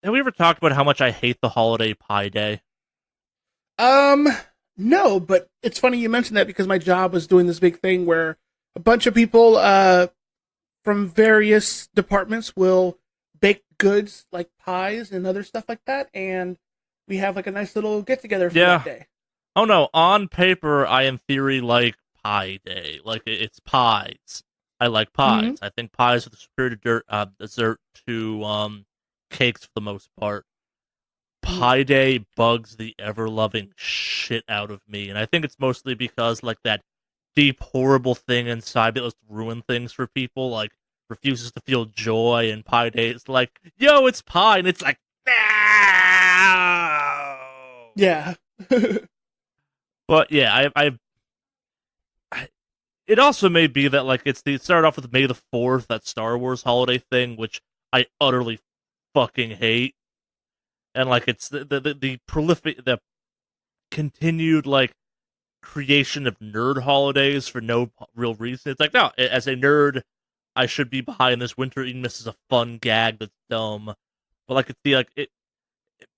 have we ever talked about how much I hate the holiday Pie Day? Um, no, but it's funny you mentioned that because my job was doing this big thing where a bunch of people from various departments will bake goods like pies and other stuff like that, and we have like a nice little get together for that Yeah. day. Oh no, on paper, I in theory like Pie Day. Like, it's pies. I like Mm-hmm. pies. I think pies are the superior dessert to cakes for the most part. Mm-hmm. Pie Day bugs the ever-loving shit out of me, and I think it's mostly because, like, that deep, horrible thing inside that was ruin things for people, like, refuses to feel joy, and Pie Day is like, yo, it's pie, and it's like, no! Yeah. But yeah, it also may be that, like, it started off with May the 4th, that Star Wars holiday thing, which I utterly fucking hate. And, like, it's the prolific, the continued, like, creation of nerd holidays for no real reason. It's like, no, as a nerd, I should be behind this. Winter Eating Mist is a fun gag that's dumb. But, like, it's the, like,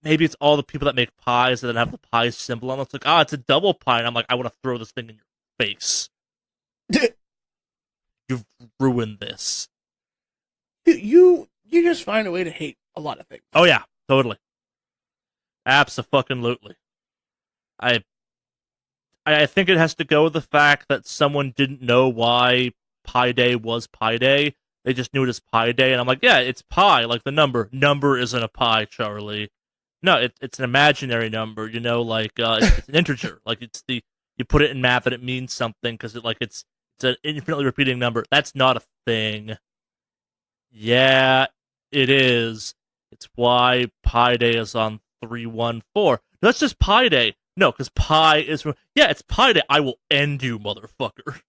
maybe it's all the people that make pies that have the pie symbol on it. It's like, it's a double pie. And I'm like, I want to throw this thing in your face. You've ruined this. you just find a way to hate a lot of things. Oh, yeah, totally. Abso-fucking-lutely. I think it has to go with the fact that someone didn't know why Pi Day was Pi Day. They just knew it as Pi Day, and I'm like, yeah, it's pi, like the number. Number isn't a pi, Charlie. No, it's an imaginary number. Like it's an integer. Like you put it in math and it means something because it's an infinitely repeating number. That's not a thing. Yeah, it is. It's why Pi Day is on 314. That's just Pi Day. No, because pi is... Yeah, it's Pi Day. I will end you, motherfucker.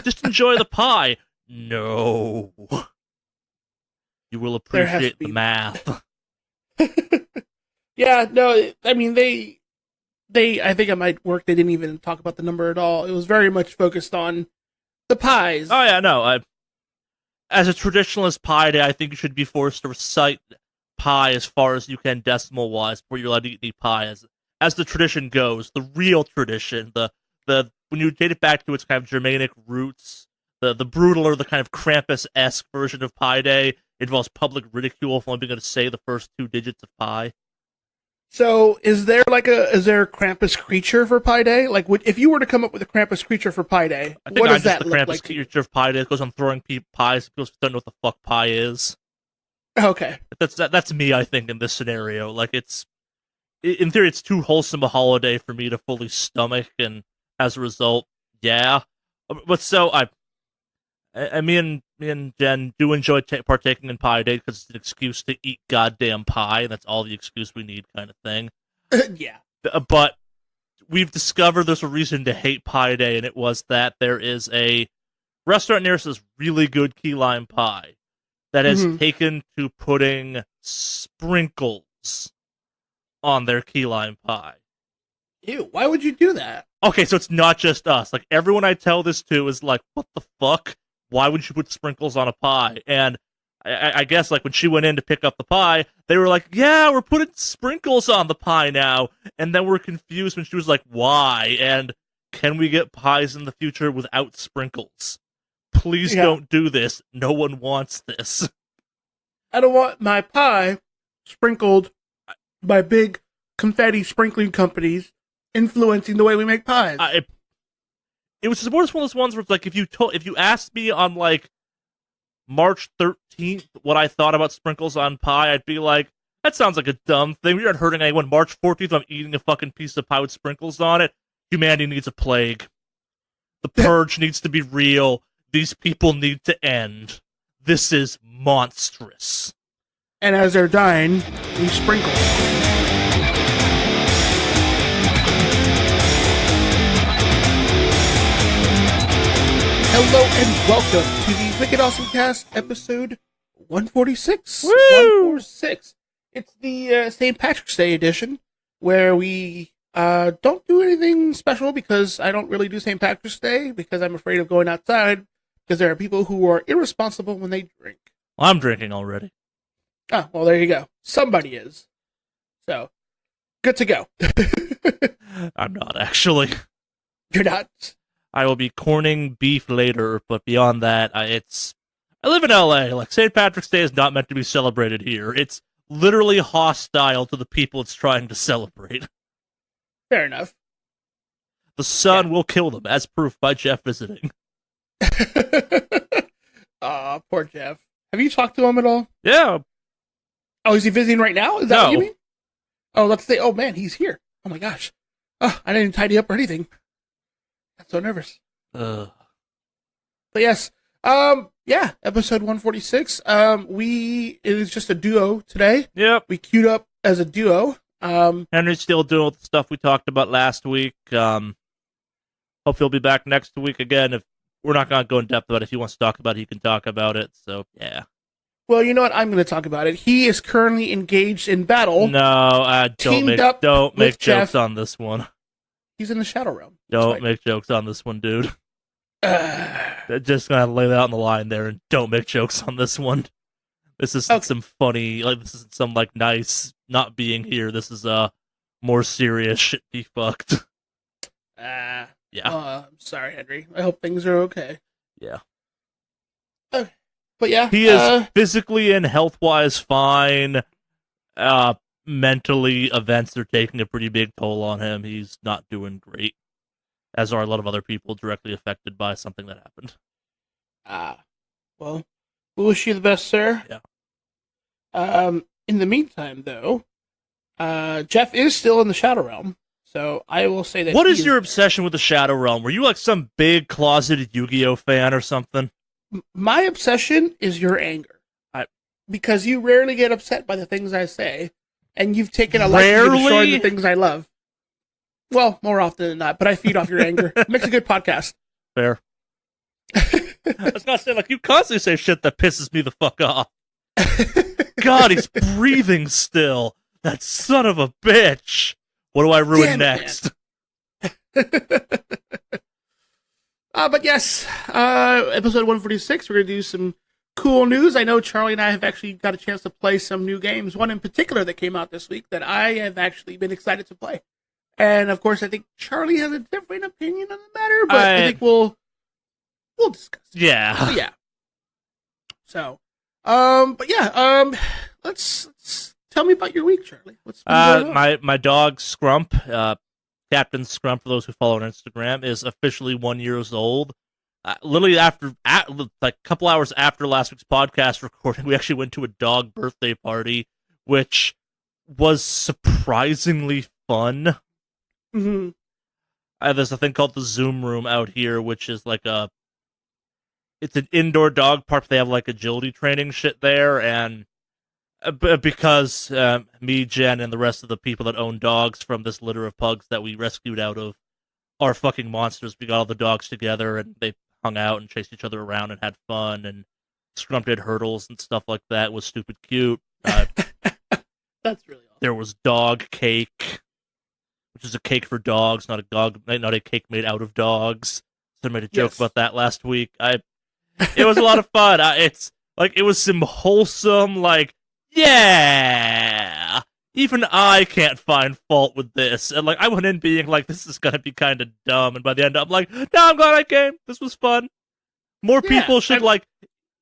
Just enjoy the pie. No. You will appreciate the math. Yeah, no, I mean, I think at my work, they didn't even talk about the number at all. It was very much focused on the pies. Oh, yeah, no. As a traditionalist Pi Day, I think you should be forced to recite pi as far as you can decimal-wise before you're allowed to eat any pie. As the tradition goes, the real tradition, the when you date it back to its kind of Germanic roots, the brutal or the kind of Krampus-esque version of Pi Day involves public ridicule for only being able to say the first two digits of pi. So, is there a Krampus creature for Pi Day? Like, if you were to come up with a Krampus creature for Pi Day, I think what I'm does just that the look Krampus like? creature of Pi Day because I'm throwing pies. People don't know what the fuck pie is. Okay. That's me, I think, in this scenario. Like, in theory, it's too wholesome a holiday for me to fully stomach, and as a result, yeah. But so me and Jen do enjoy partaking in Pie Day because it's an excuse to eat goddamn pie, and that's all the excuse we need, kind of thing. Yeah. But we've discovered there's a reason to hate Pie Day, and it was that there is a restaurant near us that's really good key lime pie that has taken to putting sprinkles on their key lime pie. Ew, why would you do that? Okay, so it's not just us. Like, everyone I tell this to is like, what the fuck? Why would you put sprinkles on a pie? And I guess, like, when she went in to pick up the pie, they were like, yeah, we're putting sprinkles on the pie now. And then we're confused when she was like, why? And can we get pies in the future without sprinkles? Please don't do this. No one wants this. I don't want my pie sprinkled by big confetti sprinkling companies influencing the way we make pies. It was one of those ones where it's like, if you asked me on like March 13th what I thought about sprinkles on pie, I'd be like, that sounds like a dumb thing. We aren't hurting anyone. March 14th, I'm eating a fucking piece of pie with sprinkles on it. Humanity needs a plague. The purge needs to be real. These people need to end. This is monstrous. And as they're dying, we sprinkle. Hello and welcome to the Wicked Awesome Cast, episode 146. Woo! 146. It's the St. Patrick's Day edition, where we don't do anything special because I don't really do St. Patrick's Day because I'm afraid of going outside because there are people who are irresponsible when they drink. Well, I'm drinking already. Oh, well, there you go. Somebody is. So, good to go. I'm not, actually. You're not? I will be corning beef later, but beyond that, I live in LA. Like, St. Patrick's Day is not meant to be celebrated here. It's literally hostile to the people it's trying to celebrate. Fair enough. The sun will kill them, as proof by Jeff visiting. Aw, poor Jeff. Have you talked to him at all? Yeah. Oh, is he visiting right now? Is that No. what you mean? Oh, let's say, oh man, he's here. Oh my gosh. Oh, I didn't tidy up or anything. I'm so nervous. But yes, yeah, episode 146. It is just a duo today. Yep. We queued up as a duo. Henry's still doing the stuff we talked about last week. Hope he'll be back next week again. If we're not going to go in depth about it, if he wants to talk about it, he can talk about it. So, yeah. Well, you know what? I'm going to talk about it. He is currently engaged in battle. No, don't make jokes Jeff. on this one. He's in the Shadow Realm. Don't make jokes on this one, dude. Just gonna lay that on the line there, and don't make jokes on this one. This isn't some funny, like, this isn't some, like, nice not being here. This is more serious shit be fucked. Yeah. I'm sorry, Henry. I hope things are okay. Yeah. Okay. But yeah. He is physically and health-wise fine. Mentally, events are taking a pretty big toll on him. He's not doing great, as are a lot of other people directly affected by something that happened. Well, we wish you the best, sir. Yeah. In the meantime, though, Jeff is still in the Shadow Realm, so I will say that. What is your obsession with the Shadow Realm? Were you like some big closeted Yu-Gi-Oh fan or something? My obsession is your anger. Because you rarely get upset by the things I say, and you've taken a liking to destroying the things I love. Well, more often than not, but I feed off your anger. It makes a good podcast. Fair. I was gonna say, like, you constantly say shit that pisses me the fuck off. God, he's breathing still. That son of a bitch. What do I ruin next? But yes, episode 146, we're going to do some cool news. I know Charlie and I have actually got a chance to play some new games. One in particular that came out this week that I have actually been excited to play. And of course, I think Charlie has a different opinion on the matter, but I think we'll discuss it. Yeah. Yeah. So, let's tell me about your week, Charlie. What's been going on? My dog Scrump, Captain Scrump, for those who follow on Instagram, is officially 1 year old. Literally like a couple hours after last week's podcast recording, we actually went to a dog birthday party, which was surprisingly fun. Mm-hmm. There's a thing called the Zoom Room out here, which is like it's an indoor dog park. They have like agility training shit there, and because me, Jen, and the rest of the people that own dogs from this litter of pugs that we rescued out of are fucking monsters. We got all the dogs together, and they hung out and chased each other around and had fun, and Scrump did hurdles and stuff like that. It was stupid cute. That's really awesome. There was dog cake, which is a cake for dogs, not a cake made out of dogs. So I made a joke about that last week. It was a lot of fun. It was some wholesome, like, yeah, even I can't find fault with this. And like, I went in being like, this is gonna be kind of dumb, and by the end I'm like, no, I'm glad I came. This was fun. More people should like,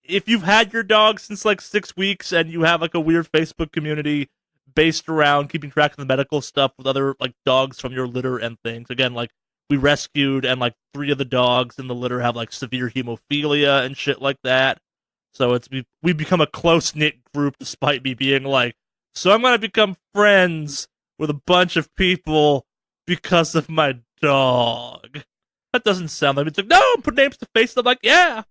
if you've had your dog since like 6 weeks and you have like a weird Facebook community based around keeping track of the medical stuff with other like dogs from your litter and things. Again, like, we rescued, and like 3 of the dogs in the litter have like severe hemophilia and shit like that. So we've become a close-knit group, despite me being like, so I'm gonna become friends with a bunch of people because of my dog. That doesn't sound like it's like, no, put names to faces. I'm like, yeah.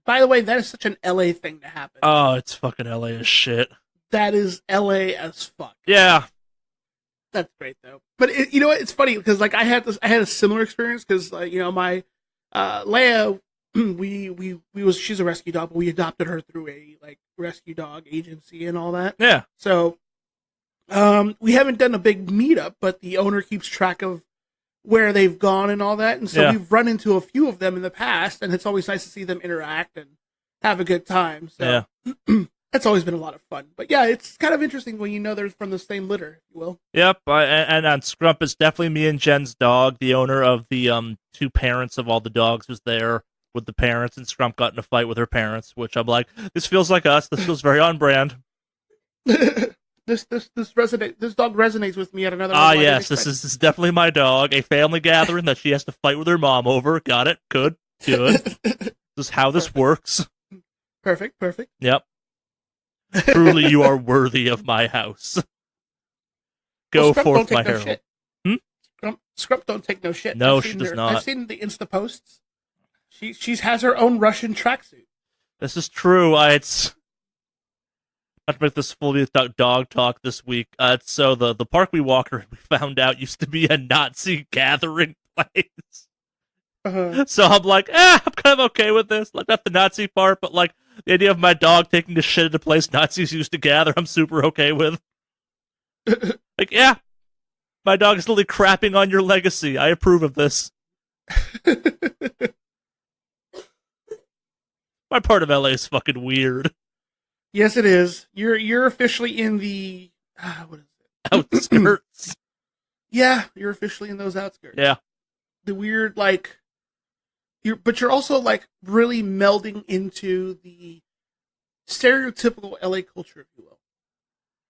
By the way, that is such an LA thing to happen. Oh, it's fucking LA as shit. That is LA as fuck. Yeah. That's great though. But you know what? It's funny because like I had a similar experience because my Leia, she's a rescue dog, but we adopted her through a like rescue dog agency and all that. Yeah. So, we haven't done a big meetup, but the owner keeps track of where they've gone and all that, and so we've run into a few of them in the past, and it's always nice to see them interact and have a good time. So, That's always been a lot of fun. But yeah, it's kind of interesting when you know they're from the same litter, if you will. Yep, and Scrump is definitely me and Jen's dog. The owner of the two parents of all the dogs was there with the parents, and Scrump got in a fight with her parents, which I'm like, this feels like us. This feels very on brand. This dog resonates with me at another level. Ah, yes, this is definitely my dog. A family gathering that she has to fight with her mom over. Got it. Good. This is how this works. Perfect. Yep. Truly, you are worthy of my house. Go forth, my herald. Scrump don't take no shit. No, she does not. I've seen the Insta posts. She has her own Russian tracksuit. This is true. It's not to make this fully dog talk this week. So the park we found out used to be a Nazi gathering place. Uh-huh. So I'm like, I'm kind of okay with this. Like, not the Nazi part, but like the idea of my dog taking the shit at a place Nazis used to gather, I'm super okay with. Like, yeah, my dog is literally crapping on your legacy. I approve of this. My part of LA is fucking weird. Yes, it is. You're officially in the what is it? Outskirts. Yeah, you're officially in those outskirts. Yeah. The weird, like, you're also like really melding into the stereotypical LA culture, if you will,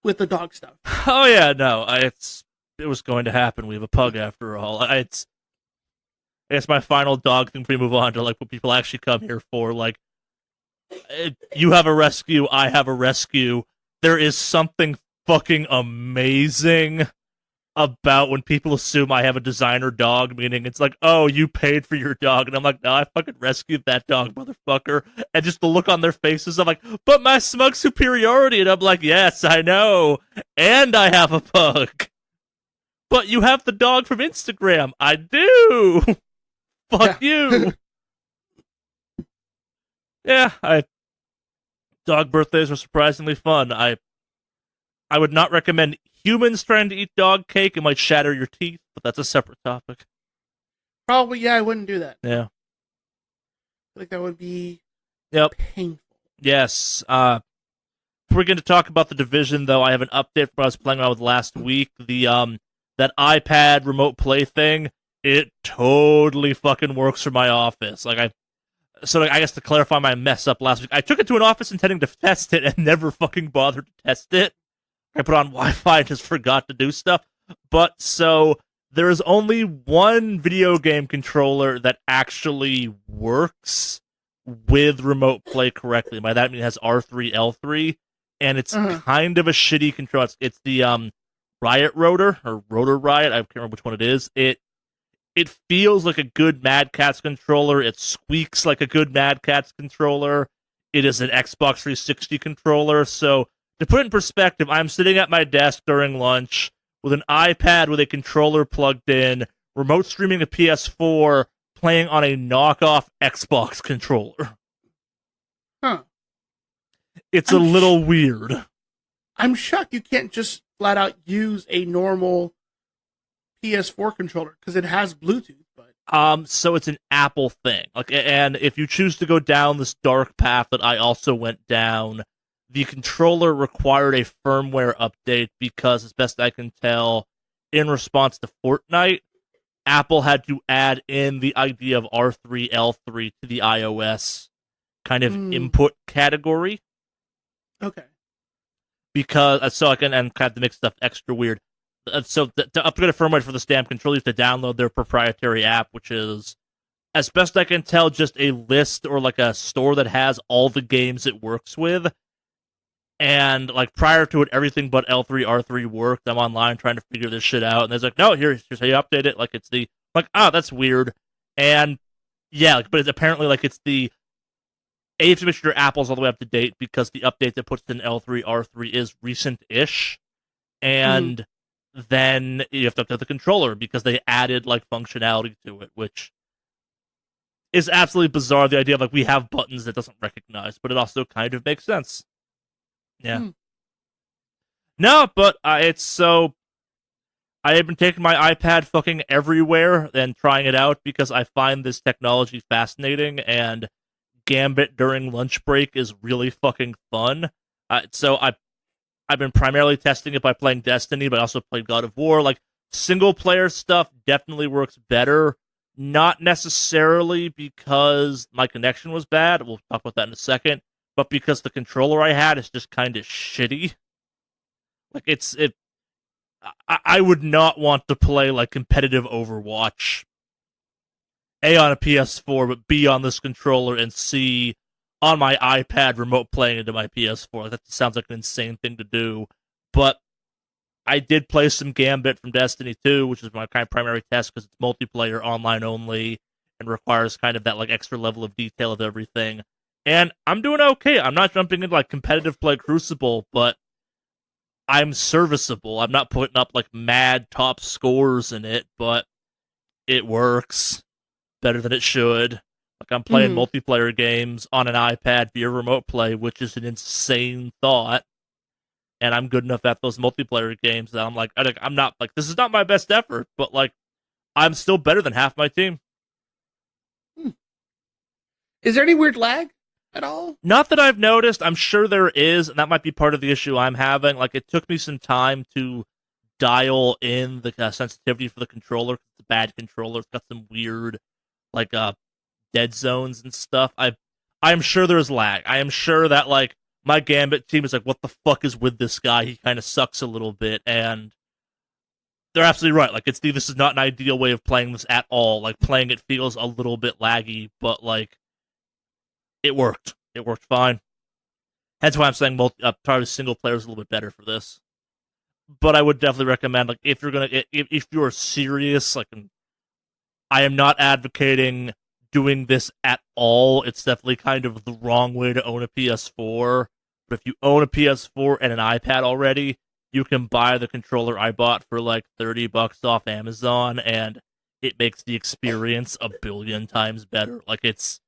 with the dog stuff. Oh yeah, no, it was going to happen. We have a pug after all. I guess my final dog thing before we move on to like what people actually come here for. Like, you have a rescue, I have a rescue. There is something fucking amazing about when people assume I have a designer dog, meaning it's like, oh, you paid for your dog, and I'm like, no, I fucking rescued that dog, motherfucker. And just the look on their faces, I'm like, but my smug superiority, and I'm like, yes, I know, and I have a pug. But you have the dog from Instagram. I do. Fuck you. Yeah, dog birthdays are surprisingly fun. I would not recommend humans trying to eat dog cake. It might shatter your teeth, but that's a separate topic. Probably, yeah, I wouldn't do that. Yeah. I think that would be painful. Yes. If we're going to talk about the Division, though, I have an update from what I was playing around with last week. The that iPad remote play thing, it totally fucking works for my office. Like, I guess to clarify my mess up last week, I took it to an office intending to test it and never fucking bothered to test it. I put on Wi-Fi and just forgot to do stuff. But so there is only one video game controller that actually works with remote play correctly. By that I mean it has R3, L3, and it's kind of a shitty controller. It's the Riot Rotor or Rotor Riot. I can't remember which one it is. It feels like a good Mad Catz controller. It squeaks like a good Mad Catz controller. It is an Xbox 360 controller. So to put it in perspective, I'm sitting at my desk during lunch with an iPad with a controller plugged in, remote streaming a PS4, playing on a knockoff Xbox controller. Huh. It's a little weird. I'm shocked you can't just flat out use a normal PS4 controller because it has Bluetooth, but so it's an Apple thing. Like, and if you choose to go down this dark path that I also went down, the controller required a firmware update because, as best I can tell, in response to Fortnite, Apple had to add in the idea of R3, L3 to the iOS kind of input category. Okay. Because, so I can and kind of to make stuff extra weird. So to upgrade a firmware for the Stamp controller, you have to download their proprietary app, which is, as best I can tell, just a list or like a store that has all the games it works with. And like prior to it, everything but L3, R3 worked. I'm online trying to figure this shit out, and there's like, no, here's how you update it. Like it's the that's weird. And yeah, but it's apparently like it's the you have to make sure your Apple's all the way up to date because the update that puts in L3, R3 is recent-ish, and then you have to update the controller because they added like functionality to it, which is absolutely bizarre. The idea of like we have buttons that doesn't recognize, but it also kind of makes sense. Yeah. No, but it's so. I have been taking my iPad fucking everywhere and trying it out because I find this technology fascinating, and Gambit during lunch break is really fucking fun. So I've been primarily testing it by playing Destiny, but I also played God of War. Like single player stuff definitely works better. Not necessarily because my connection was bad. We'll talk about that in a second. But because the controller I had is just kind of shitty. Like it. I would not want to play like competitive Overwatch A on a PS4, but B on this controller and C on my iPad remote playing into my PS4. That sounds like an insane thing to do. But I did play some Gambit from Destiny 2, which is my kind of primary test because it's multiplayer, online only, and requires kind of that like extra level of detail of everything. And I'm doing okay. I'm not jumping into like competitive play Crucible, but I'm serviceable. I'm not putting up like mad top scores in it, but it works better than it should. Like I'm playing multiplayer games on an iPad via remote play, which is an insane thought. And I'm good enough at those multiplayer games that I'm like, I'm not like this is not my best effort, but like I'm still better than half my team. Is there any weird lag at all? Not that I've noticed. I'm sure there is, and that might be part of the issue I'm having. Like it took me some time to dial in the sensitivity for the controller. It's a bad controller. It's got some weird like dead zones and stuff. I'm sure there's lag. I am sure that like my Gambit team is like, what the fuck is with this guy? He kind of sucks a little bit, and they're absolutely right. Like this is not an ideal way of playing this at all. Like playing it feels a little bit laggy, but like it worked. It worked fine. That's why I'm saying probably single player is a little bit better for this. But I would definitely recommend like if you're serious, like I am not advocating doing this at all. It's definitely kind of the wrong way to own a PS4. But if you own a PS4 and an iPad already, you can buy the controller I bought for like $30 off Amazon, and it makes the experience a billion times better. Like it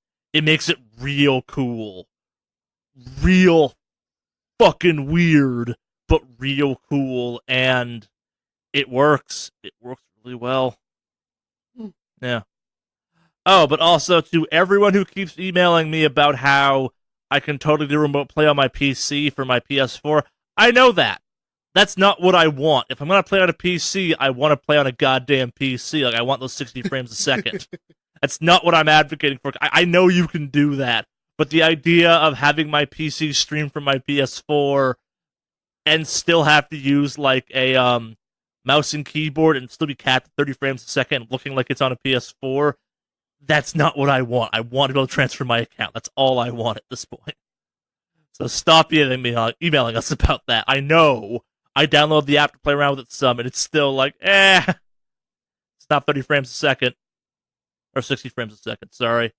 makes it real cool. Real fucking weird, but real cool, and it works. It works really well. Yeah. Oh, but also to everyone who keeps emailing me about how I can totally do remote play on my PC for my PS4, I know that. That's not what I want. If I'm going to play on a PC, I want to play on a goddamn PC. Like, I want those 60 frames a second. That's not what I'm advocating for. I know you can do that, but the idea of having my PC stream from my PS4 and still have to use, like, a mouse and keyboard and still be capped at 30 frames a second looking like it's on a PS4, that's not what I want. I want to be able to transfer my account. That's all I want at this point. So stop emailing us about that. I know. I downloaded the app to play around with it some, and it's still like, it's not 30 frames a second. Or 60 frames a second, sorry.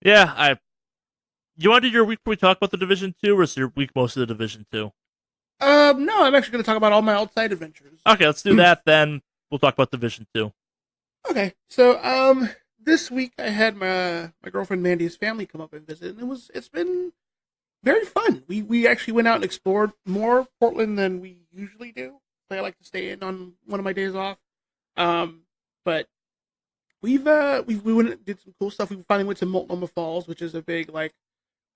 Yeah, you want to do your week before we talk about the Division 2, or is your week mostly the Division 2? No, I'm actually going to talk about all my outside adventures. Okay, let's do that, then we'll talk about Division 2. Okay, so, this week I had my girlfriend Mandy's family come up and visit, and it's been very fun. We actually went out and explored more Portland than we usually do. I like to stay in on one of my days off. But we went and did some cool stuff. We finally went to Multnomah Falls, which is a big, like,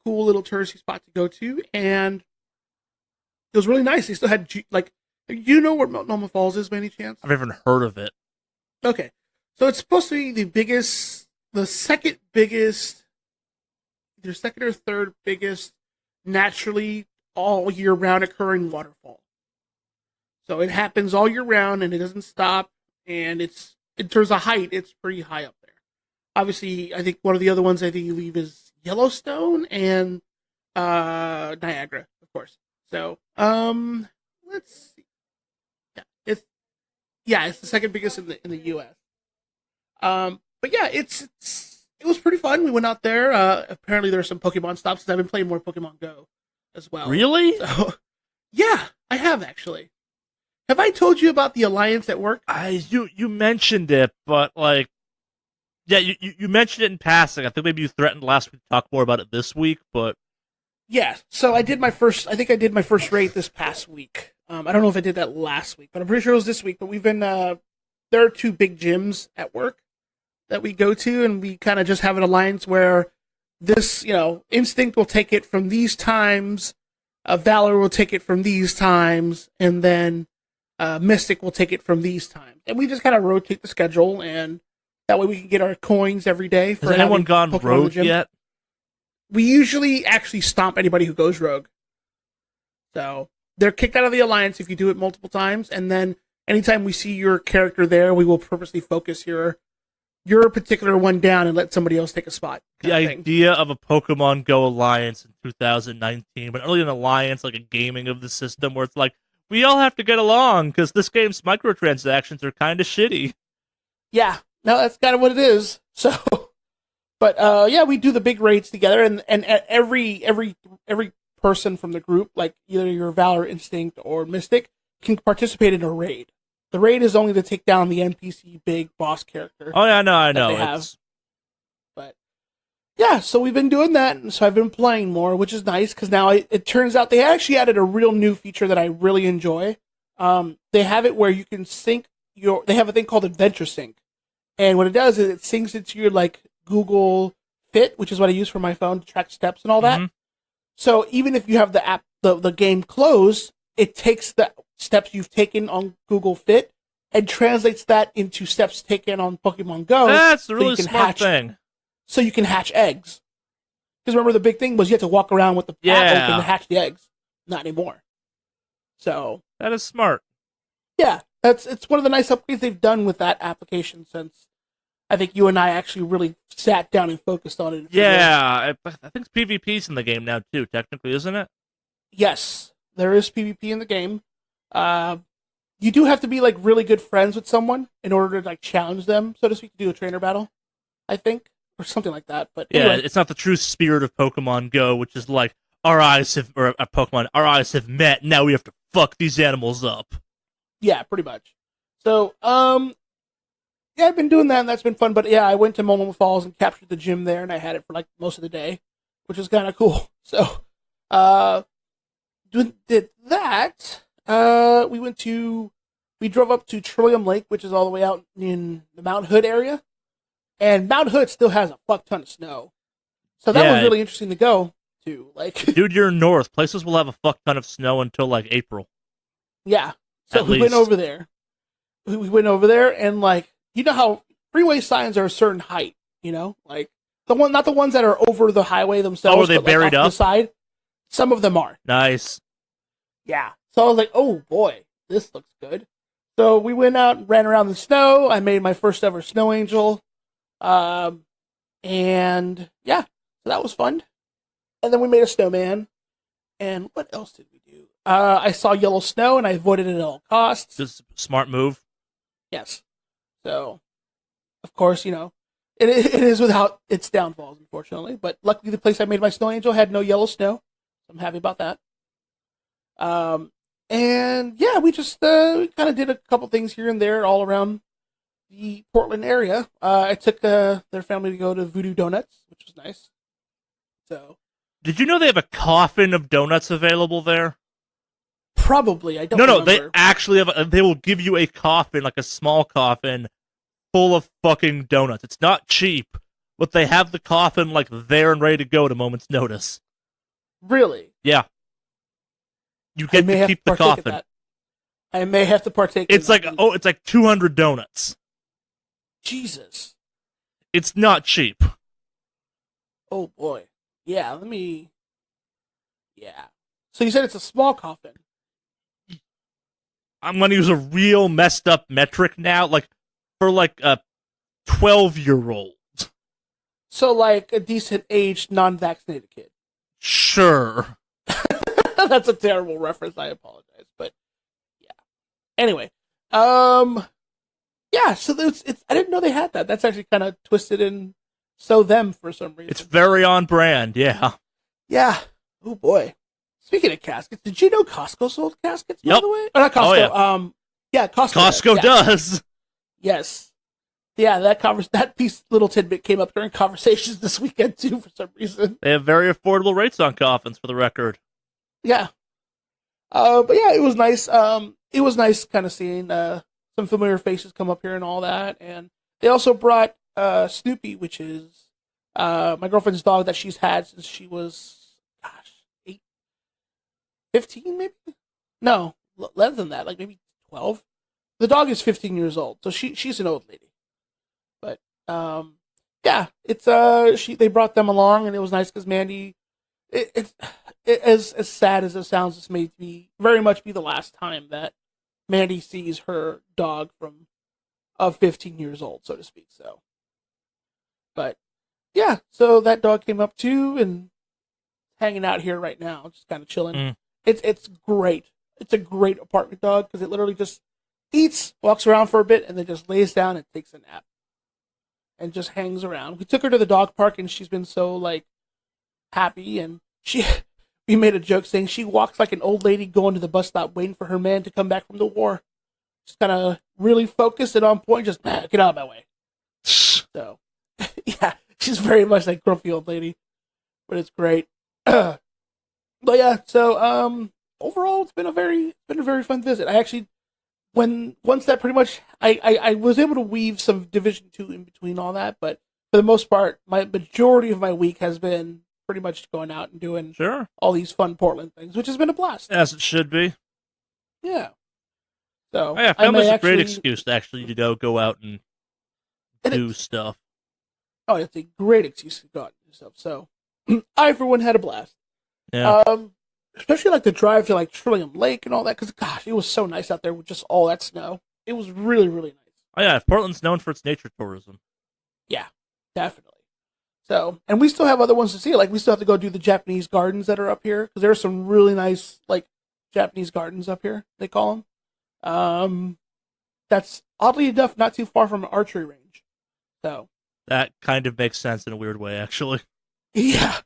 cool little touristy spot to go to, and it was really nice. They still had, like, you know where Multnomah Falls is by any chance? I've never heard of it. Okay. So it's supposed to be the second biggest, either second or third biggest naturally all year round occurring waterfall. So it happens all year round and it doesn't stop, and in terms of height, it's pretty high up there. Obviously, I think one of the other ones I think you leave is Yellowstone and Niagara, of course. So, let's see. Yeah, it's the second biggest in the US. But yeah, it was pretty fun. We went out there. Apparently there's some Pokemon stops. I've been playing more Pokemon Go as well. Really? So, yeah, I have actually. Have I told you about the Alliance at work? You mentioned it, but like, yeah, you mentioned it in passing. I think maybe you threatened last week to talk more about it this week, but yeah. So I did my first. I think I did my first raid this past week. I don't know if I did that last week, but I'm pretty sure it was this week. But we've been there are two big gyms at work that we go to, and we kind of just have an alliance where this, Instinct will take it from these times Valor will take it from these times, and then Mystic will take it from these times. And we just kind of rotate the schedule, and that way we can get our coins every day. Has anyone gone rogue yet? We usually actually stomp anybody who goes rogue. So they're kicked out of the alliance if you do it multiple times, and then anytime we see your character there, we will purposely focus your particular one down and let somebody else take a spot. The idea of a Pokemon Go alliance in 2019, but not really an alliance, like a gaming of the system where it's like, we all have to get along because this game's microtransactions are kind of shitty. Yeah, no, that's kind of what it is. So, but yeah, we do the big raids together, and every person from the group, like either your Valor, Instinct, or Mystic, can participate in a raid. The raid is only to take down the NPC big boss character. Oh yeah, I know. But yeah, so we've been doing that, and so I've been playing more, which is nice because now it turns out they actually added a real new feature that I really enjoy. They have it where you can sync they have a thing called Adventure Sync, and what it does is it syncs into your like Google Fit, which is what I use for my phone to track steps and all that. Mm-hmm. So even if you have the app, the game closed, it takes the steps you've taken on Google Fit and translates that into steps taken on Pokemon Go. That's a really smart thing. So you can hatch eggs. Because remember, the big thing was you had to walk around with the app open to hatch the eggs. Not anymore. So that is smart. Yeah, it's one of the nice upgrades they've done with that application since I think you and I actually really sat down and focused on it. Yeah, I think PvP's in the game now too, technically, isn't it? Yes, there is PvP in the game. You do have to be like really good friends with someone in order to like challenge them, so to speak, to do a trainer battle, I think, or something like that. But yeah, anyway. It's not the true spirit of Pokemon Go, which is like our eyes have met. Now we have to fuck these animals up. Yeah, pretty much. So, yeah, I've been doing that, and that's been fun. But yeah, I went to Multnomah Falls and captured the gym there, and I had it for like most of the day, which was kind of cool. So, did that. We drove up to Trillium Lake, which is all the way out in the Mount Hood area, and Mount Hood still has a fuck ton of snow. So that was really interesting to go to. Like, dude, you're north. Places will have a fuck ton of snow until like April. Yeah. So we went over there. We went over there, and like, you know how freeway signs are a certain height, you know, like not the ones that are over the highway themselves. Oh, are they buried up? The side. Some of them are. Nice. Yeah. So I was like, oh boy, this looks good. So we went out and ran around the snow. I made my first ever snow angel. And yeah, so that was fun. And then we made a snowman. And what else did we do? I saw yellow snow and I avoided it at all costs. Just a smart move. Yes. So, of course, you know, it is without its downfalls, unfortunately. But luckily, the place I made my snow angel had no yellow snow. I'm happy about that. And yeah, we just we kind of did a couple things here and there all around the Portland area. I took their family to go to Voodoo Donuts, which was nice. So, did you know they have a coffin of donuts available there? Probably, I don't remember. No, they actually have. They will give you a coffin, like a small coffin, full of fucking donuts. It's not cheap, but they have the coffin like there and ready to go at a moment's notice. Really? Yeah. You get to keep the coffin. I may have to partake. It's like it's like 200 donuts. Jesus. It's not cheap. Oh boy. Yeah. Yeah. So you said it's a small coffin. I'm going to use a real messed up metric now, like for like a 12-year-old. So like a decent aged non-vaccinated kid. Sure. That's a terrible reference. I apologize, but yeah. Anyway, yeah. So it's I didn't know they had that. That's actually kind of twisted and so them for some reason. It's very on brand. Yeah. Yeah. Oh boy. Speaking of caskets, did you know Costco sold caskets? Yep. By the way, or not Costco. Oh, yeah. Yeah, Costco. Costco does. Yes. Yeah, that little tidbit came up during conversations this weekend too, for some reason. They have very affordable rates on coffins, for the record. Yeah. But yeah, it was nice. It was nice kind of seeing some familiar faces come up here and all that. And they also brought Snoopy, which is my girlfriend's dog that she's had since she was, 8. 15 maybe. No, less than that, like maybe 12. The dog is 15 years old, so she's an old lady. But yeah, it's they brought them along, and it was nice because Mandy. As sad as it sounds, this may be very much be the last time that Mandy sees her dog from of 15 years old, so to speak. So, but yeah, so that dog came up too and hanging out here right now, just kind of chilling. It's great. It's a great apartment dog because it literally just eats, walks around for a bit, and then just lays down and takes a nap and just hangs around. We took her to the dog park, and she's been so like happy, and we made a joke saying she walks like an old lady going to the bus stop waiting for her man to come back from the war. Just kind of really focused and on point, just get out of my way. So, yeah, she's very much like grumpy old lady, but it's great. But yeah, so overall, it's been a very fun visit. I actually, once that pretty much, I was able to weave some Division 2 in between all that, but for the most part, my majority of my week has been pretty much going out and doing all these fun Portland things, which has been a blast. As it should be. Yeah. So yeah, family's a great excuse to actually, go out and do stuff. Oh, it's a great excuse to go out and do stuff. So I, for one, had a blast. Yeah. Especially like the drive to like Trillium Lake and all that, because gosh, it was so nice out there with just all that snow. It was really, really nice. Oh yeah, Portland's known for its nature tourism. Yeah, definitely. So, and we still have other ones to see. Like, we still have to go do the Japanese gardens that are up here, because there are some really nice, like, Japanese gardens up here, they call them. That's, oddly enough, not too far from an archery range. So. That kind of makes sense in a weird way, actually. Yeah.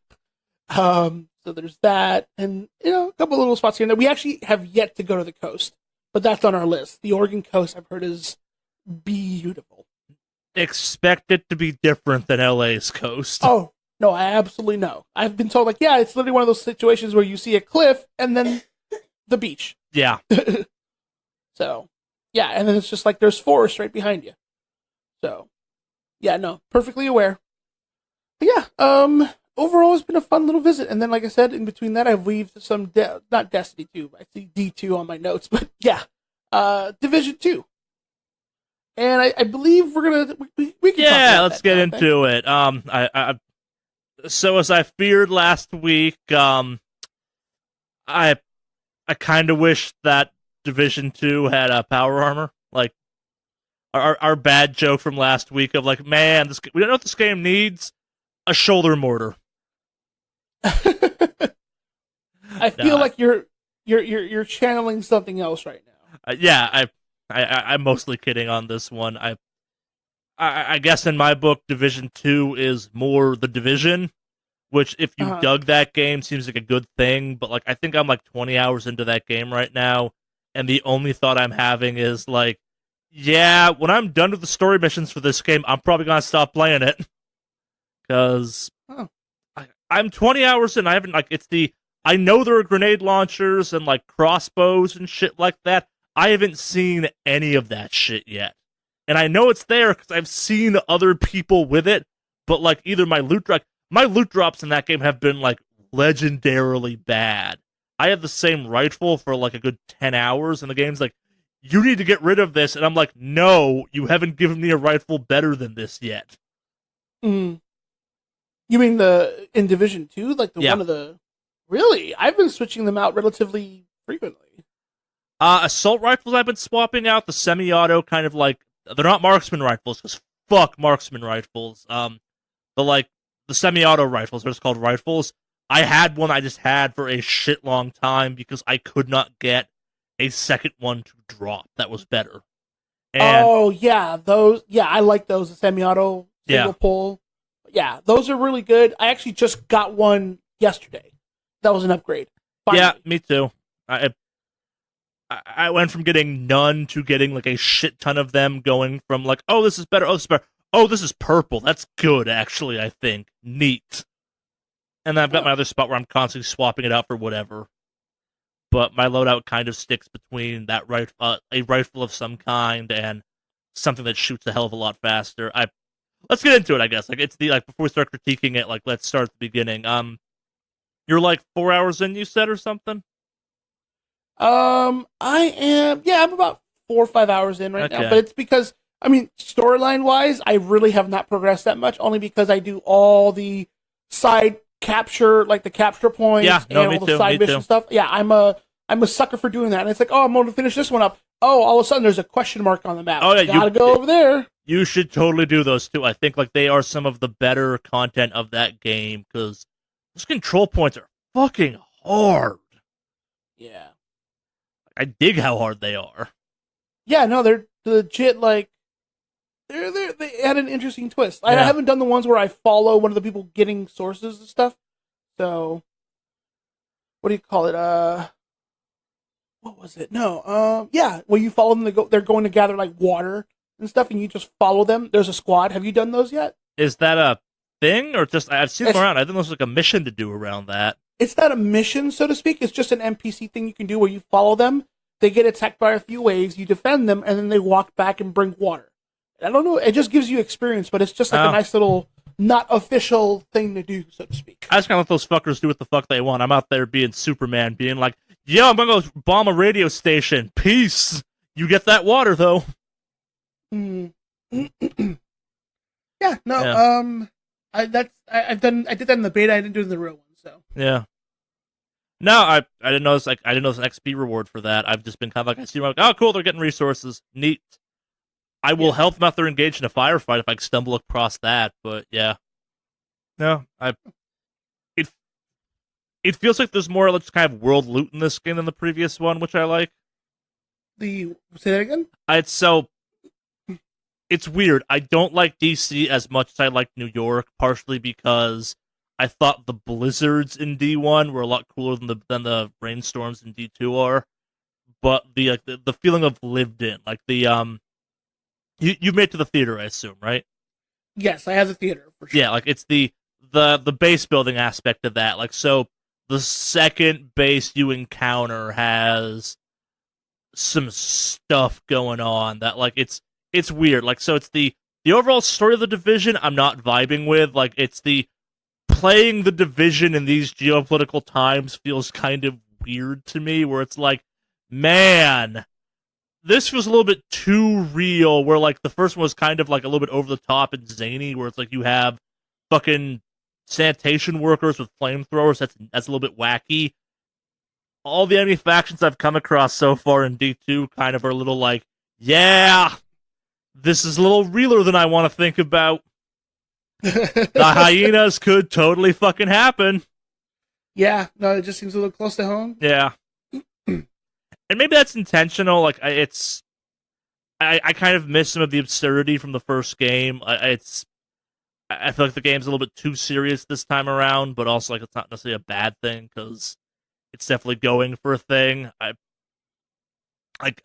So there's that, and, a couple little spots here and there. We actually have yet to go to the coast, but that's on our list. The Oregon coast, I've heard, is beautiful. Expect it to be different than LA's coast. Oh, no, I absolutely know. I've been told, like, yeah, it's literally one of those situations where you see a cliff and then the beach. Yeah. So, yeah, and then it's just like there's forest right behind you. So, yeah, no, perfectly aware. But yeah, overall, it's been a fun little visit. And then, like I said, in between that, I've weaved some, not Destiny 2, I see D2 on my notes, but yeah, Division 2. And I believe we're gonna we can talk about let's get into it. So as I feared last week, I kind of wish that Division 2 had a power armor. Like our bad joke from last week of like, man, we don't know what this game needs. A shoulder mortar. I feel like you're channeling something else right now. Yeah, I'm mostly kidding on this one. I guess in my book, Division 2 is more The Division, which if you dug that game seems like a good thing, but like I think I'm like 20 hours into that game right now, and the only thought I'm having is like, yeah, when I'm done with the story missions for this game, I'm probably gonna stop playing it. Because I'm 20 hours in, I haven't, like, I know there are grenade launchers and, like, crossbows and shit like that. I haven't seen any of that shit yet. And I know it's there because I've seen other people with it, but, like, either my loot drops in that game have been, like, legendarily bad. I have the same rifle for, like, a good 10 hours, and the game's like, you need to get rid of this, and I'm like, no, you haven't given me a rifle better than this yet. You mean in Division 2? Like one of the... Really? I've been switching them out relatively frequently. Assault rifles I've been swapping out. The semi-auto kind of like... They're not marksman rifles, because fuck marksman rifles. The semi-auto rifles, they're just called rifles. I had one I just had for a shit long time because I could not get a second one to drop that was better. And, those... Yeah, I like those. The semi-auto single pull. Yeah, those are really good. I actually just got one yesterday. That was an upgrade. Finally. Yeah, me too. I went from getting none to getting like a shit ton of them, going from like, oh, this is better, oh, this is better, oh, this is purple. That's good, actually, I think. Neat. And then I've got my other spot where I'm constantly swapping it out for whatever. But my loadout kind of sticks between that a rifle of some kind and something that shoots a hell of a lot faster. Let's get into it, I guess. Like, it's before we start critiquing it, like, let's start at the beginning. You're like 4 hours in, you said, or something? I'm about 4 or 5 hours in right now, Okay. but it's because, I mean, storyline wise, I really have not progressed that much, only because I do all the side capture, like the capture Yeah, points no, and me all the too, me side mission too. stuff. Yeah, I'm a sucker for doing that. And it's like, oh, I'm going to finish this one up. Oh, all of a sudden there's a question mark on the map. Oh yeah, Gotta go over there. you should totally do those too. I think like they are some of the better content of that game because those control points are fucking hard. Yeah. I dig how hard they are. Yeah, no, they're legit. Like they had an interesting twist. I Yeah. haven't done the ones where I follow one of the people getting sources and stuff. So what do you call it? What was it? No, yeah. Well, you follow them. They're going to gather like water and stuff, and you just follow them. There's a squad. Have you done those yet? Is that a thing or just I've seen them It's around? I think there's like a mission to do around that. it's not a mission, so to speak. It's just an NPC thing you can do where you follow them. They get attacked by a few waves. You defend them, and then they walk back and bring water. I don't know. It just gives you experience, but it's just like a Oh. nice little not official thing to do, so to speak. I just kind of let those fuckers do what the fuck they want. I'm out there being Superman, being like, "Yo, I'm gonna go bomb a radio station. Peace. You get that water though." Hmm. Yeah, no, Yeah. I did that in the beta. I didn't do it in the real one. So Yeah. No, I didn't know it's like I didn't know it's an XP reward for that. I've just been kind of like I see them like, oh cool, they're getting resources. Neat. I will yeah, help them if they're engaged in a firefight if I stumble across that, but yeah. No, it it feels like there's more like kind of world loot in this game than the previous one, which I like. the say that again. It's so it's weird. I don't like DC as much as I like New York, partially because I thought the blizzards in D1 were a lot cooler than the rainstorms in D2 are. But the like the feeling of lived in, like the you've made it to the theater, I assume, right? Yes, I have the theater for sure. Yeah, like it's the base building aspect of that. Like so the second base you encounter has some stuff going on that like it's weird. Like so it's the overall story of the division I'm not vibing with. Like it's the playing the division in these geopolitical times feels kind of weird to me where it's like, man, this was a little bit too real where like the first one was kind of like a little bit over the top and zany where it's like you have fucking sanitation workers with flamethrowers. That's a little bit wacky. All the enemy factions I've come across so far in D2 kind of are a little like, yeah, this is a little realer than I want to think about. The hyenas could totally fucking happen. Yeah, no, it just seems a little close to home. Yeah. And maybe that's intentional. Like, I kind of miss some of the absurdity from the first game. I feel like the game's a little bit too serious this time around, but also like it's not necessarily a bad thing because it's definitely going for a thing. Like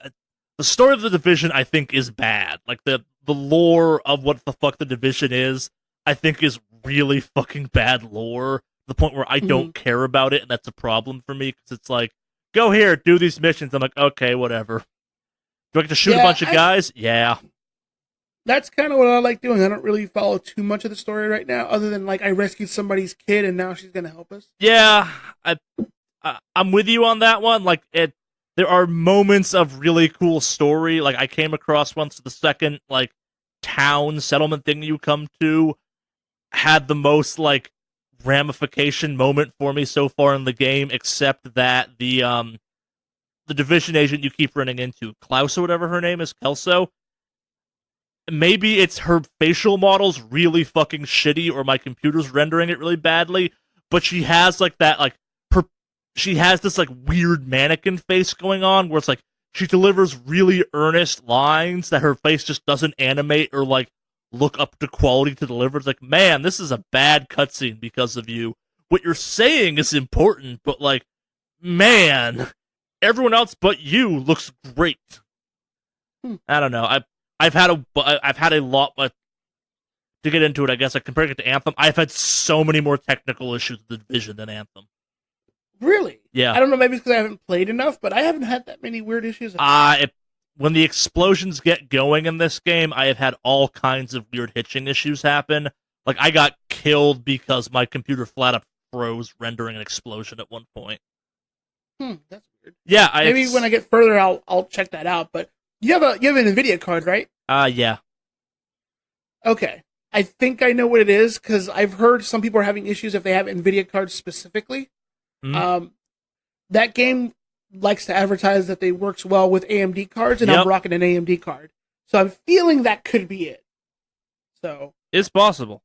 the story of the division, I think, is bad. Like the lore of what the fuck the division is, I think, is really fucking bad lore. To the point where I don't care about it, and that's a problem for me because it's like, go here, do these missions. I'm like, okay, whatever. Do I get to shoot a bunch of guys? Yeah. That's kind of what I like doing. I don't really follow too much of the story right now, other than like I rescued somebody's kid and now she's gonna help us. Yeah, I'm with you on that one. Like it, there are moments of really cool story. Like I came across once the second like town settlement thing you come to had the most like ramification moment for me so far in the game, except that the division agent you keep running into, Klaus or whatever her name is, Kelso. Maybe it's her facial model's really fucking shitty or my computer's rendering it really badly, but she has like that like she has this like weird mannequin face going on where it's like she delivers really earnest lines that her face just doesn't animate or like look up to quality to deliver. It's like, man, this is a bad cutscene because of you. What you're saying is important, but like, man, everyone else but you looks great. I don't know. I've had a lot to get into it. I guess like comparing it to Anthem, I've had so many more technical issues with the Division than Anthem. Really? Yeah. I don't know. Maybe it's because I haven't played enough, but I haven't had that many weird issues. When the explosions get going in this game, I have had all kinds of weird hitching issues happen. Like I got killed because my computer flat up froze rendering an explosion at one point. That's figured. Yeah, Maybe when I get further, I'll check that out. But you have an Nvidia card, right? Yeah. Okay. I think I know what it is because I've heard some people are having issues if they have Nvidia cards specifically. Mm-hmm. That game likes to advertise that they works well with AMD cards, and Yep. I'm rocking an AMD card, so I'm feeling that could be it. So It's possible.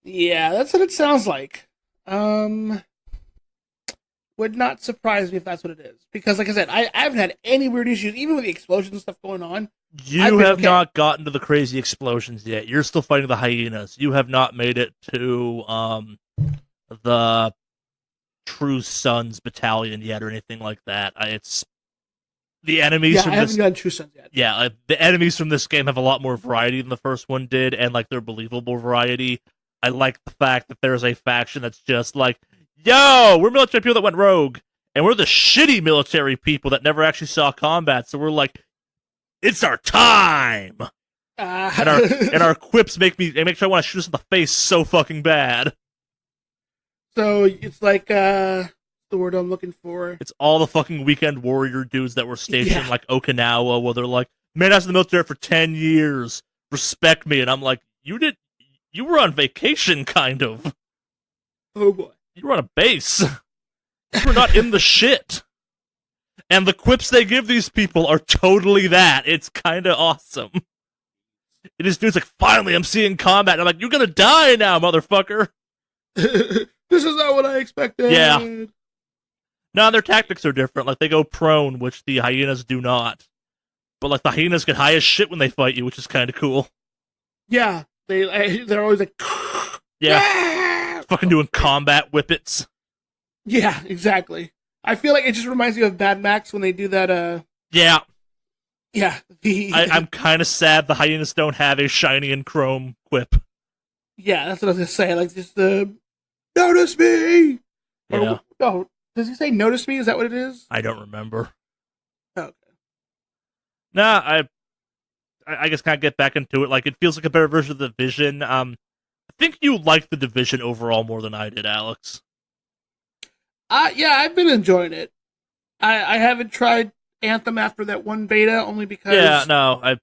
yeah, that's what it sounds like. Would not surprise me if that's what it is because, like I said, I haven't had any weird issues, even with the explosions and stuff going on. You have not gotten to the crazy explosions yet. You're still fighting the hyenas. You have not made it to the True Sons battalion yet or anything like that. It's the enemies. Yeah, I haven't gotten True Sons yet. Yeah, the enemies from this game have a lot more variety than the first one did, and like they're believable variety. I like the fact that there's a faction that's just like, yo, we're military people that went rogue, and we're the shitty military people that never actually saw combat. So we're like, it's our time. And our quips make sure I want to shoot us in the face so fucking bad. So it's like the word I'm looking for. It's all the fucking weekend warrior dudes that were stationed like Okinawa, where they're like, man, I was in the military for 10 years. Respect me. And I'm like, you were on vacation, kind of. Oh boy. You were on a base. You were not in the shit. And the quips they give these people are totally that. It's kind of awesome. It is dudes like, finally, I'm seeing combat. And I'm like, you're gonna die now, motherfucker. This is not what I expected. Yeah. No, their tactics are different. Like, they go prone, which the hyenas do not. But, like, the hyenas get high as shit when they fight you, which is kind of cool. Yeah. They're always like... Yeah. Fucking doing combat whippets. Yeah, exactly. I feel like it just reminds me of Mad Max when they do that, Yeah. Yeah. I'm kind of sad the hyenas don't have a shiny and chrome quip. Yeah, that's what I was going to say. Like, just notice me! Yeah. Oh, does he say notice me? Is that what it is? I don't remember. Okay. Nah, I guess kind of get back into it. Like, it feels like a better version of The Division. I think you liked The Division overall more than I did, Alex. Yeah, I've been enjoying it. I haven't tried Anthem after that one beta, only because... Yeah, no,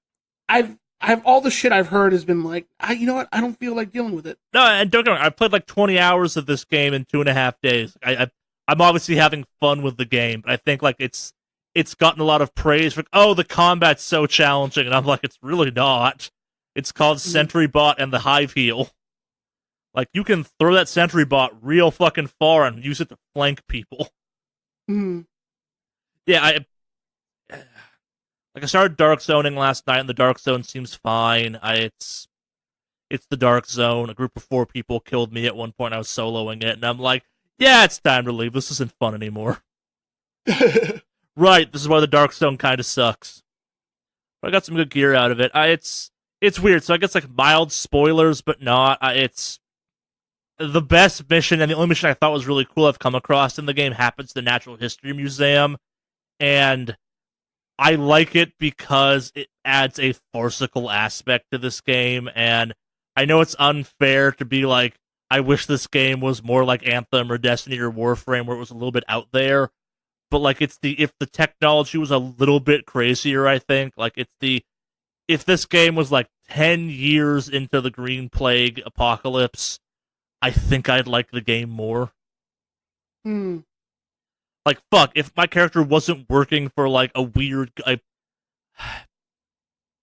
I've all the shit I've heard has been like, you know what? I don't feel like dealing with it. No, and don't get me wrong, I played like 20 hours of this game in 2.5 days. I'm obviously having fun with the game, but I think like it's gotten a lot of praise for, oh, the combat's so challenging, and I'm like, it's really not. It's called Sentry Bot and the Hive Heal. Like, you can throw that Sentry Bot real fucking far and use it to flank people. Mm. Yeah, I started Dark Zoning last night, and the Dark Zone seems fine. It's the Dark Zone. A group of 4 people killed me at one point. I was soloing it, and I'm like, yeah, it's time to leave. This isn't fun anymore. Right, this is why the Dark Zone kind of sucks. But I got some good gear out of it. It's weird, so I guess like mild spoilers, but not. It's the best mission, and the only mission I thought was really cool I've come across in the game happens to the Natural History Museum, and I like it because it adds a farcical aspect to this game, and I know it's unfair to be like, I wish this game was more like Anthem or Destiny or Warframe, where it was a little bit out there, but like if the technology was a little bit crazier, I think, like if this game was like 10 years into the Green Plague apocalypse, I think I'd like the game more. Like, fuck, if my character wasn't working for, like, a weird...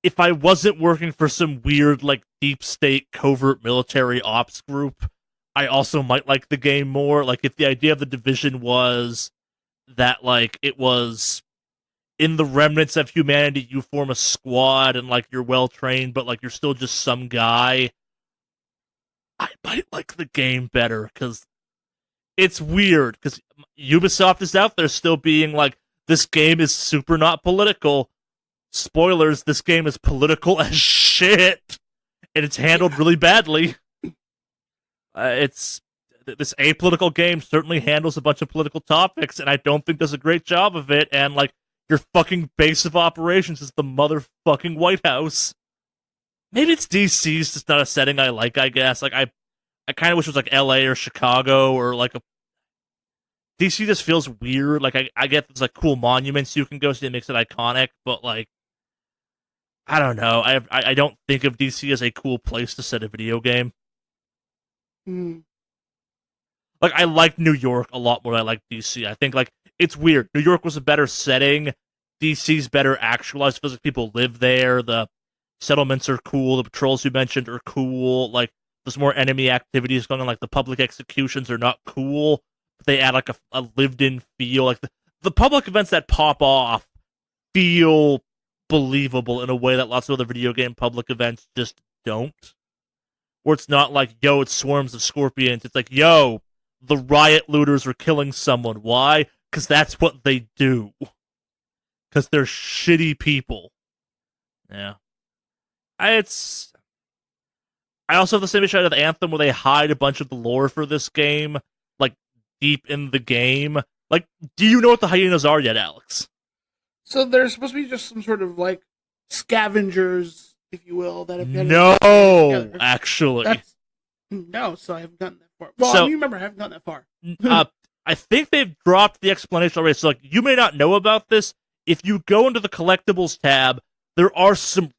if I wasn't working for some weird, like, deep state covert military ops group, I also might like the game more. Like, if the idea of the Division was that, like, it was in the remnants of humanity, you form a squad and, like, you're well-trained, but, like, you're still just some guy, I might like the game better, because it's weird, because Ubisoft is out there still being like, this game is super not political. Spoilers, this game is political as shit, and it's handled really badly. This apolitical game certainly handles a bunch of political topics, and I don't think does a great job of it, and like, your fucking base of operations is the motherfucking White House. Maybe it's DC's just not a setting I like, I guess. Like, I kind of wish it was like LA or Chicago or like DC just feels weird. Like I get there's like cool monuments you can go see that makes it iconic, but like I don't know. I don't think of DC as a cool place to set a video game. Mm. Like I like New York a lot more than I like DC. I think like it's weird. New York was a better setting. DC's better actualized. Feels like people live there. The settlements are cool. The patrols you mentioned are cool. Like there's more enemy activities going on. Like the public executions are not cool, but they add like a lived-in feel. Like the public events that pop off feel believable in a way that lots of other video game public events just don't. Where it's not like, yo, it's swarms of scorpions. It's like, yo, the riot looters are killing someone. Why? Because that's what they do. Because they're shitty people. Yeah. I also have the same issue with Anthem where they hide a bunch of the lore for this game, like, deep in the game. Like, do you know what the hyenas are yet, Alex? So they're supposed to be just some sort of, like, scavengers, if you will, that have been... No, actually. No, so I haven't gotten that far. Well, So, I remember I haven't gotten that far. I think they've dropped the explanation already. So, like, you may not know about this. If you go into the collectibles tab, there are some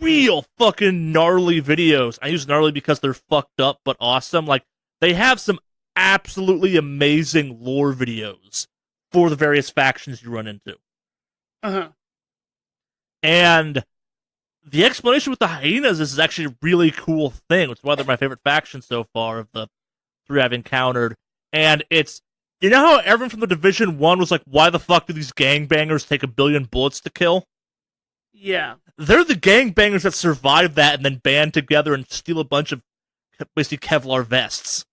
real fucking gnarly videos. I use gnarly because they're fucked up but awesome. Like, they have some absolutely amazing lore videos for the various factions you run into. Uh-huh. And the explanation with the hyenas is actually a really cool thing, which is why they're my favorite faction so far of the three I've encountered. And it's, you know how everyone from the Division 1 was like, why the fuck do these gangbangers take 1 billion bullets to kill? Yeah. They're the gangbangers that survive that and then band together and steal a bunch of basically Kevlar vests.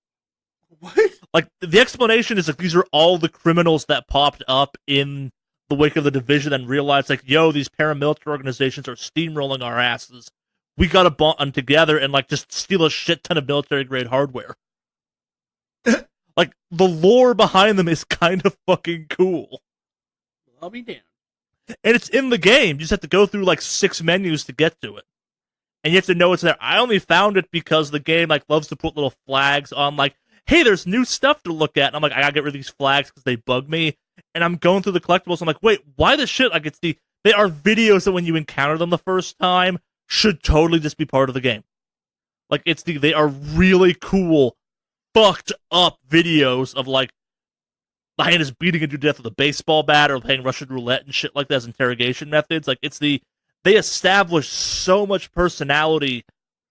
What? Like, the explanation is like these are all the criminals that popped up in the wake of the Division and realized, like, yo, these paramilitary organizations are steamrolling our asses. We gotta bond together and, like, just steal a shit ton of military-grade hardware. Like, the lore behind them is kind of fucking cool. I'll be damned. And it's in the game. You just have to go through, like, 6 menus to get to it. And you have to know it's there. I only found it because the game, like, loves to put little flags on, like, hey, there's new stuff to look at. And I'm like, I gotta get rid of these flags because they bug me. And I'm going through the collectibles. I'm like, wait, why the shit? Like, they are videos that when you encounter them the first time should totally just be part of the game. Like, they are really cool, fucked up videos of, like, the hyenas beating a dude to death with a baseball bat or playing Russian roulette and shit like that as interrogation methods. Like, they establish so much personality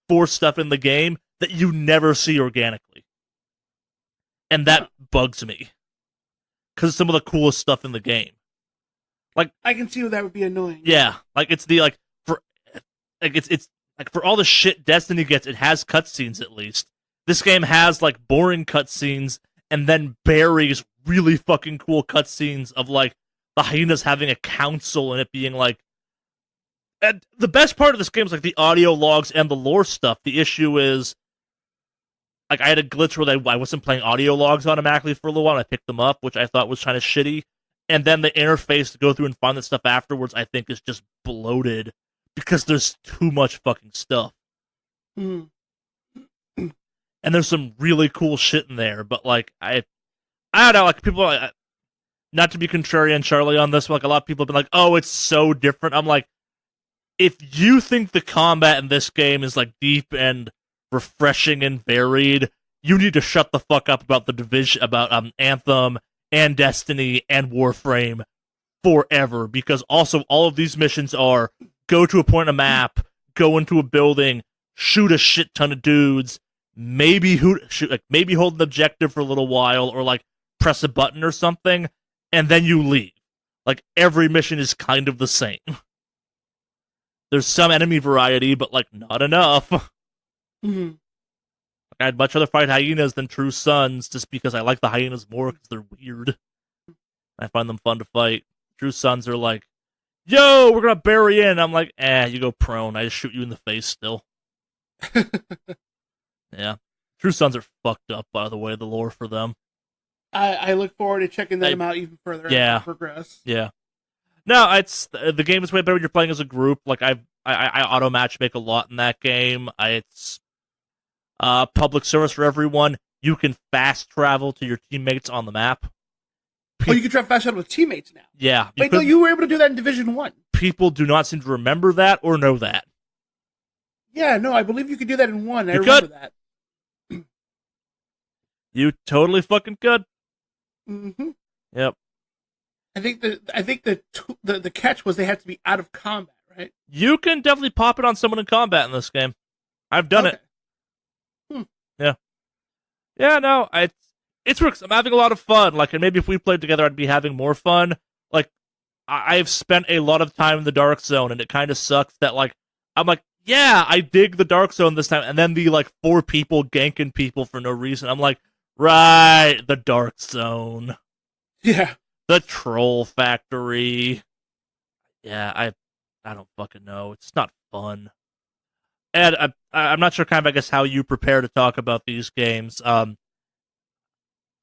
for stuff in the game that you never see organically. And that bugs me. Because it's some of the coolest stuff in the game. Like, I can see where that would be annoying. Yeah. Like, it's for all the shit Destiny gets, it has cutscenes at least. This game has, like, boring cutscenes and then buries really fucking cool cutscenes of, like, the hyenas having a council and it being, like... And the best part of this game is, like, the audio logs and the lore stuff. The issue is, like, I had a glitch where I wasn't playing audio logs automatically for a little while, and I picked them up, which I thought was kind of shitty. And then the interface to go through and find that stuff afterwards, I think, is just bloated because there's too much fucking stuff. Mm. And there's some really cool shit in there, but, like, I don't know, like, people, not to be contrarian, Charlie, on this, but, like, a lot of people have been like, oh, it's so different. I'm like, if you think the combat in this game is, like, deep and refreshing and varied, you need to shut the fuck up about the Division, about Anthem and Destiny and Warframe forever, because also all of these missions are go to a point on a map, go into a building, shoot a shit ton of dudes, maybe hold an objective for a little while, or like press a button or something, and then you leave. Like, every mission is kind of the same. There's some enemy variety, but, like, not enough. Mm-hmm. I'd much rather fight hyenas than true sons, just because I like the hyenas more because they're weird. I find them fun to fight. True sons are like, yo, we're gonna bury in. I'm like, you go prone. I just shoot you in the face still. Yeah. True sons are fucked up, by the way, the lore for them. I look forward to checking them out even further as we progress. Yeah. No, the game is way better when you're playing as a group. Like, I auto matchmake a lot in that game. It's public service for everyone. You can fast travel to your teammates on the map. Oh, you can travel fast with teammates now. Yeah. Wait, no, you were able to do that in Division 1. People do not seem to remember that or know that. Yeah, no, I believe you could do that in 1. I remember that. You totally fucking could. Mm-hmm. Yep. I think the catch was they had to be out of combat, right? You can definitely pop it on someone in combat in this game. I've done it. Yeah. Yeah, no, it's works. I'm having a lot of fun. Like, and maybe if we played together, I'd be having more fun. Like, I've spent a lot of time in the Dark Zone, and it kind of sucks that, like, I'm like, yeah, I dig the Dark Zone this time, and then the, like, 4 people ganking people for no reason. I'm like, right, the Dark Zone. Yeah. The Troll Factory. Yeah, I don't fucking know. It's not fun. And I'm not sure, kind of, I guess, how you prepare to talk about these games. I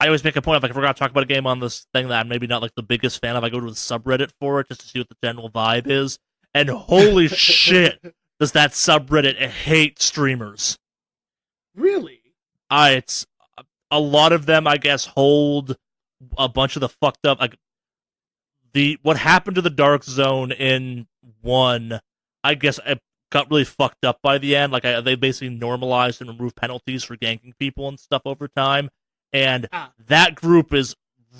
always make a point of, like, if we're going to talk about a game on this thing that I'm maybe not, like, the biggest fan of, I go to the subreddit for it just to see what the general vibe is. And holy shit, does that subreddit hate streamers. Really? It's a lot of them, I guess, hold a bunch of the fucked up, like, what happened to the Dark Zone in 1, I guess, it got really fucked up by the end. Like, they basically normalized and removed penalties for ganking people and stuff over time. And that group is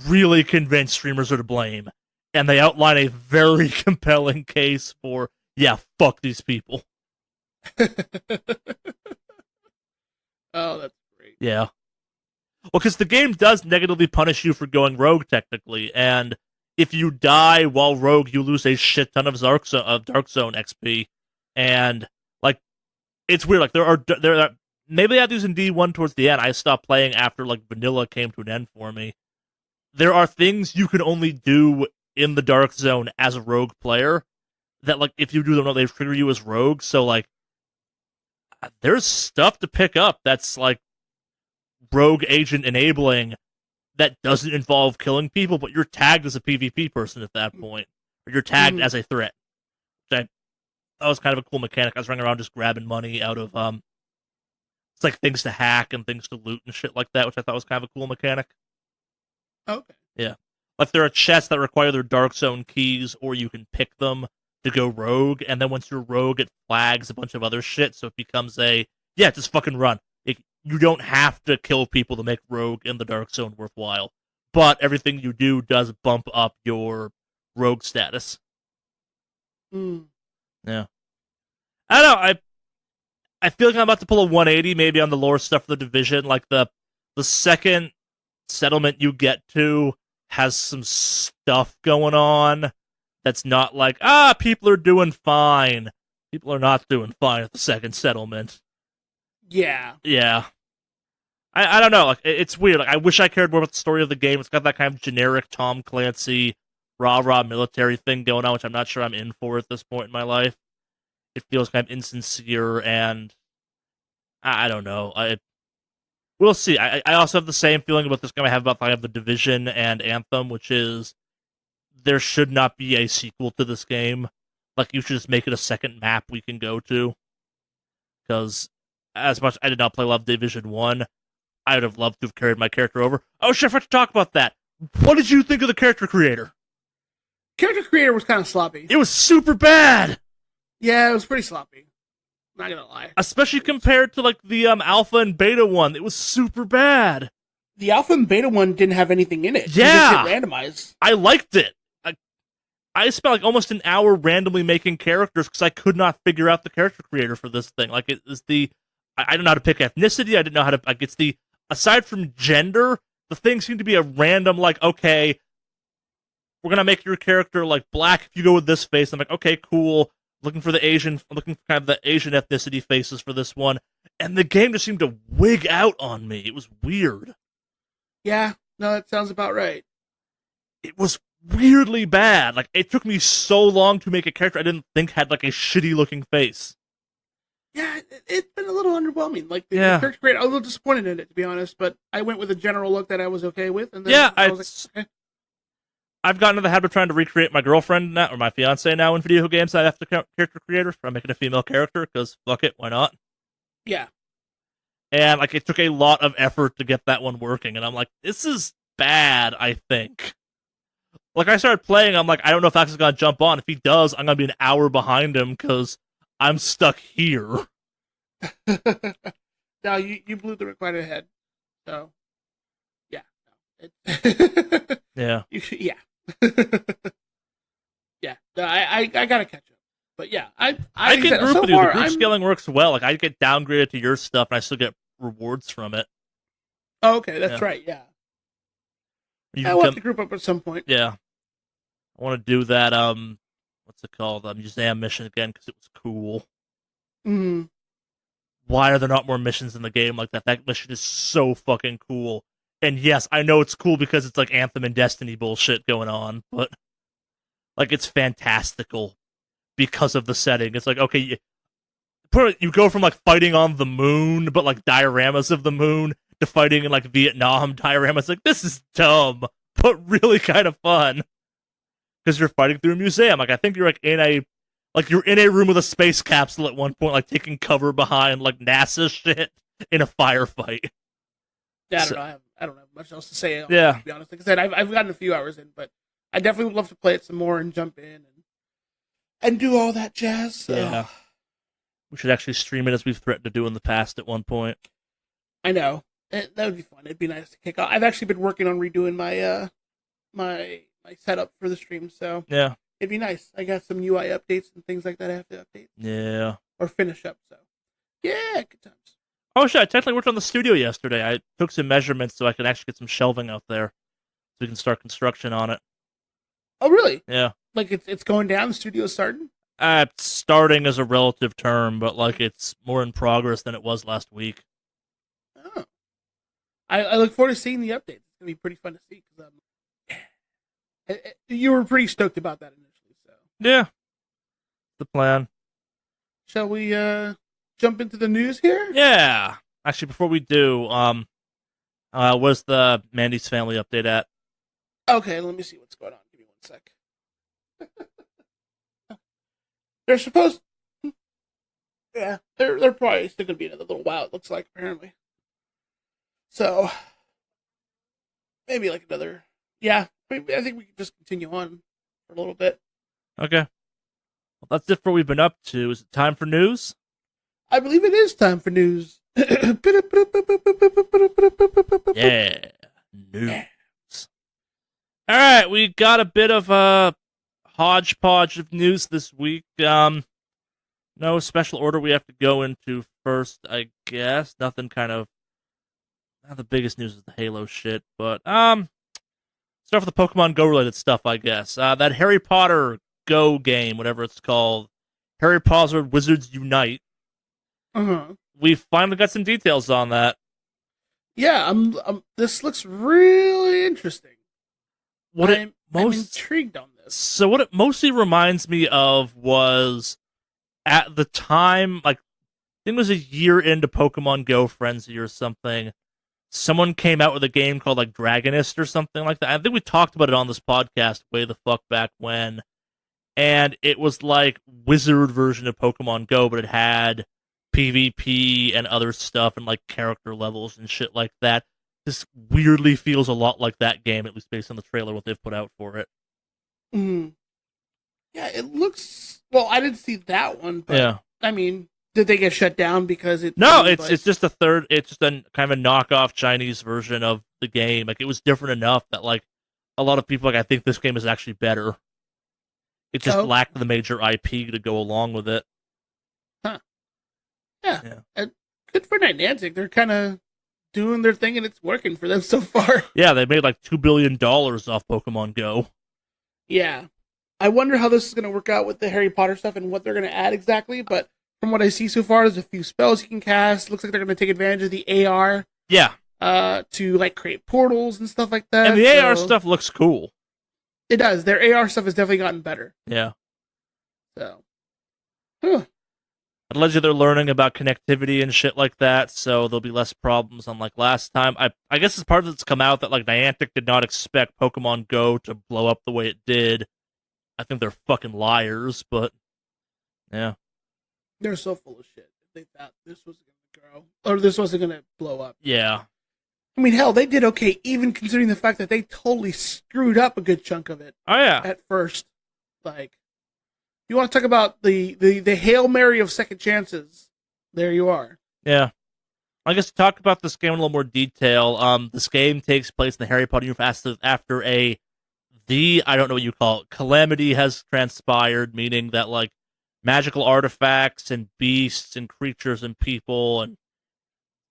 really convinced streamers are to blame. And they outline a very compelling case for, yeah, fuck these people. Oh, that's great. Yeah. Well, because the game does negatively punish you for going rogue, technically. And if you die while rogue, you lose a shit ton of Dark Zone XP. And, like, it's weird. Like, there are maybe they had these in D1 towards the end. I stopped playing after, like, vanilla came to an end for me. There are things you can only do in the Dark Zone as a rogue player that, like, if you do them, they trigger you as rogue. So, like, there's stuff to pick up that's, like, rogue agent enabling that doesn't involve killing people, but you're tagged as a PvP person at that point. Or you're tagged as a threat. That was kind of a cool mechanic. I was running around just grabbing money out of, it's like things to hack and things to loot and shit like that, which I thought was kind of a cool mechanic. Okay. Yeah. Like, there are chests that require their Dark Zone keys, or you can pick them to go rogue, and then once you're rogue, it flags a bunch of other shit, so it becomes just fucking run. You don't have to kill people to make rogue in the Dark Zone worthwhile, but everything you do does bump up your rogue status. Yeah. I don't know, I feel like I'm about to pull a 180 maybe on the lore stuff for the Division. Like, the second settlement you get to has some stuff going on that's not like, people are doing fine. People are not doing fine at the second settlement. Yeah. Yeah. I don't know. Like, it's weird. Like, I wish I cared more about the story of the game. It's got that kind of generic Tom Clancy, rah-rah military thing going on, which I'm not sure I'm in for at this point in my life. It feels kind of insincere, and I don't know. We'll see. I also have the same feeling about this game I have about the Division and Anthem, which is there should not be a sequel to this game. Like, you should just make it a second map we can go to. Because as much I did not play Love Division 1, I would have loved to have carried my character over. Oh, shit, I forgot to talk about that. What did you think of the character creator? Character creator was kind of sloppy. It was super bad! Yeah, it was pretty sloppy. Not gonna lie. Especially compared to, like, the alpha and beta one. It was super bad. The alpha and beta one didn't have anything in it. Yeah! You just get randomized. I liked it. I spent, like, almost an hour randomly making characters because I could not figure out the character creator for this thing. Like, it is I didn't know how to pick ethnicity. I didn't know how to, like, it's aside from gender, the thing seemed to be a random, like, okay, we're gonna make your character, like, black if you go with this face. I'm like, okay, cool. Looking for kind of the Asian ethnicity faces for this one. And the game just seemed to wig out on me. It was weird. Yeah, no, that sounds about right. It was weirdly bad. Like, it took me so long to make a character I didn't think had, like, a shitty looking face. Yeah, it's been a little underwhelming. Like, the character creator, I was a little disappointed in it, to be honest, but I went with a general look that I was okay with, and then I was like, okay. I've gotten into the habit of trying to recreate my girlfriend now, or my fiance now in video games. I have to character creators. I'm making a female character, because fuck it, why not? Yeah. And, it took a lot of effort to get that one working, and I'm like, this is bad, I think. Like, I started playing, I'm like, I don't know if Axel's gonna jump on. If he does, I'm gonna be an hour behind him because I'm stuck here. No, you blew the required ahead. So, yeah. No, it, Yeah. yeah. Yeah. No, I gotta catch up. But yeah, I can group so with you. far, The group scaling works well. Like, I get downgraded to your stuff, and I still get rewards from it. Oh, okay, that's Yeah. right, yeah. You I'll have to group up at some point. Yeah. I want to do that, what's it called? Museum mission again, because it was cool. Mm. Why are there not more missions in the game like that? That mission is so fucking cool. And yes, I know it's cool because it's like Anthem and Destiny bullshit going on, but like it's fantastical because of the setting. It's like, okay, you go from like fighting on the moon, but like dioramas of the moon, to fighting in like Vietnam dioramas. Like, this is dumb, but really kind of fun. Because you're fighting through a museum. Like, I think you're like in a room with a space capsule at one point, like taking cover behind like NASA shit in a firefight. Yeah, I don't know. I don't have much else to say. Yeah. To be honest, like I said, I've gotten a few hours in, but I definitely would love to play it some more and jump in and do all that jazz. So. Yeah. We should actually stream it as we've threatened to do in the past at one point. I know. That would be fun. It'd be nice to kick off. I've actually been working on redoing my my setup for the stream, so yeah, it'd be nice. I got some UI updates and things like that I have to update. Yeah. Or finish up, so yeah, good times. Oh shit, I technically worked on the studio yesterday. I took some measurements so I can actually get some shelving out there so we can start construction on it. Oh really? Yeah. Like it's going down, the studio's starting? Starting is a relative term, but like it's more in progress than it was last week. Oh. I look forward to seeing the updates. It's gonna be pretty fun to see because you were pretty stoked about that initially, so yeah, the plan. Shall we jump into the news here? Yeah. Actually, before we do, where's the Mandy's family update at? Okay, let me see what's going on. Give me 1 sec. They're supposed. Yeah, they're probably still gonna be another little while. It looks like apparently. So maybe like another. Yeah, maybe, I think we can just continue on for a little bit. Okay. Well, that's it for what we've been up to. Is it time for news? I believe it is time for news. Yeah, news. All right, we got a bit of a hodgepodge of news this week. No special order we have to go into first, I guess. Not the biggest news is the Halo shit, but start with the Pokemon Go related stuff, I guess. That Harry Potter Go game, whatever it's called, Harry Potter Wizards Unite. We finally got some details on that. Yeah, this looks really interesting. I'm intrigued on this. So what it mostly reminds me of was at the time, like I think it was a year into Pokemon Go Frenzy or something. Someone came out with a game called like Dragonist or something like that. I think we talked about it on this podcast way the fuck back when. And it was like wizard version of Pokemon Go, but it had PvP and other stuff and like character levels and shit like that. This weirdly feels a lot like that game, at least based on the trailer, what they've put out for it. Yeah, it looks. Well, I didn't see that one, but yeah. I mean, did they get shut down because it? No, it's just a third. It's just a kind of a knockoff Chinese version of the game. Like it was different enough that like a lot of people I think this game is actually better. It just lacked the major IP to go along with it. Huh. Yeah. Good for Niantic. They're kind of doing their thing, and it's working for them so far. Yeah, they made like $2 billion off Pokemon Go. Yeah. I wonder how this is going to work out with the Harry Potter stuff and what they're going to add exactly, but from what I see so far, there's a few spells you can cast. Looks like they're going to take advantage of the AR. Yeah. To like create portals and stuff like that. And the AR stuff looks cool. It does. Their AR stuff has definitely gotten better. Yeah. So. Allegedly, they're learning about connectivity and shit like that, so there'll be less problems unlike last time. I guess as part of it's come out that like Niantic did not expect Pokemon Go to blow up the way it did. I think they're fucking liars, but yeah. They're so full of shit. They thought this was going to grow. Or this wasn't going to blow up. Yeah. I mean, hell, they did okay, even considering the fact that they totally screwed up a good chunk of it Oh yeah, at first. Like, you want to talk about the Hail Mary of second chances? There you are. yeah. I guess to talk about this game in a little more detail. This game takes place in the Harry Potter universe after I don't know what you call it, calamity has transpired, meaning that like magical artifacts and beasts and creatures and people and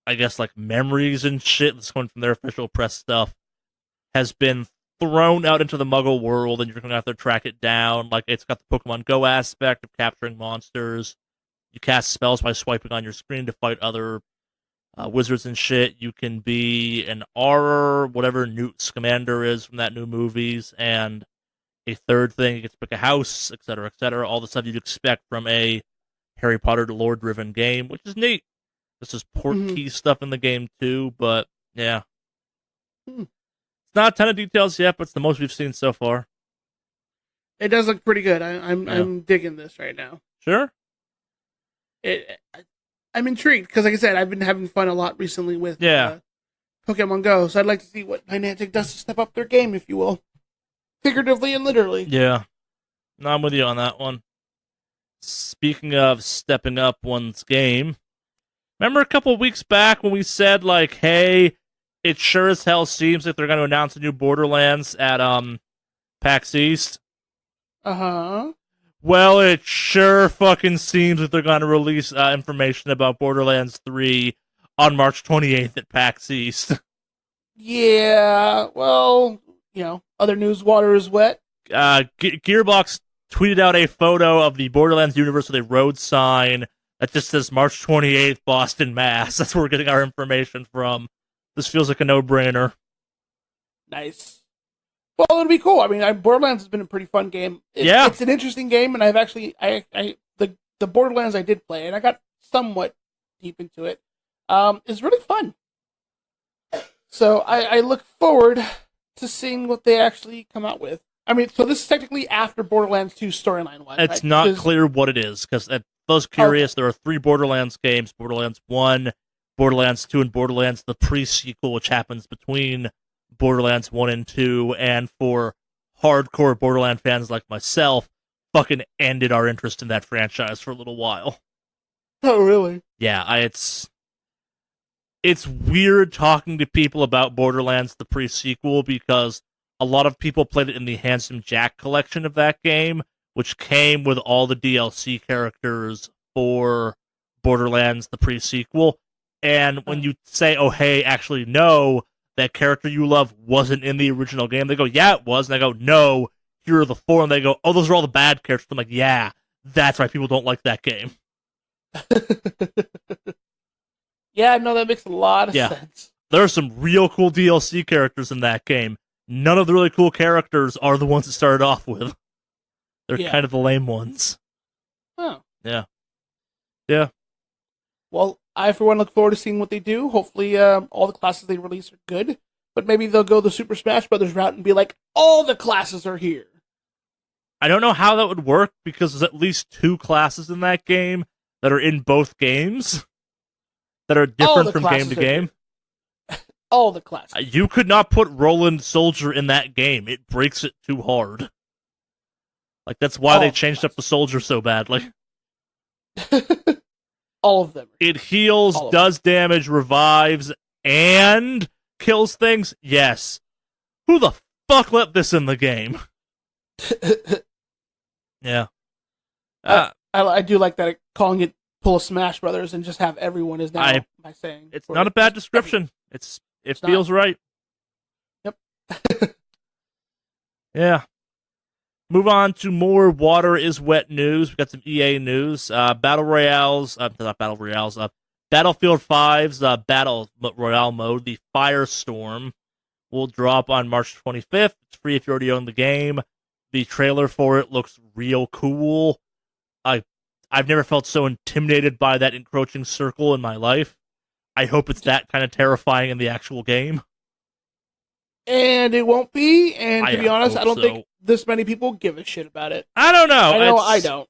I guess like memories and shit that's coming from their official press stuff has been thrown out into the Muggle world, and you're going to have to track it down. Like it's got the Pokemon Go aspect of capturing monsters. You cast spells by swiping on your screen to fight other wizards and shit. You can be an Auror, whatever Newt Scamander is from that new movies, and a third thing, you get to pick a house, etc., etc. All the stuff you'd expect from a Harry Potter lore-driven game, which is neat. This is port key stuff in the game too, but yeah. It's not a ton of details yet, but it's the most we've seen so far. It does look pretty good. I'm digging this right now. Sure. I'm intrigued because, like I said, I've been having fun a lot recently with Pokemon Go, so I'd like to see what Niantic does to step up their game, if you will, figuratively and literally. Yeah, no, I'm with you on that one. Speaking of stepping up one's game, remember a couple of weeks back when we said, like, hey, it sure as hell seems like they're going to announce a new Borderlands at PAX East? Uh-huh. Well, it sure fucking seems like they're going to release information about Borderlands 3 on March 28th at PAX East. Yeah, well, other news water is wet. Gearbox tweeted out a photo of the Borderlands universe with a road sign that just says March 28th, Boston, Mass. That's where we're getting our information from. This feels like a no-brainer. Nice. Well, it'll be cool. I mean, Borderlands has been a pretty fun game. It's an interesting game, and I've actually, the Borderlands I did play, and I got somewhat deep into it, is really fun. So I look forward to seeing what they actually come out with. I mean, so this is technically after Borderlands 2 storyline-wise. It's not clear what it is, because for those curious, there are 3 Borderlands games, Borderlands 1, Borderlands 2, and Borderlands the pre-sequel, which happens between Borderlands 1 and 2, and for hardcore Borderlands fans like myself, fucking ended our interest in that franchise for a little while. Oh, really? Yeah, it's weird talking to people about Borderlands the pre-sequel, because a lot of people played it in the Handsome Jack collection of that game, which came with all the DLC characters for Borderlands the pre-sequel. And when you say, oh, hey, actually, no, that character you love wasn't in the original game, they go, yeah, it was. And I go, no, here are the 4. And they go, oh, those are all the bad characters. I'm like, yeah, that's why people don't like that game. Yeah, no, that makes a lot of sense. There are some real cool DLC characters in that game. None of the really cool characters are the ones that started off with. They're kind of the lame ones. Oh. Yeah. Yeah. Well, I, for one, look forward to seeing what they do. Hopefully, all the classes they release are good. But maybe they'll go the Super Smash Brothers route and be like, all the classes are here. I don't know how that would work, because there's at least 2 classes in that game that are in both games that are different from game to game. All the classes. You could not put Roland Soldier in that game. It breaks it too hard. Like, that's why they changed up the Soldier so badly. All of them. It heals, does damage, revives, and kills things? Yes. Who the fuck let this in the game? Yeah. I do like that, calling it Pull a Smash Brothers and just have everyone is now my saying. It's not a bad description. It feels right. Yep. Yeah. Move on to more water is wet news. We got some EA news. Battle Royales, not Battle Royales, Battlefield 5's Battle Royale mode, the Firestorm, will drop on March 25th. It's free if you already own the game. The trailer for it looks real cool. I've never felt so intimidated by that encroaching circle in my life. I hope it's that kind of terrifying in the actual game. And it won't be, and to be honest, I don't think this many people give a shit about it. I don't know. I don't.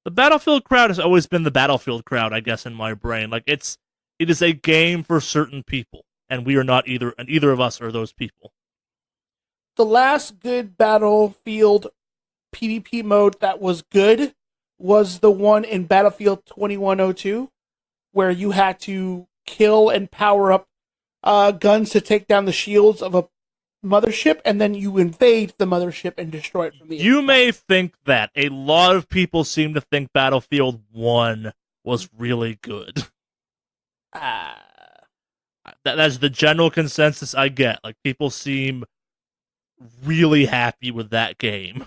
The Battlefield crowd has always been the Battlefield crowd, I guess, in my brain. Like, it is a game for certain people. and we are not either, and either of us are those people. The last good Battlefield PvP mode that was good was the one in Battlefield 2102, where you had to kill and power up guns to take down the shields of a mothership, and then you invade the mothership and destroy it from the You inside. may think that. A lot of people seem to think Battlefield 1 was really good. That's the general consensus I get. Like, people seem really happy with that game.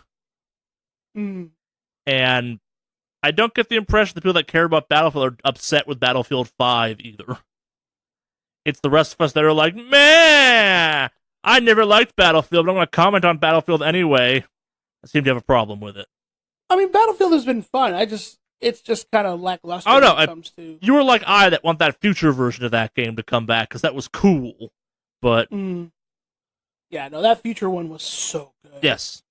And I don't get the impression the people that care about Battlefield are upset with Battlefield 5 either. It's the rest of us that are like, meh! I never liked Battlefield, but I'm going to comment on Battlefield anyway. I seem to have a problem with it. I mean, Battlefield has been fun. It's just kind of lackluster when it comes to... You were like I that want that future version of that game to come back, because that was cool. But... Yeah, no, that future one was so good. Yes.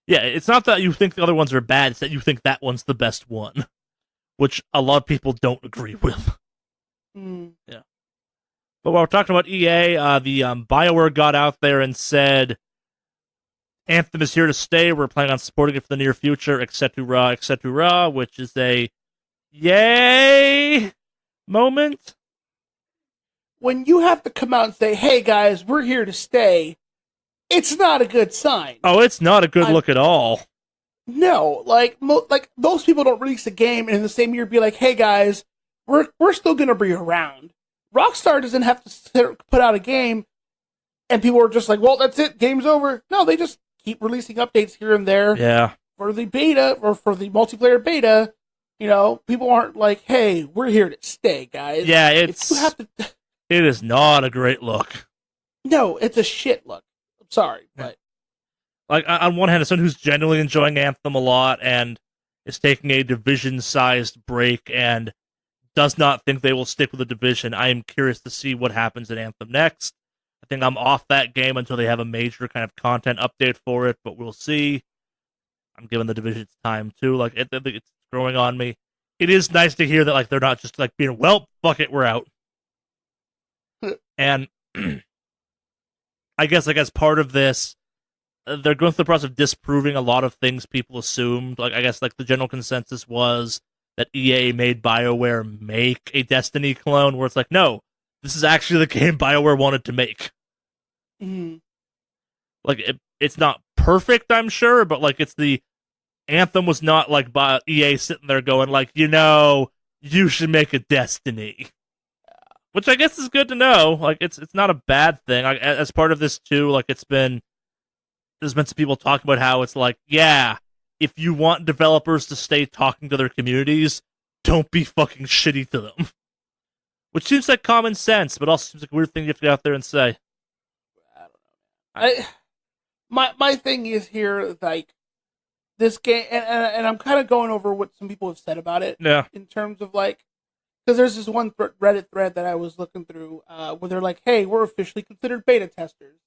Yeah, it's not that you think the other ones are bad, it's that you think that one's the best one. Which a lot of people don't agree with. Yeah. But while we're talking about EA, the BioWare got out there and said, Anthem is here to stay, we're planning on supporting it for the near future, etc., which is a yay moment. When you have to come out and say, hey guys, we're here to stay, it's not a good sign. Oh, it's not a good look at all. No, like those people don't release a game and in the same year be like, hey guys, we're still going to be around. Rockstar doesn't have to put out a game and people are just like, well, that's it, game's over. No, they just keep releasing updates here and there. Yeah. For the beta, or for the multiplayer beta, you know, people aren't like, hey, we're here to stay, guys. Yeah, it is not a great look. No, it's a shit look. I'm sorry, but... Like, on one hand, as someone who's genuinely enjoying Anthem a lot and is taking a Division-sized break and does not think they will stick with the Division, I am curious to see what happens in Anthem next. I think I'm off that game until they have a major kind of content update for it, but we'll see. I'm giving the Division its time, too. Like, it's growing on me. It is nice to hear that, like, they're not just, like, being, well, fuck it, we're out. And I guess, part of this, they're going through the process of disproving a lot of things people assumed. Like, I guess, like, the general consensus was that EA made BioWare make a Destiny clone, where it's like, no, this is actually the game BioWare wanted to make. Like, it's not perfect, I'm sure, but, like, it's the... Anthem was not, like, by EA sitting there going, like, you know, you should make a Destiny. Which I guess is good to know. Like, it's not a bad thing. As part of this, too, like, there's been some people talking about how it's like, yeah, if you want developers to stay talking to their communities, don't be fucking shitty to them. Which seems like common sense, but also seems like a weird thing you have to get out there and say. I don't know. My thing is here, like, this game, and I'm kind of going over what some people have said about it. Yeah. In terms of, like, because there's this one Reddit thread that I was looking through where they're like, hey, we're officially considered beta testers.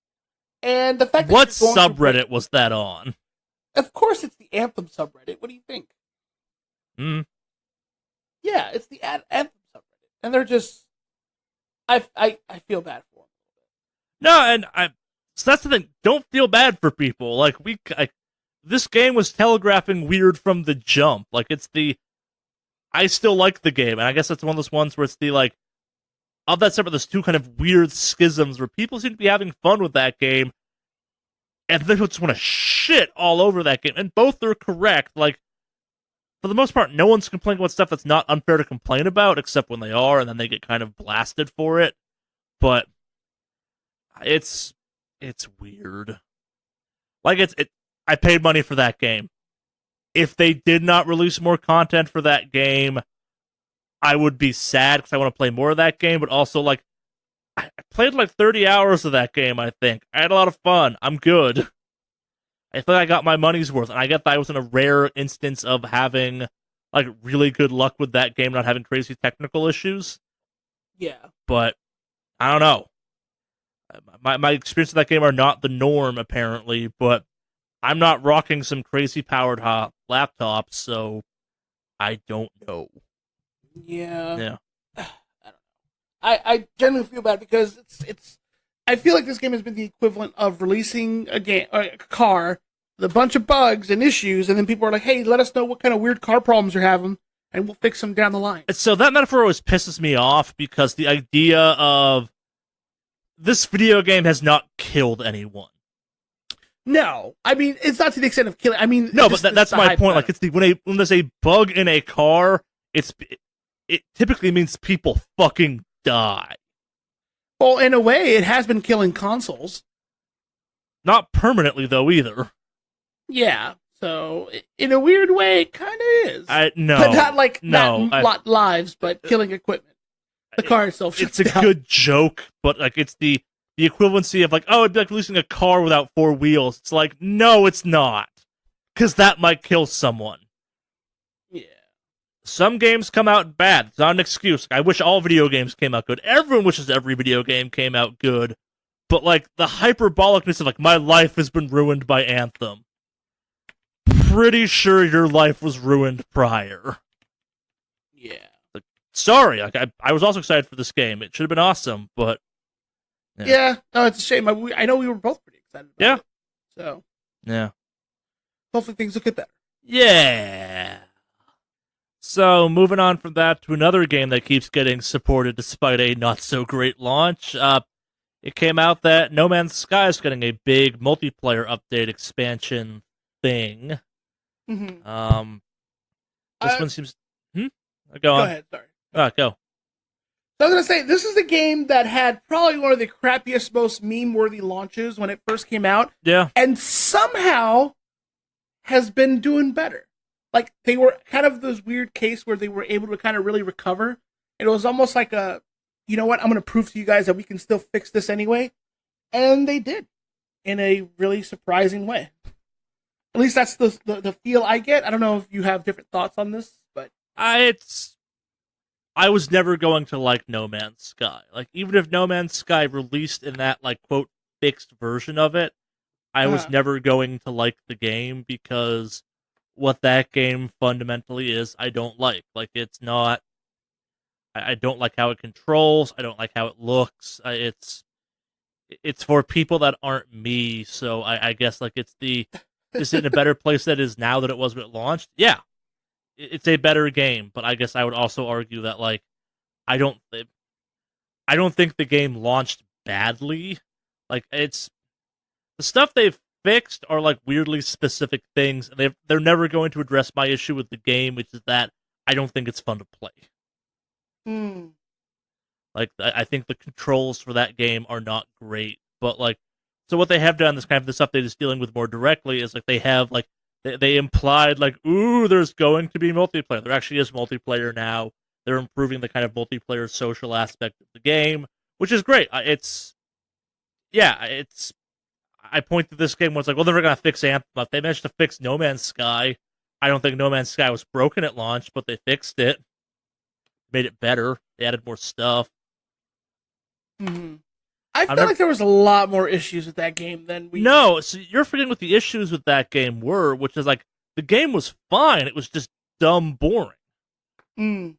And the fact that what subreddit was that on? Of course it's the Anthem subreddit. What do you think? Yeah, it's the Anthem subreddit. And they're just... I feel bad for them. No, and so that's the thing. Don't feel bad for people. Like, this game was telegraphing weird from the jump. Like, it's the... I still like the game, and I guess that's one of those ones where it's the, like... Of that separate, there's two kind of weird schisms where people seem to be having fun with that game, and they just want to shit all over that game. And both are correct. Like, for the most part, no one's complaining about stuff that's not unfair to complain about, except when they are, and then they get kind of blasted for it. But it's weird. Like, I paid money for that game. If they did not release more content for that game, I would be sad because I want to play more of that game, but also, like, I played like 30 hours of that game, I think. I had a lot of fun. I'm good. I feel like I got my money's worth, and I get that I was in a rare instance of having, like, really good luck with that game, not having crazy technical issues. Yeah. But, I don't know. My experiences with that game are not the norm, apparently, but I'm not rocking some crazy powered laptops, so I don't know. Yeah. Yeah. I don't know. I genuinely feel bad because it's. I feel like this game has been the equivalent of releasing a game, or a car, with a bunch of bugs and issues, and then people are like, "Hey, let us know what kind of weird car problems you're having, and we'll fix them down the line." So that metaphor always pisses me off because the idea of this video game has not killed anyone. No, I mean it's not to the extent of killing. I mean, no, but that's my point. Like, it's when there's a bug in a car, it typically means people fucking die. Well, in a way, it has been killing consoles. Not permanently, though, either. Yeah, so in a weird way, it kind of is. No, but not like not lives, but killing equipment. The car itself shuts down. It's a good joke, but like it's the equivalency of like, oh, it'd be like releasing a car without 4 wheels. It's like, no, it's not, because that might kill someone. Yeah. Some games come out bad. It's not an excuse. I wish all video games came out good. Everyone wishes every video game came out good. But, like, the hyperbolicness of, like, my life has been ruined by Anthem. Pretty sure your life was ruined prior. Yeah. Like, sorry. Like, I was also excited for this game. It should have been awesome, but... Yeah. No, it's a shame. I know we were both pretty excited about it. So... Yeah. Hopefully things will get better. Yeah. So, moving on from that to another game that keeps getting supported despite a not-so-great launch. It came out that No Man's Sky is getting a big multiplayer update expansion thing. Mm-hmm. This one seems... Go on. Go ahead, sorry. Go. So I was going to say, this is the game that had probably one of the crappiest, most meme-worthy launches when it first came out. Yeah. And somehow has been doing better. Like, they were kind of this weird case where they were able to kind of really recover. And it was almost like a, you know what, I'm going to prove to you guys that we can still fix this anyway. And they did. In a really surprising way. At least that's the feel I get. I don't know if you have different thoughts on this, but... I was never going to like No Man's Sky. Like, even if No Man's Sky released in that, like, quote, fixed version of it, I was never going to like the game because what that game fundamentally is, I don't like. Like, it's not... I don't like how it controls. I don't like how it looks. It's for people that aren't me, so I guess, like, it's is it in a better place than it is now than it was when it launched? Yeah. It's a better game, but I guess I would also argue that, like, I don't think the game launched badly. Like, it's... The stuff they've fixed are, like, weirdly specific things, and they're never going to address my issue with the game, which is that I don't think it's fun to play. Like, I think the controls for that game are not great, but, like, so what they have done, this kind of the stuff they're just dealing with more directly, is, like, they have, like, they implied, like, ooh, there's going to be multiplayer. There actually is multiplayer now. They're improving the kind of multiplayer social aspect of the game, which is great. I point to this game when it's like, well, they're never going to fix Anthem, but they managed to fix No Man's Sky. I don't think No Man's Sky was broken at launch, but they fixed it. Made it better. They added more stuff. I feel like there was a lot more issues with that game than we... No, so you're forgetting what the issues with that game were, which is, like, the game was fine. It was just dumb boring.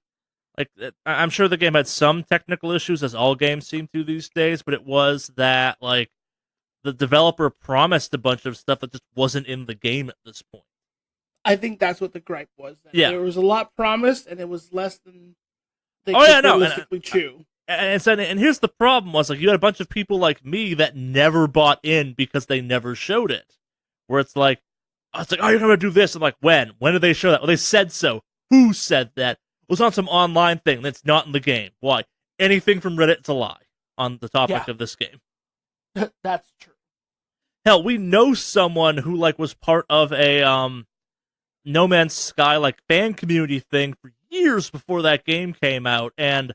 Like, I'm sure the game had some technical issues, as all games seem to these days, but it was that, like, the developer promised a bunch of stuff that just wasn't in the game at this point. I think that's what the gripe was. That yeah. There was a lot promised, and it was less than they could realistically chew. And here's the problem was, like, you had a bunch of people like me that never bought in because they never showed it. Where it's like, oh, you're going to do this. I'm like, when? When did they show that? Well, they said so. Who said that? It was on some online thing that's not in the game. Why? Anything from Reddit is a lie on the topic of this game. That's true. Hell, we know someone who, like, was part of a No Man's Sky, like, fan community thing for years before that game came out, and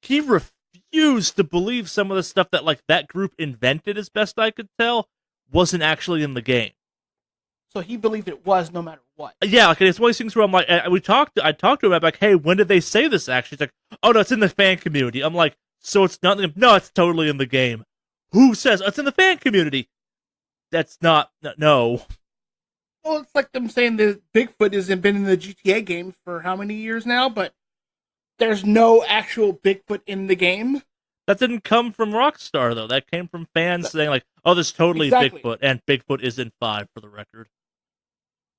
he refused to believe some of the stuff that, like, that group invented, as best I could tell, wasn't actually in the game. So he believed it was no matter what. Yeah, like, it's one of these things where I'm like, I talked to him about, like, hey, when did they say this actually? He's like, oh, no, it's in the fan community. I'm like, so it's not in the... No, it's totally in the game. Who says it's in the fan community? That's not... No. Well, it's like them saying that Bigfoot hasn't been in the GTA games for how many years now, but there's no actual Bigfoot in the game. That didn't come from Rockstar though. That came from fans saying like, "Oh, this is totally Exactly. Bigfoot," and Bigfoot is in 5 for the record.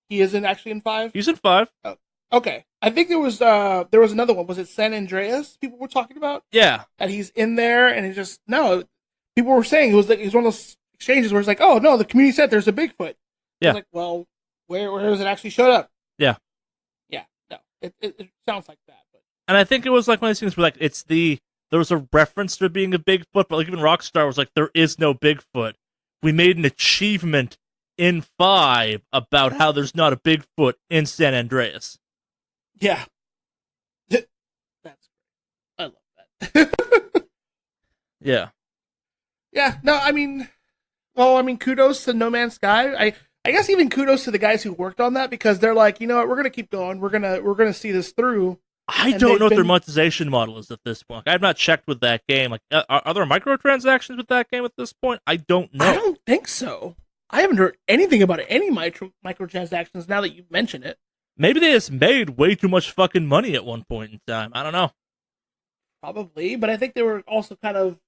He isn't actually in 5. He's in 5. Oh, okay. I think there was another one. Was it San Andreas? People were talking about Yeah, that he's in there, and it just no. People were saying it was one of those exchanges where it's like, oh no, the community said there's a Bigfoot. I yeah, was like, well, where has it actually showed up? yeah. Yeah, no, it sounds like that, but And I think it was like one of these things where like there was a reference to it being a Bigfoot, but like even Rockstar was like, there is no Bigfoot. We made an achievement in 5 about how there's not a Bigfoot in San Andreas. yeah, that's great. I love that. Yeah. Yeah, no, I mean, kudos to No Man's Sky. I guess even kudos to the guys who worked on that because they're like, you know what, we're gonna keep going. We're gonna see this through. I don't know what their monetization model is at this point. I've not checked with that game. Like, are there microtransactions with that game at this point? I don't know. I don't think so. I haven't heard anything about any microtransactions now that you mention it. Maybe they just made way too much fucking money at one point in time. I don't know. Probably, but I think they were also kind of.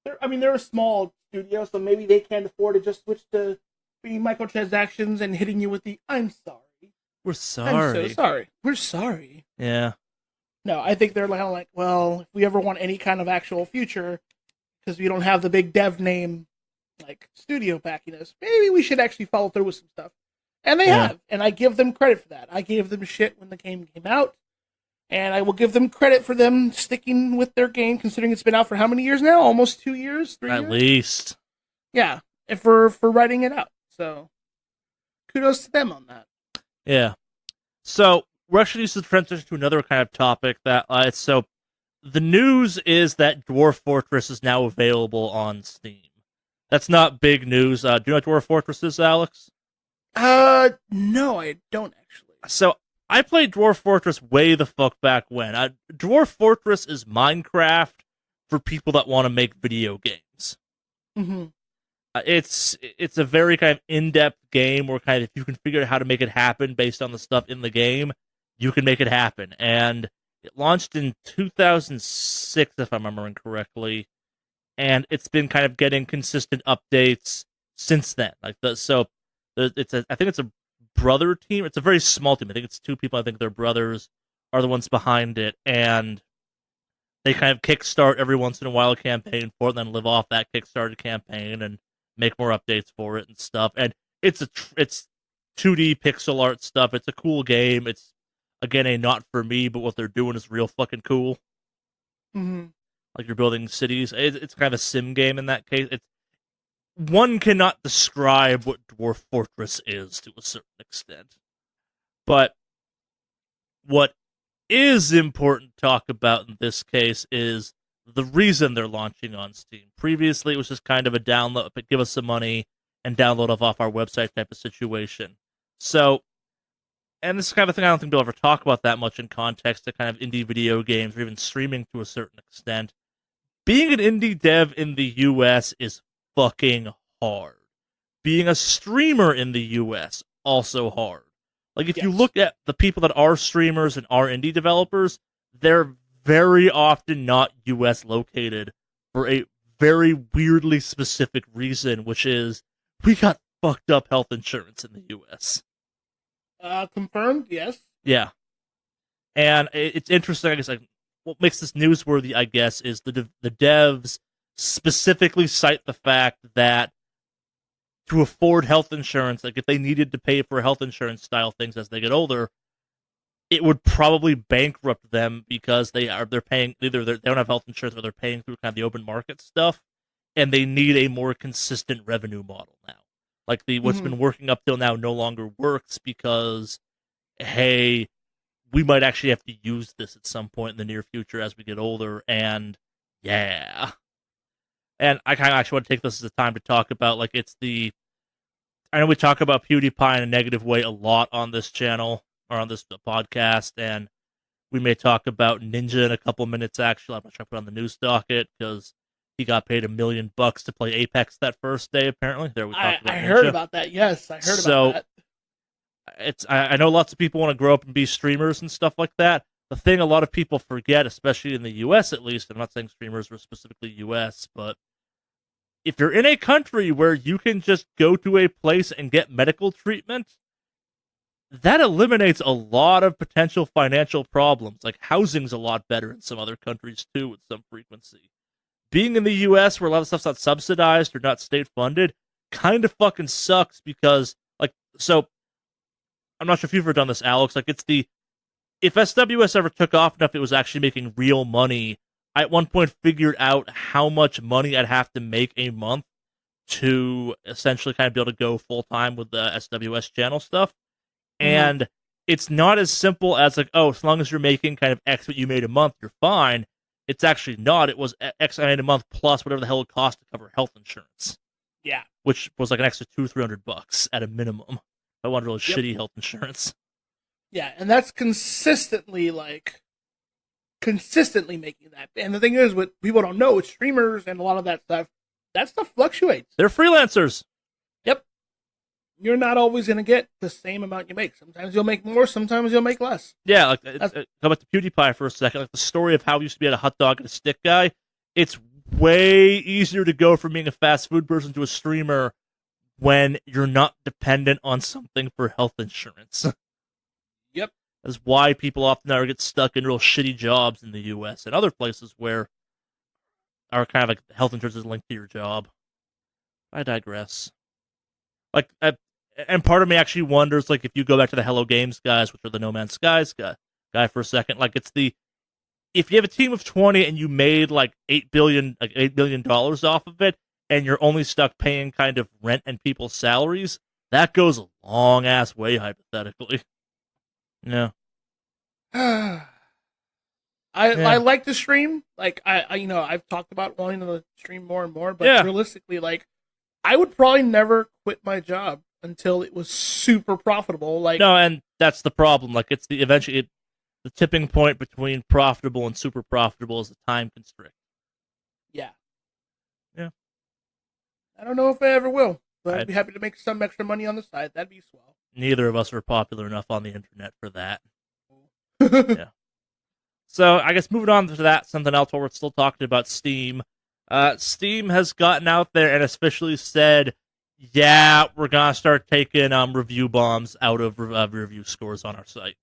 They're a small studio, so maybe they can't afford to just switch to being microtransactions and hitting you with the "I'm sorry, We're sorry. I'm so sorry, we're sorry." Yeah. No, I think they're kind of like, well, if we ever want any kind of actual future, because we don't have the big dev name like studio backing us, maybe we should actually follow through with some stuff. And they have, and I give them credit for that. I gave them shit when the game came out, and I will give them credit for them sticking with their game, considering it's been out for how many years now? Almost 2 years, 3 years? At least. Yeah, for writing it out. So, kudos to them on that. Yeah. So, we're actually used to transition to another kind of topic that, so the news is that Dwarf Fortress is now available on Steam. That's not big news. Do you know what Dwarf Fortress is, Alex? No, I don't actually. So, I played Dwarf Fortress way the fuck back when. Dwarf Fortress is Minecraft for people that want to make video games. Mm-hmm. It's a very kind of in-depth game where kind of if you can figure out how to make it happen based on the stuff in the game, you can make it happen. And it launched in 2006, if I'm remembering correctly, and it's been kind of getting consistent updates since then. I think it's a brother team. It's a very small team. I think it's 2 people. I think their brothers are the ones behind it, and they kind of kickstart every once in a while a campaign for it, and then live off that kickstarted campaign and make more updates for it and stuff. And it's 2D pixel art stuff. It's a cool game. It's again a not for me, but what they're doing is real fucking cool. Mm-hmm. Like you're building cities. It's kind of a sim game in that case. One cannot describe what Dwarf Fortress is to a certain extent. But what is important to talk about in this case is the reason they're launching on Steam. Previously, it was just kind of a download, but give us some money and download off our website type of situation. So, and this is kind of thing I don't think we'll ever talk about that much in context to kind of indie video games or even streaming to a certain extent. Being an indie dev in the US is fucking hard. Being a streamer in the US, also hard. Like, if you look at the people that are streamers and are indie developers, they're very often not US located for a very weirdly specific reason, which is we got fucked up health insurance in the US. Confirmed, yes. Yeah. And it's interesting, I guess, like, what makes this newsworthy, I guess, is the devs specifically cite the fact that to afford health insurance, like if they needed to pay for health insurance style things as they get older, it would probably bankrupt them because they're paying either they don't have health insurance or they're paying through kind of the open market stuff, and they need a more consistent revenue model now. Like what's been working up till now no longer works because, hey, we might actually have to use this at some point in the near future as we get older, and yeah. And I kind of actually want to take this as a time to talk about, like, I know we talk about PewDiePie in a negative way a lot on this channel, or on this podcast, and we may talk about Ninja in a couple minutes, actually. I'm not sure I put on the news docket, because he got paid $1 million to play Apex that first day, apparently. There we talked about I Ninja. heard about that, yes. I heard about that. I know lots of people want to grow up and be streamers and stuff like that. the thing a lot of people forget, especially in the US at least, I'm not saying streamers were specifically US, but if you're in a country where you can just go to a place and get medical treatment, that eliminates a lot of potential financial problems. Like, housing's a lot better in some other countries too with some frequency. Being in the US where a lot of stuff's not subsidized or not state funded kind of fucking sucks because, like, so I'm not sure if you've ever done this, Alex. Like, if SWS ever took off enough, it was actually making real money. I at one point figured out how much money I'd have to make a month to essentially kind of be able to go full time with the SWS channel stuff. And it's not as simple as like, oh, as long as you're making kind of X what you made a month, you're fine. It's actually not. It was X I made a month plus whatever the hell it cost to cover health insurance. Yeah. Which was like an extra $200-300 at a minimum. I wanted really shitty health insurance. Yeah, and that's consistently making that. And the thing is, what people don't know, with streamers and a lot of that stuff fluctuates. They're freelancers. Yep. You're not always going to get the same amount you make. Sometimes you'll make more, sometimes you'll make less. Yeah, like, go back to PewDiePie for a second. Like, the story of how he used to be a hot dog and a stick guy, it's way easier to go from being a fast food person to a streamer when you're not dependent on something for health insurance. Yep. That's why people often are get stuck in real shitty jobs in the U.S. and other places where are kind of like health insurance is linked to your job. I digress. Like, and part of me actually wonders, like, if you go back to the Hello Games guys, which are the No Man's Skies guy for a second, like, it's if you have a team of 20 and you made like $8 billion off of it, and you're only stuck paying kind of rent and people's salaries, that goes a long ass way, hypothetically. Yeah. I like to stream. Like, I've talked about wanting to stream more and more, but realistically, like, I would probably never quit my job until it was super profitable. Like, no, and that's the problem. Like, it's the tipping point between profitable and super profitable is the time constraint. Yeah. Yeah. I don't know if I ever will, but I'd be happy to make some extra money on the side. That'd be swell. Neither of us are popular enough on the internet for that. Yeah. So I guess moving on to that, something else while we're still talking about Steam. Steam has gotten out there and officially said, yeah, we're going to start taking review bombs out of review scores on our site.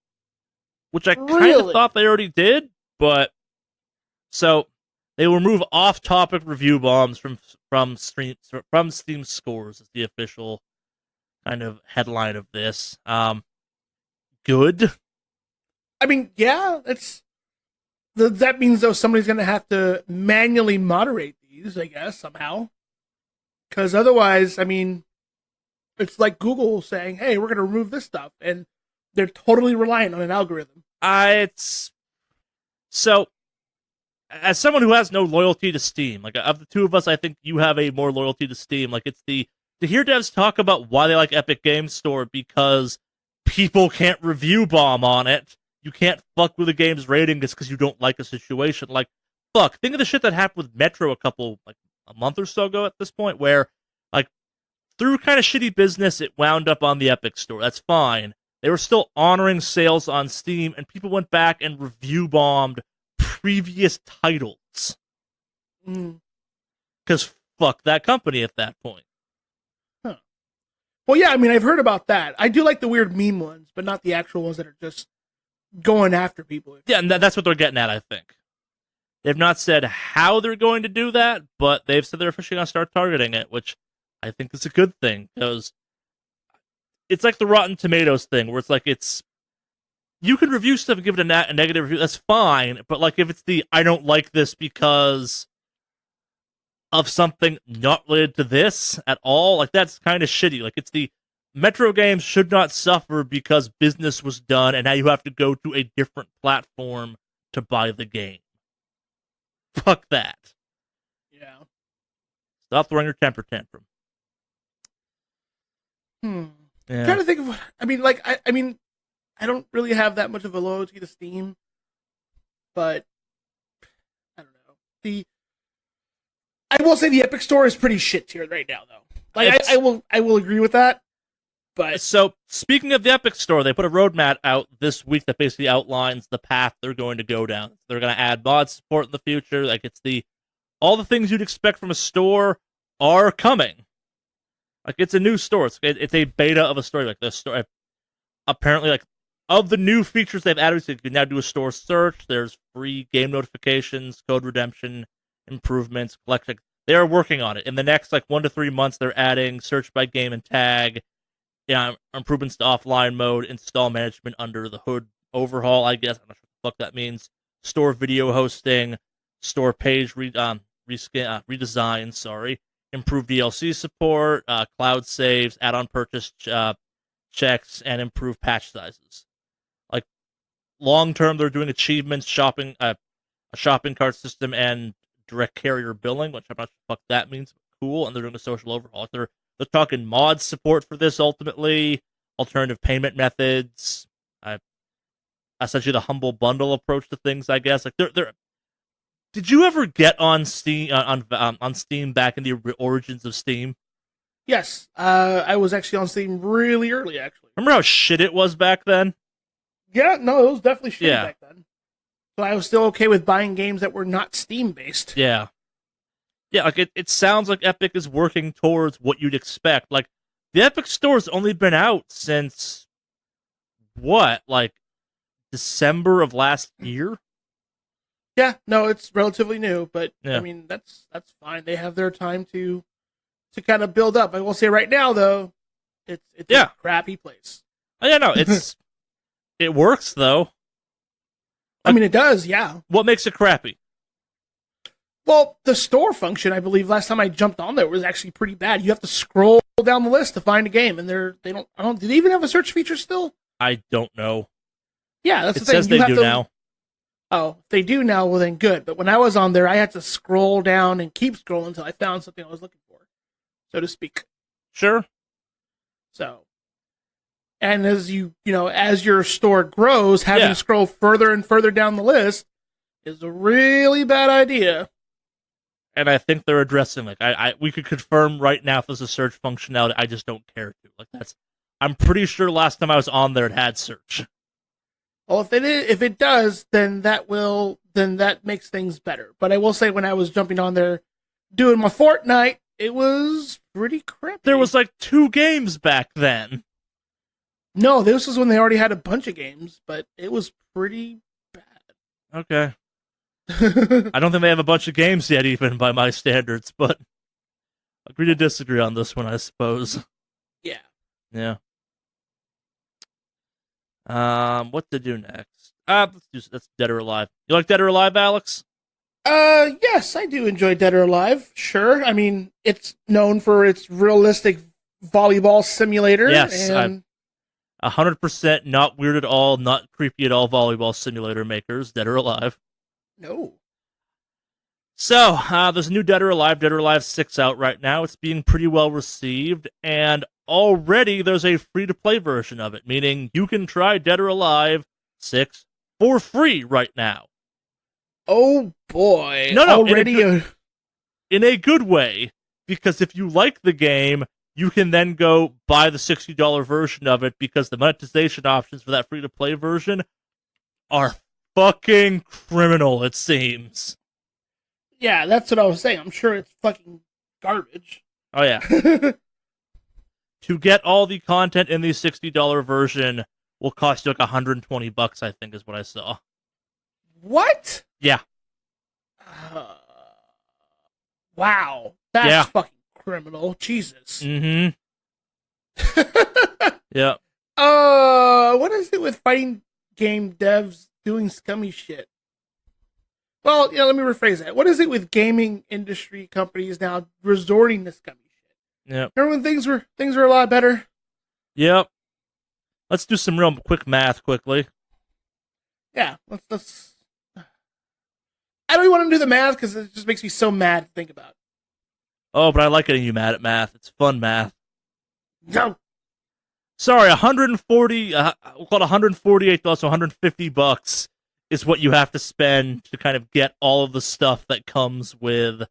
Which I kind of thought they already did, but so they will remove off-topic review bombs from Steam scores is the official kind of headline of this. Good. I mean, yeah, that means though somebody's going to have to manually moderate these, I guess, somehow. Because otherwise, I mean, it's like Google saying, hey, we're going to remove this stuff, and they're totally reliant on an algorithm. So, as someone who has no loyalty to Steam, like, of the two of us, I think you have a more loyalty to Steam. Like, it's to hear devs talk about why they like Epic Games Store because people can't review bomb on it. You can't fuck with the game's rating just because you don't like a situation. Like, fuck, think of the shit that happened with Metro a month or so ago at this point, where, like, through kind of shitty business, it wound up on the Epic Store. That's fine. They were still honoring sales on Steam, and people went back and review bombed previous titles. Because fuck that company at that point. Huh. Well, yeah, I mean, I've heard about that. I do like the weird meme ones, but not the actual ones that are just going after people. Yeah, and that's what they're getting at, I think. They've not said how they're going to do that, but they've said they're officially going to start targeting it, which I think is a good thing, because it's like the Rotten Tomatoes thing, where it's like, you can review stuff and give it a negative review, that's fine, but like if it's I don't like this because of something not related to this at all, like that's kind of shitty. Like, it's Metro games should not suffer because business was done and now you have to go to a different platform to buy the game. Fuck that. Yeah. Stop throwing your temper tantrum. Yeah. I'm trying to think of, I don't really have that much of a loyalty to Steam, but I don't know. I will say the Epic Store is pretty shit tier right now, though. Like, I will agree with that. But So, speaking of the Epic Store, they put a roadmap out this week that basically outlines the path they're going to go down. They're going to add mod support in the future. Like, all the things you'd expect from a store are coming. Like, it's a new store. It's a beta of a store. Like, the store, apparently, like, of the new features they've added, so you can now do a store search. There's free game notifications, code redemption, improvements, collection. They are working on it. In the next, 1 to 3 months, they're adding search by game and tag, improvements to offline mode, install management under the hood overhaul, I guess. I'm not sure what the fuck that means. Store video hosting, store page redesign, improve DLC support, cloud saves, add-on purchase checks, and improve patch sizes. Like, long-term, they're doing achievements, a shopping cart system, and direct carrier billing, which I'm not sure what the fuck that means. Cool, and they're doing a social overhaul. They're talking mod support for this ultimately, alternative payment methods, essentially the humble bundle approach to things, I guess. Like they're Did you ever get on Steam on Steam back in the origins of Steam? yes, I was actually on Steam really early, actually. Remember how shit it was back then? Yeah, no, it was definitely shitty Yeah. back then. So I was still okay with buying games that were not Steam-based. Yeah. Yeah, like it sounds like Epic is working towards what you'd expect. Like, the Epic Store's only been out since what? Like December of last year? Yeah, no, it's relatively new, but Yeah. I mean that's fine. They have their time to kind of build up. I will say right now though, it's Yeah. a crappy place. Oh, yeah, no, it works though. I mean it does, yeah. What makes it crappy? Well, the store function, I believe, last time I jumped on there was actually pretty bad. You have to scroll down the list to find a game, and do they even have a search feature still? I don't know. Yeah, that's It the thing. says they do now. Oh, if they do now, well then good. But when I was on there, I had to scroll down and keep scrolling until I found something I was looking for, so to speak. Sure. So, and as as your store grows, having to scroll further and further down the list is a really bad idea. And I think they're addressing, like, we could confirm right now if there's a search functionality. I just don't care to. Like, I'm pretty sure last time I was on there it had search. Well, if it does, then that makes things better. But I will say, when I was jumping on there doing my Fortnite, it was pretty crappy. There was 2 games back then. No, this was when they already had a bunch of games, but it was pretty bad. Okay. I don't think they have a bunch of games yet, even by my standards, but agree to disagree on this one, I suppose. Yeah. Yeah. What to do next? That's Dead or Alive. You like Dead or Alive, Alex? Yes, I do enjoy Dead or Alive. Sure. I mean, it's known for its realistic volleyball simulator. Yes, and 100% not weird at all, not creepy at all. Volleyball simulator makers, Dead or Alive. No. So, there's a new Dead or Alive 6 out right now. It's being pretty well received, and already there's a free-to-play version of it, meaning you can try Dead or Alive 6 for free right now. Oh, boy. No, already in a good way, because if you like the game, you can then go buy the $60 version of it, because the monetization options for that free-to-play version are fucking criminal, it seems. Yeah, that's what I was saying. I'm sure it's fucking garbage. Oh, yeah. To get all the content in the $60 version will cost you $120, I think, is what I saw. What? Yeah. Wow. That's fucking criminal. Jesus. Mm-hmm. Yeah. What is it with fighting game devs doing scummy shit? Well, let me rephrase that. What is it with gaming industry companies now resorting to scummy shit? Yep. Remember when things were a lot better? Yep. Let's do some real quick math quickly. Yeah, let's I don't even want to do the math because it just makes me so mad to think about. Oh, but I like getting you mad at math. It's fun math. No. Sorry, 140, we'll call it $148, so $150 is what you have to spend to kind of get all of the stuff that comes with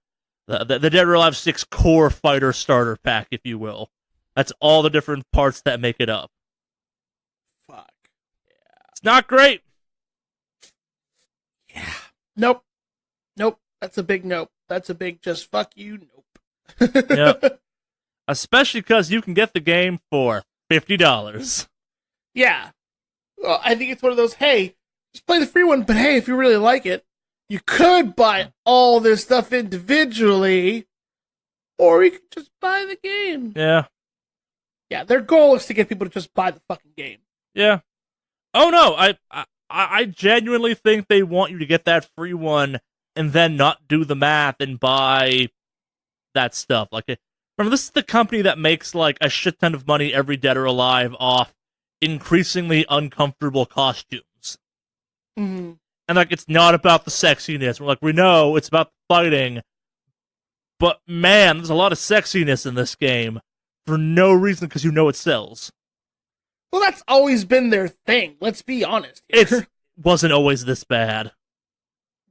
the Dead or Alive 6 core fighter starter pack, if you will. That's all the different parts that make it up. Fuck. It's not great. Yeah. Nope. Nope. That's a big nope. That's a big just fuck you nope. Yep. Especially because you can get the game for $50. Yeah. Well, I think it's one of those, hey, just play the free one, but hey, if you really like it, you could buy all this stuff individually, or you could just buy the game. Yeah. Yeah, their goal is to get people to just buy the fucking game. Yeah. Oh no, I genuinely think they want you to get that free one and then not do the math and buy that stuff. Like, remember, this is the company that makes like a shit ton of money every Dead or Alive off increasingly uncomfortable costumes. Mm-hmm. And like, it's not about the sexiness. We're like, we know it's about the fighting, but man, there's a lot of sexiness in this game for no reason because you know it sells. Well, that's always been their thing. Let's be honest. It wasn't always this bad.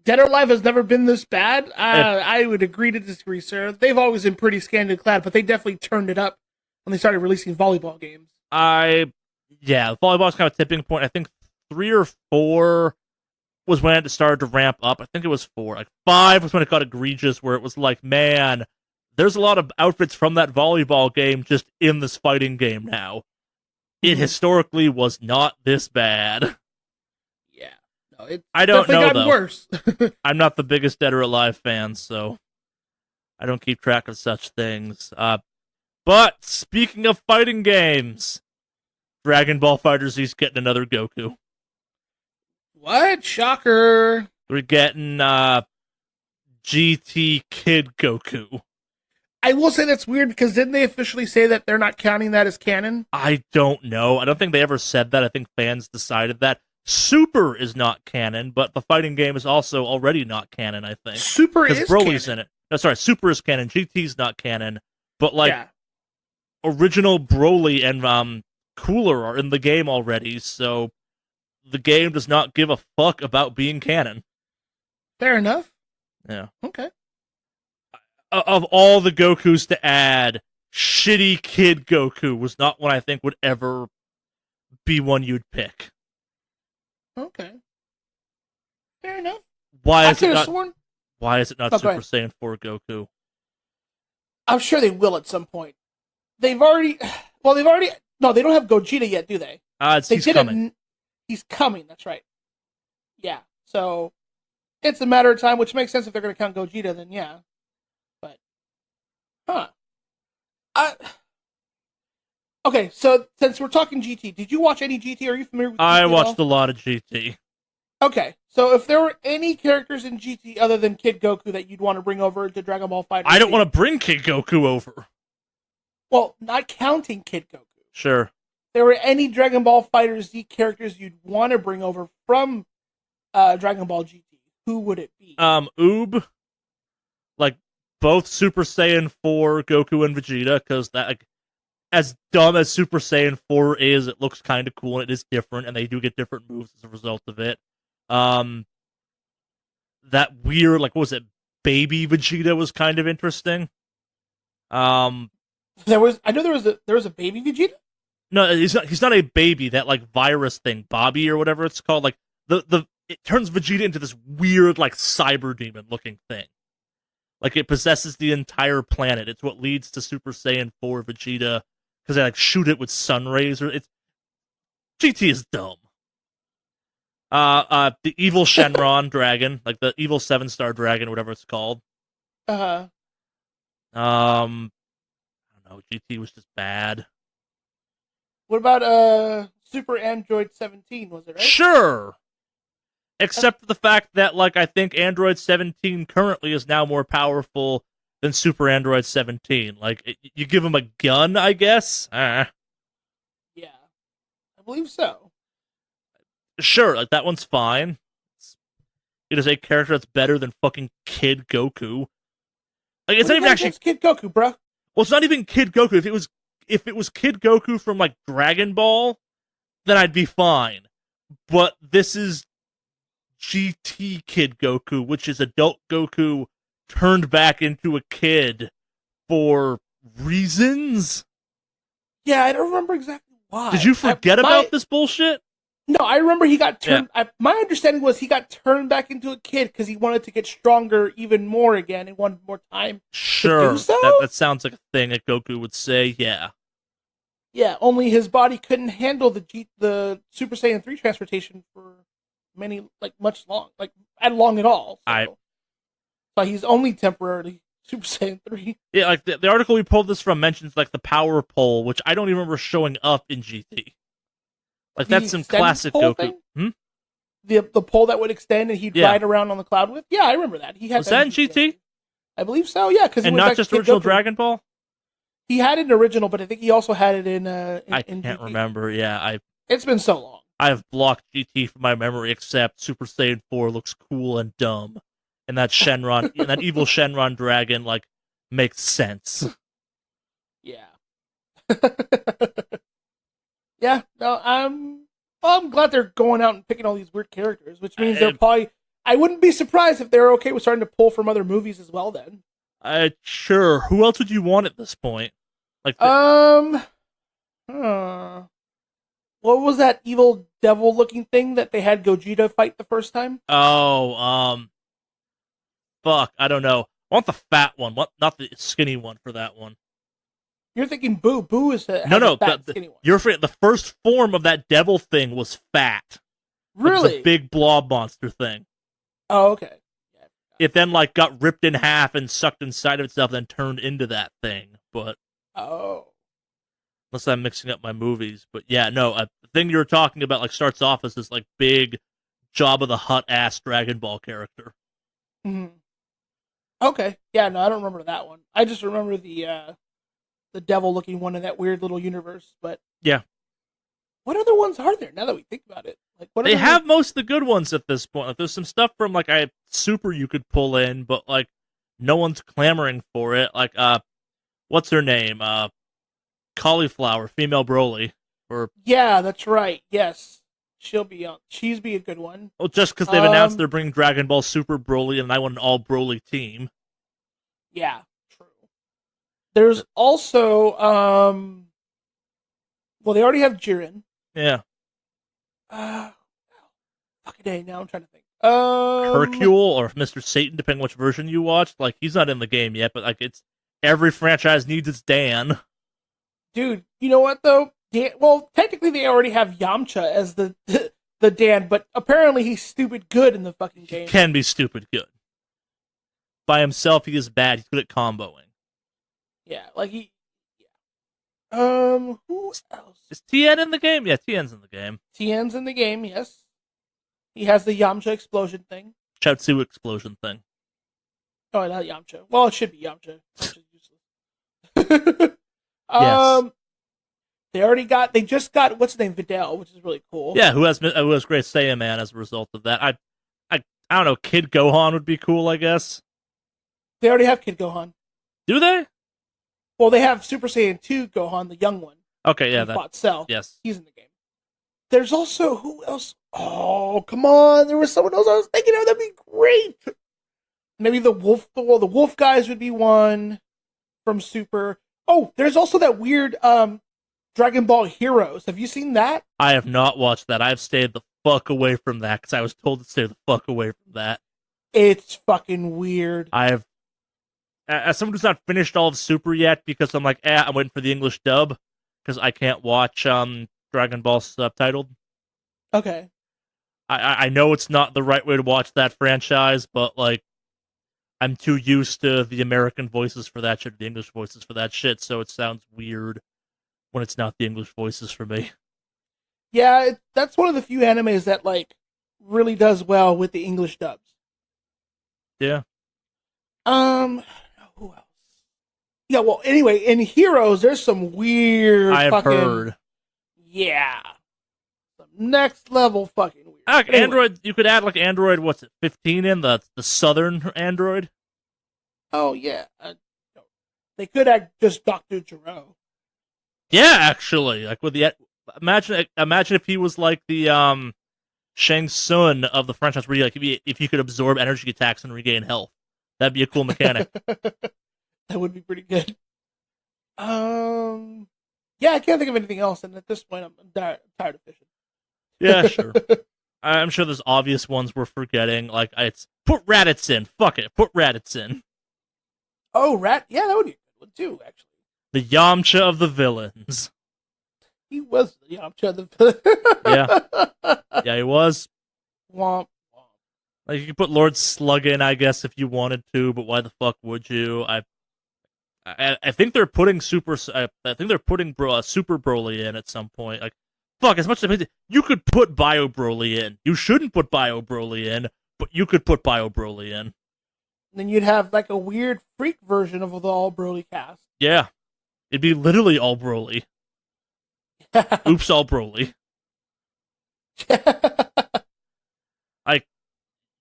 Dead or Alive has never been this bad. I would agree to disagree, sir. They've always been pretty scantily clad, but they definitely turned it up when they started releasing volleyball games. Yeah, volleyball's kind of a tipping point. I think 3 or 4 was when it started to ramp up. I think it was 4. Like 5 was when it got egregious, where it was like, man, there's a lot of outfits from that volleyball game just in this fighting game now. It historically was not this bad. Yeah. No, it I don't know, gotten though. Worse. I'm not the biggest Dead or Alive fan, so I don't keep track of such things. But speaking of fighting games, Dragon Ball FighterZ's getting another Goku. What? Shocker. We're getting GT Kid Goku. I will say that's weird because didn't they officially say that they're not counting that as canon? I don't know. I don't think they ever said that. I think fans decided that. Super is not canon, but the fighting game is also already not canon, I think. Super is Broly's canon. in it. No, sorry, Super is canon. GT's not canon. But, like, original Broly and Cooler are in the game already, so the game does not give a fuck about being canon. Fair enough. Yeah. Okay. Of all the Gokus to add, shitty Kid Goku was not one I think would ever be one you'd pick. Okay. Fair enough. Why is it not Oh, Super Saiyan 4 Goku? I'm sure they will at some point. No, they don't have Gogeta yet, do they? He's coming. He's coming, that's right. Yeah, so it's a matter of time, which makes sense if they're going to count Gogeta, then yeah. But, okay, so since we're talking GT, did you watch any GT? Are you familiar with GT? I watched a lot of GT. Okay, so if there were any characters in GT other than Kid Goku that you'd want to bring over to Dragon Ball FighterZ? I don't want to bring Kid Goku over. Well, not counting Kid Goku. Sure. If there were any Dragon Ball FighterZ characters you'd want to bring over from Dragon Ball GT, who would it be? Oob. Like, both Super Saiyan 4 Goku and Vegeta, because that, like, as dumb as Super Saiyan 4 is, it looks kind of cool, and it is different, and they do get different moves as a result of it. That weird, like, what was it, baby Vegeta was kind of interesting. I know there was a baby Vegeta? No, he's not a baby, that, like, virus thing, Bobby or whatever it's called, like, it turns Vegeta into this weird, like, cyber demon looking thing. Like, it possesses the entire planet. It's what leads to Super Saiyan 4 Vegeta, because they, like, shoot it with sun rays. GT is dumb. The evil Shenron dragon, like the evil 7-star dragon, whatever it's called. Uh-huh. I don't know, GT was just bad. What about, Super Android 17, was it, right? Sure! Except for the fact that, like, I think Android 17 currently is now more powerful than Super Android 17. Like, you give him a gun, I guess? Yeah. I believe so. Sure, like, that one's fine. It is a character that's better than fucking Kid Goku. Like, it's not even actually Kid Goku, bro. Well, it's not even Kid Goku. If it was Kid Goku from, like, Dragon Ball, then I'd be fine. But this is GT Kid Goku, which is adult Goku turned back into a kid for reasons. Yeah, I don't remember exactly why. Did you forget about this bullshit? No, I remember he got turned. Yeah. My understanding was he got turned back into a kid because he wanted to get stronger even more again and wanted more time sure, to do so. That sounds like a thing that Goku would say, yeah. Yeah, only his body couldn't handle the Super Saiyan 3 transportation for much long at all. So he's only temporarily Super Saiyan 3. Yeah, like the article we pulled this from mentions like the power pole, which I don't even remember showing up in GT. Like that's some classic Goku. The pole that would extend and he'd ride around on the cloud with. Yeah, I remember that. He had was that in GT? I believe so. Yeah, because and not just original Dragon Ball. He had it in original, but I think he also had it in. I can't remember. Yeah, It's been so long. I've blocked GT from my memory, except Super Saiyan 4 looks cool and dumb, and that Shenron, and that evil Shenron dragon, like makes sense. Yeah. Yeah. No, I'm glad they're going out and picking all these weird characters, which means they're probably. I wouldn't be surprised if they're okay with starting to pull from other movies as well. Then. Sure. Who else would you want at this point? Like. What was that evil devil-looking thing that they had Gogeta fight the first time? Oh, fuck, I don't know. I want the fat one, not the skinny one for that one. You're thinking Boo. Boo is the skinny one. You're afraid the first form of that devil thing was fat. Really? It was a big blob monster thing. Oh, okay. Yeah. It then like got ripped in half and sucked inside of itself, then turned into that thing. But unless I'm mixing up my movies, but yeah, no. The thing you were talking about like starts off as this like big Jabba the Hutt ass Dragon Ball character. Mm-hmm. Okay, yeah, no, I don't remember that one. I just remember the devil looking one in that weird little universe. But yeah, what other ones are there now that we think about it? Like, what they have most of the good ones at this point. Like, there's some stuff from like Super you could pull in, but like no one's clamoring for it. Like what's her name? Cauliflower, female Broly. Yeah, that's right. Yes, she'll be on. She's be a good one. Well, just because they've announced they're bringing Dragon Ball Super Broly, and I want an all Broly team. Yeah, true. There's also well, they already have Jiren. Yeah. Fucking day. Now I'm trying to think. Hercule or Mr. Satan, depending which version you watched. Like he's not in the game yet, but like it's every franchise needs its Dan. Dude, you know what though? Well, technically they already have Yamcha as the Dan, but apparently he's stupid good in the fucking game. He can be stupid good. By himself, he is bad. He's good at comboing. Yeah, like he. Yeah. Who else? Is Tien in the game? Yeah, Tien's in the game. Tien's in the game. Yes. He has the Yamcha explosion thing. Chaozu explosion thing. Oh, not Yamcha. Well, it should be Yamcha. Yamcha's useless. Yes. They just got what's his name, Videl, which is really cool. Yeah, who has great Saiyaman as a result of that. I don't know, Kid Gohan would be cool, I guess. They already have Kid Gohan. Do they? Well, they have Super Saiyan 2 Gohan, the young one. Okay, yeah, that fought Cell. Yes. He's in the game. There's also who else? Oh, come on. There was someone else I was thinking of. That'd be great. Maybe the wolf guys would be one from Super. Oh, there's also that weird Dragon Ball Heroes. Have you seen that? I have not watched that. I've stayed the fuck away from that because I was told to stay the fuck away from that. It's fucking weird. As someone who's not finished all of Super yet, because I'm like, I'm waiting for the English dub because I can't watch Dragon Ball subtitled. Okay. I know it's not the right way to watch that franchise, but like, I'm too used to the American voices for that shit, the English voices for that shit, so it sounds weird when it's not the English voices for me. Yeah, that's one of the few animes that like really does well with the English dubs. Yeah. Who else? Yeah, well, anyway, in Heroes, there's some weird. I've heard. Yeah. Some next level fucking weird. Anyway. Android, you could add like Android, what's it, 15 in the southern Android? Oh yeah. They could add just Dr. Gero. Yeah, actually, like with the imagine if he was like the Shang Tsung of the franchise, where if he could absorb energy attacks and regain health. That'd be a cool mechanic. That would be pretty good. Yeah, I can't think of anything else, and at this point, I'm tired of fishing. Yeah, sure. I'm sure there's obvious ones we're forgetting. Like, it's put Raditz in. Fuck it, put Raditz in. Oh, Rat. Yeah, that would be a good one too. Actually, The Yamcha of the villains. he was the Yamcha. Yeah, he was. Womp womp. Like, you could put Lord Slug in, I guess, if you wanted to, but why the fuck would you? I think they're putting Super Broly in at some point. Like, fuck, as much as you could put Bio Broly in. You shouldn't put Bio Broly in, but you could put Bio Broly in. Then you'd have like a weird freak version of the all Broly cast. Yeah. It'd be literally all Broly. Oops, all Broly. Like,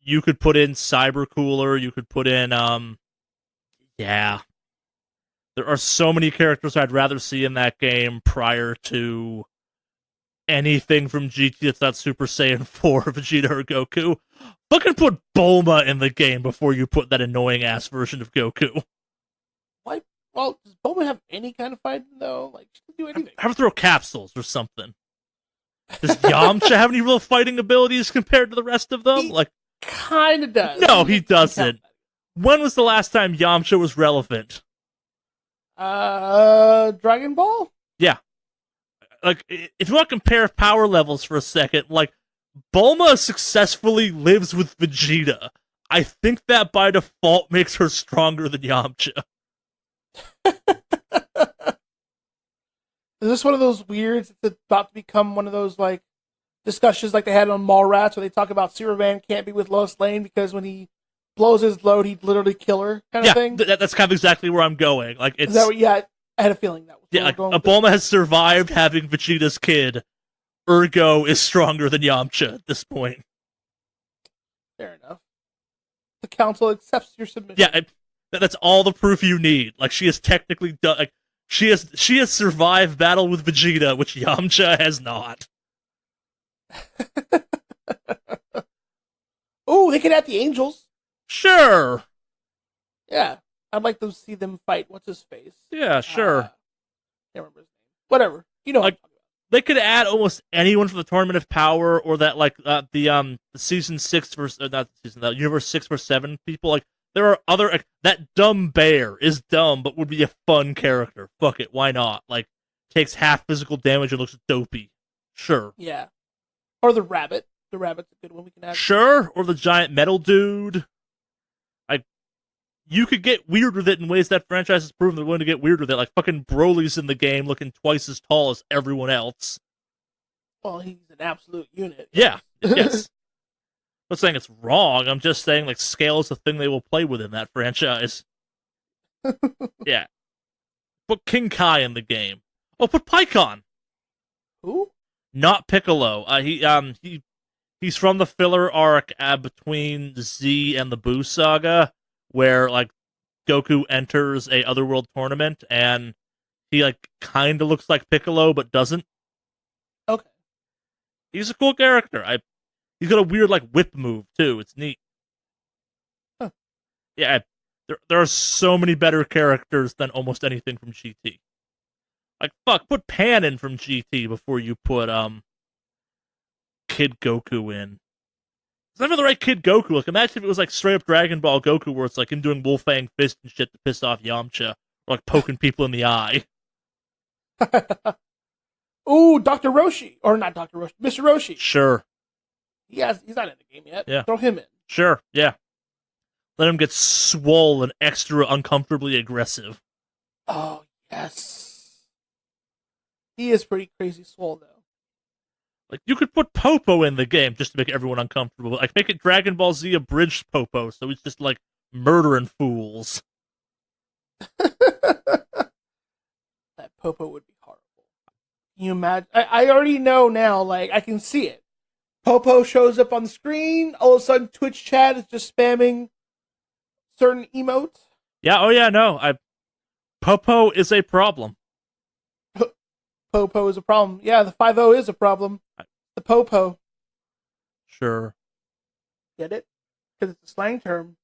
you could put in Cyber Cooler, you could put in, yeah. There are so many characters I'd rather see in that game prior to anything from GT that's not Super Saiyan 4, Vegeta, or Goku. Fucking put Bulma in the game before you put that annoying-ass version of Goku. Why? Well, does Bulma have any kind of fighting, though? Like, she can do anything. Have her throw capsules or something. Does Yamcha have any real fighting abilities compared to the rest of them? He like, kind of does. No, he doesn't. When was the last time Yamcha was relevant? Dragon Ball? Yeah. Like, if you want to compare power levels for a second, like, Bulma successfully lives with Vegeta. I think that by default makes her stronger than Yamcha. Is this one of those weirds that's about to become one of those, like, discussions like they had on Mallrats where they talk about Superman can't be with Lois Lane because when he blows his load, he'd literally kill her kind of thing? That's kind of exactly where I'm going. Like, it's... Is that what, yeah, I had a feeling that was like, Bulma has survived having Vegeta's kid, ergo is stronger than Yamcha at this point. Fair enough. The council accepts your submission. Yeah, that's all the proof you need. Like, she has technically done... Like, she has survived battle with Vegeta, which Yamcha has not. Oh, they could add the Angels. Sure. Yeah, I'd like to see them fight. What's his face? Yeah, sure. Can't remember his name. Whatever. You know. Like, they could add almost anyone from the Tournament of Power or that, like, the season 6 versus not season, the Universe 6 versus 7 people. Like, there are other, like, that dumb bear is dumb, but would be a fun character. Fuck it, why not? Like, takes half physical damage and looks dopey. Sure. Yeah. Or the rabbit. The rabbit's a good one we can add. Sure. Or the giant metal dude. You could get weird with it in ways that franchise has proven they're willing to get weird with it. Like, fucking Broly's in the game looking twice as tall as everyone else. Well, he's an absolute unit. Yeah, yes. I'm not saying it's wrong. I'm just saying, like, scale is the thing they will play with in that franchise. Yeah. Put King Kai in the game. Oh, put Pikkon. Who? Not Piccolo. He's from the filler arc between Z and the Buu saga, where, like, Goku enters a Otherworld tournament, and he, like, kind of looks like Piccolo, but doesn't. Okay. He's a cool character. He's got a weird, like, whip move, too. It's neat. Huh. Yeah, there are so many better characters than almost anything from GT. Like, fuck, put Pan in from GT before you put, Kid Goku in. It's never the right Kid Goku. Like, imagine if it was, like, straight up Dragon Ball Goku, where it's, like, him doing Wolfang Fist and shit to piss off Yamcha. Or, like, poking people in the eye. Ooh, Dr. Roshi. Or not Dr. Roshi. Mr. Roshi. Sure. He's not in the game yet. Yeah. Throw him in. Sure, yeah. Let him get swole and extra uncomfortably aggressive. Oh, yes. He is pretty crazy swole, though. Like, you could put Popo in the game just to make everyone uncomfortable. Like, make it Dragon Ball Z abridged Popo, so he's just, like, murdering fools. That Popo would be horrible. Can you imagine? I already know now, like, I can see it. Popo shows up on the screen, all of a sudden Twitch chat is just spamming certain emotes. Yeah, oh yeah, no. Popo is a problem. Popo is a problem. Yeah, the 5-0 is a problem. The Popo. Sure. Get it? Because it's a slang term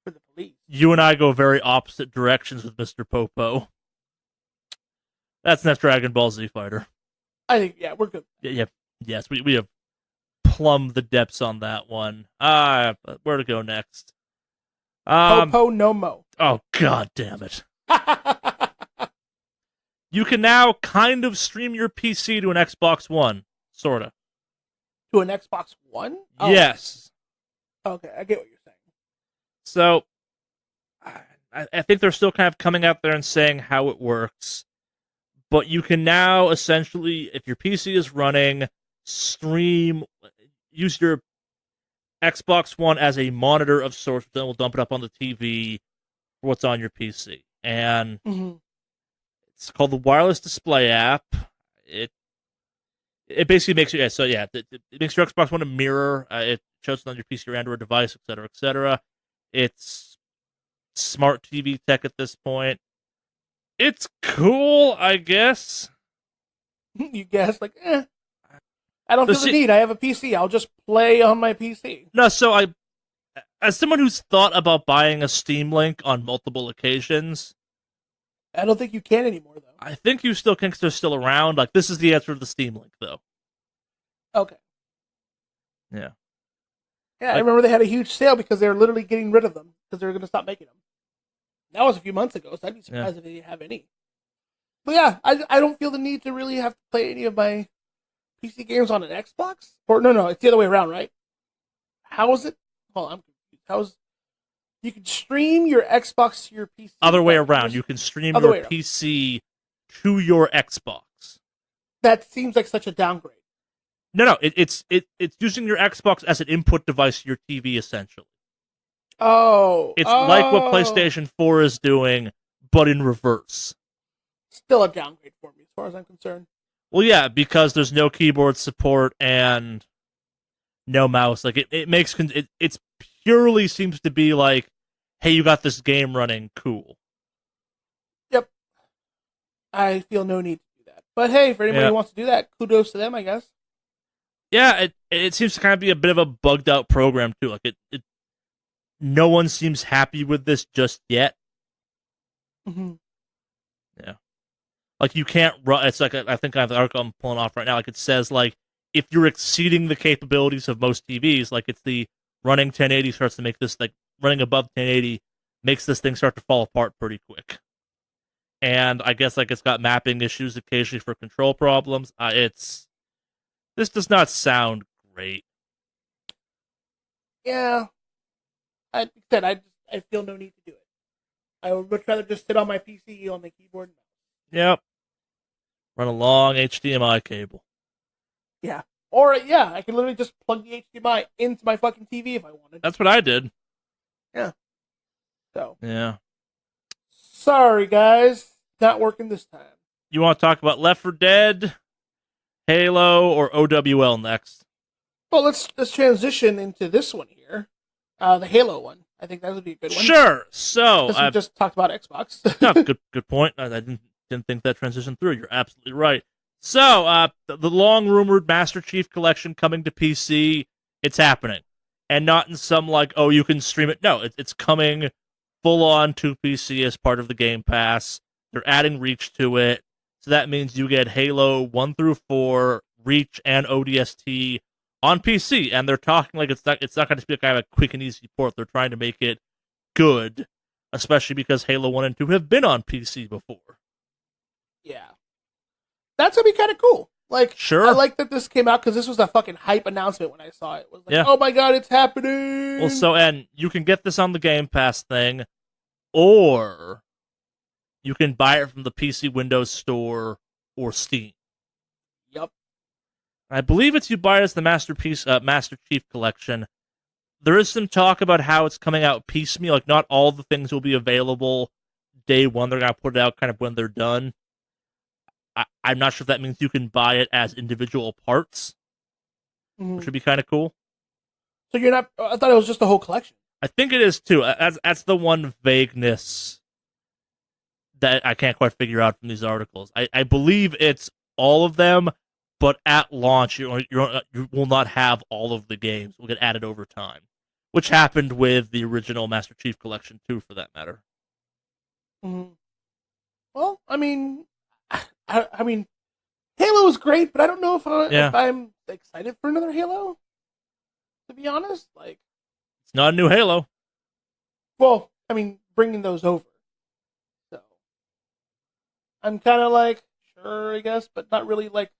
for the police. You and I go very opposite directions with Mr. Popo. That's not Dragon Ball Z Fighter. I think, yeah, we're good. Yeah, yes, we have plumbed the depths on that one. Where to go next? Popo no mo. Oh, god damn it. You can now kind of stream your PC to an Xbox One, sorta. To an Xbox One? Oh, yes. Okay, I get what you're saying. So, I think they're still kind of coming out there and saying how it works. But you can now essentially, if your PC is running, use your Xbox One as a monitor of sorts, then we'll dump it up on the TV for what's on your PC. And it's called the Wireless Display app. It basically makes you, it makes your Xbox One a mirror. It shows it on your PC or Android device, etc., etc. It's smart TV tech at this point. It's cool, I guess. You guess, like, I don't feel the need. I have a PC. I'll just play on my PC. No, so as someone who's thought about buying a Steam Link on multiple occasions, I don't think you can anymore, though. I think you still can because they're still around. Like, this is the answer to the Steam Link, though. Okay. Yeah. Yeah, I remember they had a huge sale because they were literally getting rid of them because they were going to stop making them. That was a few months ago, so I'd be surprised if they didn't have any. But yeah, I don't feel the need to really have to play any of my PC games on an Xbox. Or no, it's the other way around, right? How is it? Hold on, I'm confused. You can stream your Xbox to your PC. Other way around. You can stream your PC to your Xbox. That seems like such a downgrade. No, it's using your Xbox as an input device to your TV, essentially. It's like what PlayStation 4 is doing, but in reverse. Still a downgrade for me, as far as I'm concerned. Well, yeah, because there's no keyboard support and no mouse. Like it's purely seems to be like, hey, you got this game running, cool. Yep. I feel no need to do that. But hey, for anybody who wants to do that, kudos to them, I guess. Yeah, it seems to kind of be a bit of a bugged out program too. Like no one seems happy with this just yet. Mm-hmm. Yeah. Like, you can't run. It's like, I think I have the article I'm pulling off right now. Like, it says, like, if you're exceeding the capabilities of most TVs, like, it's the running 1080 starts to make this, like, running above 1080 makes this thing start to fall apart pretty quick. And I guess, like, it's got mapping issues occasionally for control problems. This does not sound great. Yeah. I feel no need to do it. I would much rather just sit on my PC on the keyboard. Yep. Run a long HDMI cable. Yeah. Or, I can literally just plug the HDMI into my fucking TV if I wanted. That's what I did. Yeah. So. Yeah. Sorry, guys. Not working this time. You want to talk about Left 4 Dead, Halo, or OWL next? Well, let's transition into this one here. The Halo one. I think that would be a good one. Sure. So we just talked about Xbox. No, good point. I didn't think that transition through. You're absolutely right. So the long rumored Master Chief Collection coming to PC. It's happening, and not in some like, oh, you can stream it. No, it's coming full on to PC as part of the Game Pass. They're adding Reach to it, so that means you get Halo 1 through 4, Reach, and ODST on PC, and they're talking like it's not going to be kind of a quick and easy port. They're trying to make it good, especially because Halo 1 and 2 have been on PC before. Yeah. That's going to be kind of cool. Like, sure. I like that this came out because this was a fucking hype announcement when I saw it. It was like, oh my god, it's happening! Well, and you can get this on the Game Pass thing, or you can buy it from the PC Windows Store or Steam. Yep. I believe it's you buy it as the Master Chief Collection. There is some talk about how it's coming out piecemeal. Like, not all the things will be available day one. They're going to put it out kind of when they're done. I'm not sure if that means you can buy it as individual parts, which would be kind of cool. So you're not... I thought it was just the whole collection. I think it is, too. That's the one vagueness that I can't quite figure out from these articles. I believe it's all of them, but at launch, you will not have all of the games. Will get added over time, which happened with the original Master Chief Collection, too, for that matter. Mm-hmm. Well, I mean, I mean, Halo is great, but I don't know Yeah, if I'm excited for another Halo. To be honest, like, it's not a new Halo. well, I mean, bringing those over, so I'm kind of like, sure, I guess, but not really. Like,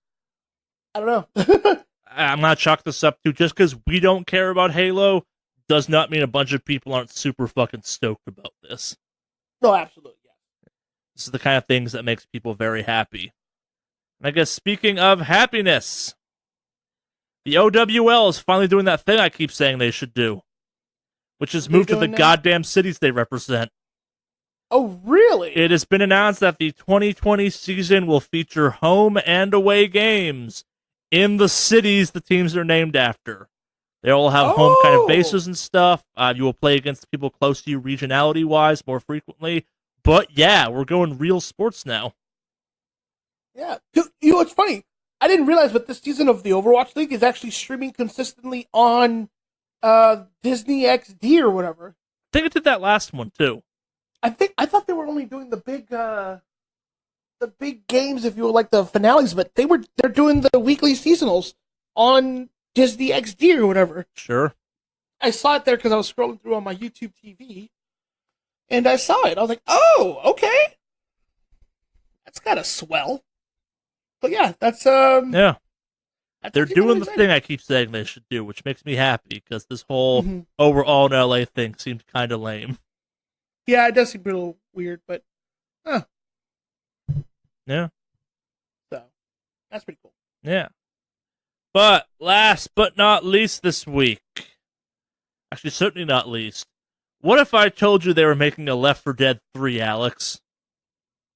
I don't know. I'm gonna chalk this up to just because we don't care about Halo does not mean a bunch of people aren't super fucking stoked about this. No, absolutely, yeah. This is the kind of things that makes people very happy. And I guess speaking of happiness, the OWL is finally doing that thing I keep saying they should do, which is What are they move to the doing now? goddamn cities they represent. Oh, really? It has been announced that the 2020 season will feature home and away games in the cities the teams are named after. They all have home kind of Oh, bases and stuff. You will play against people close to you regionality wise more frequently. But yeah, we're going real sports now. yeah. You know what's funny? I didn't realize, but this season of the Overwatch League is actually streaming consistently on Disney XD or whatever. I think it did that last one too. I thought they were only doing the big games, if you will, like the finales, but they're doing the weekly seasonals on Disney XD or whatever. Sure. I saw it there because I was scrolling through on my YouTube TV, and I saw it. I was like, oh, okay, that's kind of swell. But yeah, Yeah. that's They're actually kind doing of the exciting. thing I keep saying they should do, which makes me happy because this whole Mm-hmm. overall in LA thing seemed kind of lame. Yeah, it does seem a little weird, but Yeah. so that's pretty cool. Yeah. But last but not least this week, actually, certainly not least, what if I told you they were making a Left 4 Dead 3, Alex?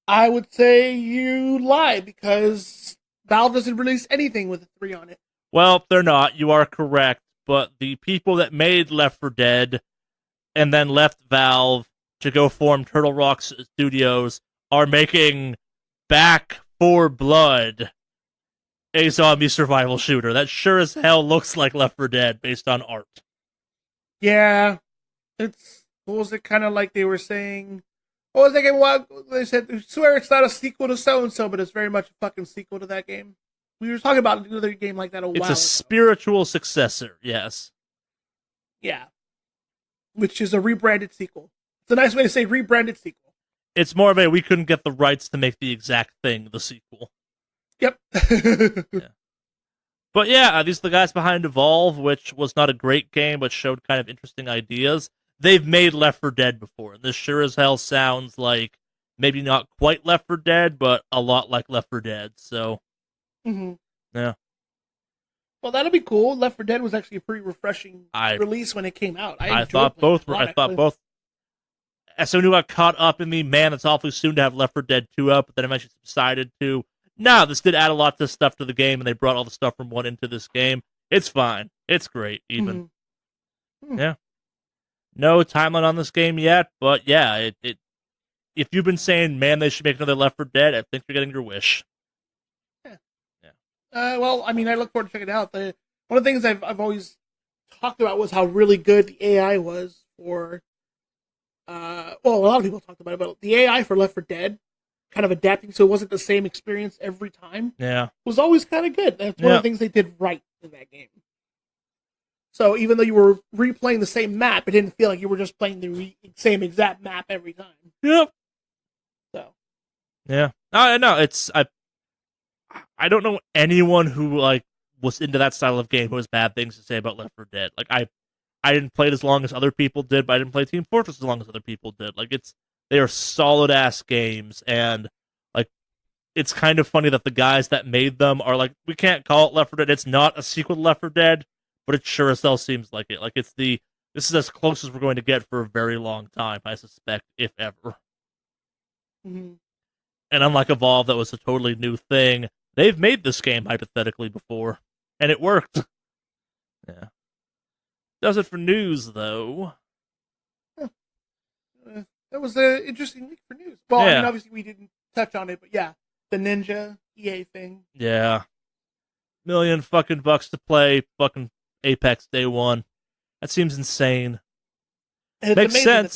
I would say you lie because Valve doesn't release anything with a 3 on it. Well, they're not. You are correct. But the people that made Left 4 Dead and then left Valve to go form Turtle Rock Studios are making Back for Blood, a zombie survival shooter. That sure as hell looks like Left 4 Dead based on art. Yeah, it's what was it kind of like they were saying? What was that game? What they said? I swear it's not a sequel to so and so, but it's very much a fucking sequel to that game. We were talking about another game like that a It's while a ago. spiritual successor, yes. Yeah, which is a rebranded sequel. It's a nice way to say rebranded sequel. It's more of a we couldn't get the rights to make the exact thing, the sequel. Yep. Yeah. But yeah, these are the guys behind Evolve, which was not a great game, but showed kind of interesting ideas. They've made Left 4 Dead before, and this sure as hell sounds like maybe not quite Left 4 Dead, but a lot like Left 4 Dead. So, hmm yeah, Well, that'll be cool. Left 4 Dead was actually a pretty refreshing I release when it came out. I I enjoyed thought playing both it a were. lot, I thought actually. both. As someone who got caught up in the man, it's awfully soon to have Left 4 Dead 2 up, but then eventually decided to. No, this did add a lot to stuff to the game, and they brought all the stuff from one into this game. It's fine. It's great, even. Mhm. Yeah. No timeline on this game yet, but yeah, if you've been saying, man, they should make another Left 4 Dead, I think you're getting your wish. Yeah. Yeah. Well, I mean, I look forward to checking it out. One of the things I've always talked about was how really good the AI was for. Well, a lot of people talked about it, but the AI for Left 4 Dead, kind of adapting so it wasn't the same experience every time, Yeah. was always kind of good. That's one Yeah. of the things they did right in that game. So even though you were replaying the same map, it didn't feel like you were just playing the same exact map every time. Yep. So Yeah. No, I don't know anyone who like was into that style of game who has bad things to say about Left 4 Dead. Like I didn't play it as long as other people did, but I didn't play Team Fortress as long as other people did. Like they are solid ass games, and like it's kind of funny that the guys that made them are like, we can't call it Left 4 Dead. It's not a sequel to Left 4 Dead, but it sure as hell seems like it. Like this is as close as we're going to get for a very long time, I suspect, if ever. mm-hmm. And unlike Evolve, that was a totally new thing. They've made this game hypothetically before, and it worked. Yeah. Does it for news though? That was an interesting week for news. Well, I Yeah. mean, obviously we didn't touch on it, but yeah, the Ninja EA thing. Yeah. Million fucking bucks to play fucking Apex day one. That seems insane. And it's Makes amazing sense.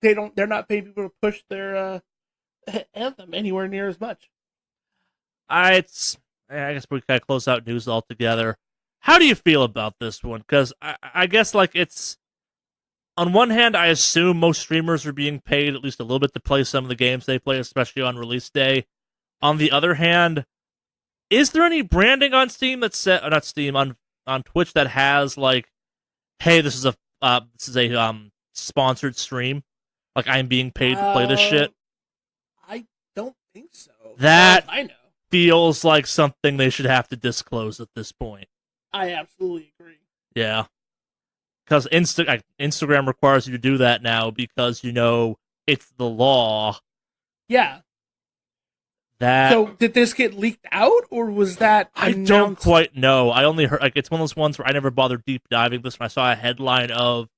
that they're not paying people to push their anthem anywhere near as much. I guess we kind of close out news altogether. How do you feel about this one? Because I guess like it's on one hand, I assume most streamers are being paid at least a little bit to play some of the games they play, especially on release day. On the other hand, is there any branding on Steam that's set, not Steam, on Twitch that has like, hey, this is a sponsored stream, like I'm being paid to play this shit? I don't think so. That I know. feels like something they should have to disclose at this point. I absolutely agree. Yeah. Because Instagram requires you to do that now because, it's the law. Yeah. So, did this get leaked out, or was that announced? I don't quite know. I only heard, it's one of those ones where I never bothered deep diving this when I saw a headline of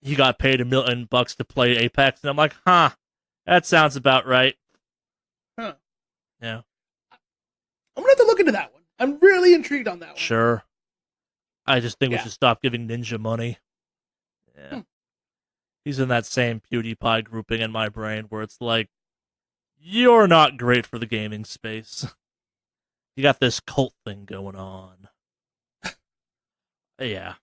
he got paid $1 million to play Apex, and I'm like, that sounds about right. Huh. Yeah. I'm going to have to look into that one. I'm really intrigued on that one. Sure. I just think we should stop giving Ninja money. Yeah. He's in that same PewDiePie grouping in my brain where it's like, you're not great for the gaming space. You got this cult thing going on. Yeah.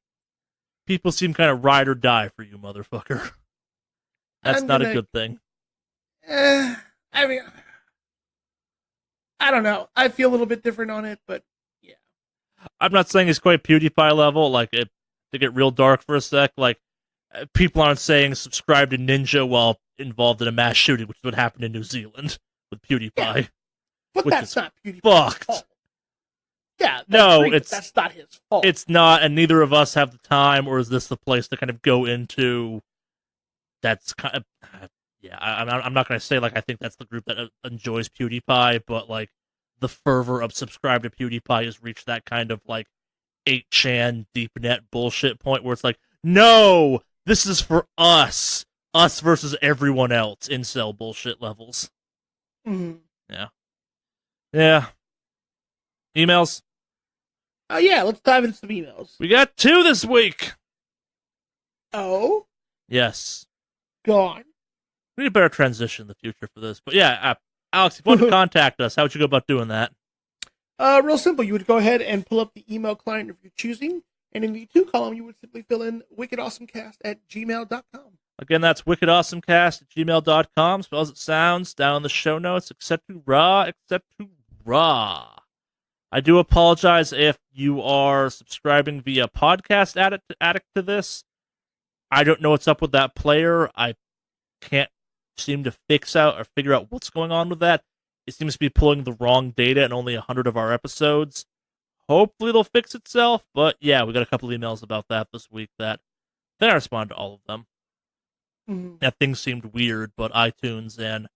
People seem kind of ride or die for you, motherfucker. That's not a good thing. I mean, I don't know. I feel a little bit different on it, but yeah. I'm not saying it's quite PewDiePie level. Like, to get real dark for a sec, like, people aren't saying subscribe to Ninja while involved in a mass shooting, which is what happened in New Zealand with PewDiePie. Yeah. But that's not PewDiePie's fucked. fault. Yeah, that's not his fault. It's not, and neither of us have the time, or is this the place to kind of go into? That's kind of, I'm not going to say like I think that's the group that enjoys PewDiePie, but like the fervor of subscribe to PewDiePie has reached that kind of like 8chan deep net bullshit point where it's like, no, this is for us versus everyone else, incel bullshit levels. Mm-hmm. Yeah. Emails? Yeah, let's dive into some emails. We got 2 this week. Oh? Yes. Go on. We need a better transition in the future for this. But yeah, Alex, if you want to contact us, how would you go about doing that? Real simple. You would go ahead and pull up the email client of your choosing, and in the to column, you would simply fill in wickedawesomecast@gmail.com. Again, that's wickedawesomecast@gmail.com. Spell as it sounds, down in the show notes, except to raw. I do apologize if you are subscribing via Podcast Addict to this. I don't know what's up with that player. I can't seem to figure out what's going on with that. It seems to be pulling the wrong data in only 100 of our episodes. Hopefully it'll fix itself, but yeah, we got a couple of emails about that this week that then I responded to all of them. Mm-hmm. That things seemed weird, but iTunes and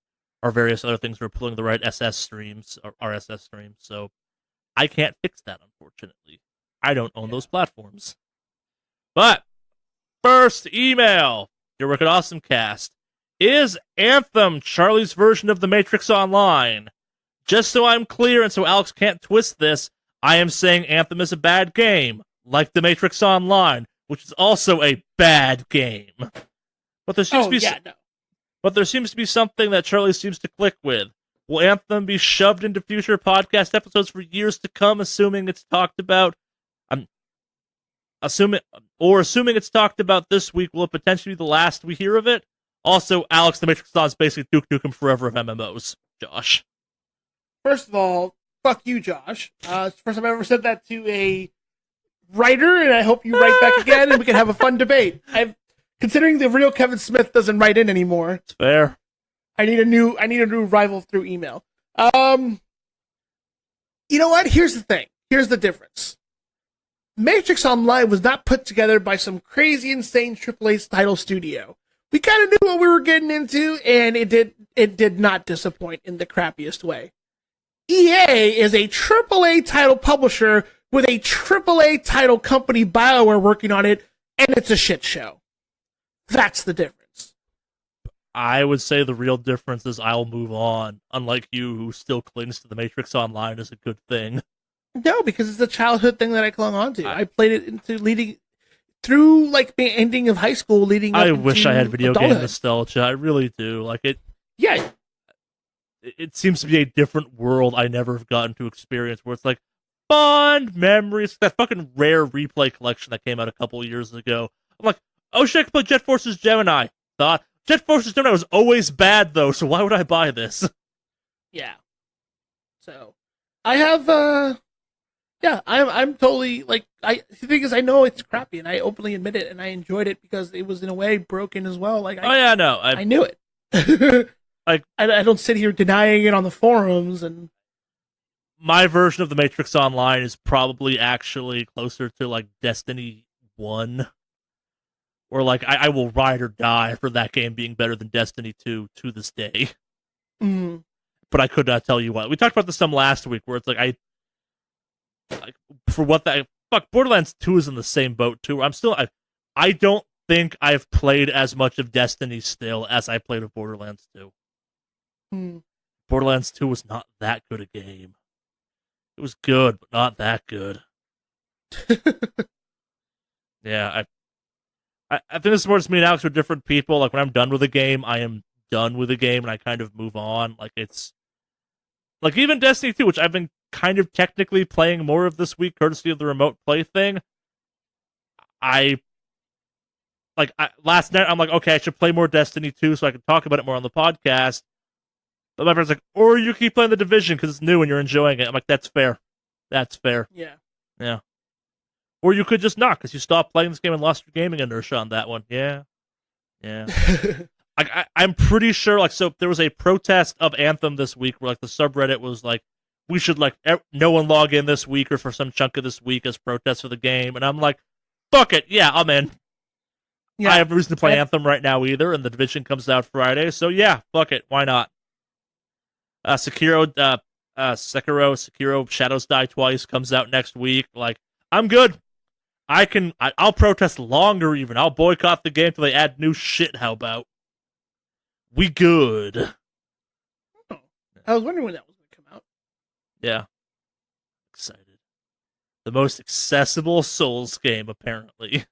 our various other things were pulling the right SS streams or RSS streams, so I can't fix that, unfortunately. I don't own those platforms. But first email, your Wicked Awesome Cast. Is Anthem Charlie's version of The Matrix Online? Just so I'm clear and so Alex can't twist this, I am saying Anthem is a bad game, like The Matrix Online, which is also a bad game. But there seems to be something that Charlie seems to click with. Will Anthem be shoved into future podcast episodes for years to come, assuming it's talked about? Assuming it's talked about this week, will it potentially be the last we hear of it? Also, Alex, The Matrix Online is basically Duke Nukem Forever of MMOs. Josh. First of all, fuck you, Josh. It's the first time I've ever said that to a writer, and I hope you write back again, and we can have a fun debate. Considering the real Kevin Smith doesn't write in anymore. It's fair. I need a new rival through email. You know what? Here's the thing. Here's the difference. Matrix Online was not put together by some crazy, insane AAA title studio. We kind of knew what we were getting into, and it did not disappoint in the crappiest way. EA is a AAA title publisher with a AAA title company, BioWare, working on it, and it's a shit show. That's the difference. I would say the real difference is I'll move on, unlike you, who still clings to The Matrix Online as a good thing. No, because it's a childhood thing that I clung on to. I played it through like the ending of high school, leading up I wish I had video adulthood. game nostalgia. I really do. Like it. Yeah. it seems to be a different world I never have gotten to experience, where it's like fond memories. That fucking rare replay collection that came out a couple of years ago. I'm like, oh shit, I can play Jet Forces Gemini. Thought Jet Forces Gemini was always bad though, so why would I buy this? Yeah. So I have yeah, I'm totally like the thing is I know it's crappy and I openly admit it and I enjoyed it because it was in a way broken as well. Like I knew it. Like I don't sit here denying it on the forums and my version of the Matrix Online is probably actually closer to like Destiny 1. Or like I will ride or die for that game being better than Destiny 2 to this day. Mm. But I could not tell you why. We talked about this some last week where it's like for what that fuck Borderlands 2 is in the same boat too. I don't think I've played as much of Destiny still as I played of Borderlands 2. Mm. Borderlands 2 was not that good a game. It was good, but not that good. Yeah, I think this is more just me and Alex are different people. Like when I'm done with a game, I am done with a game and I kind of move on. Like it's like even Destiny 2, which I've been kind of technically playing more of this week, courtesy of the remote play thing. Last night I'm like, okay, I should play more Destiny 2 so I can talk about it more on the podcast. But my friend's like, or you keep playing the Division because it's new and you're enjoying it. I'm like, that's fair. That's fair. Yeah. Or you could just not because you stopped playing this game and lost your gaming inertia on that one. Yeah. I'm pretty sure, like, so there was a protest of Anthem this week where, like, the subreddit was like, we should, like, no one log in this week or for some chunk of this week as protest for the game. And I'm like, fuck it. Yeah, I'm in. Yeah. I have no reason to play Anthem right now either, and the Division comes out Friday. So, yeah, fuck it. Why not? Sekiro, Shadows Die Twice comes out next week. Like, I'm good. I'll protest longer even. I'll boycott the game till they add new shit. How about? We good. Oh, I was wondering when that was going to come out. Yeah. Excited. The most accessible Souls game, apparently.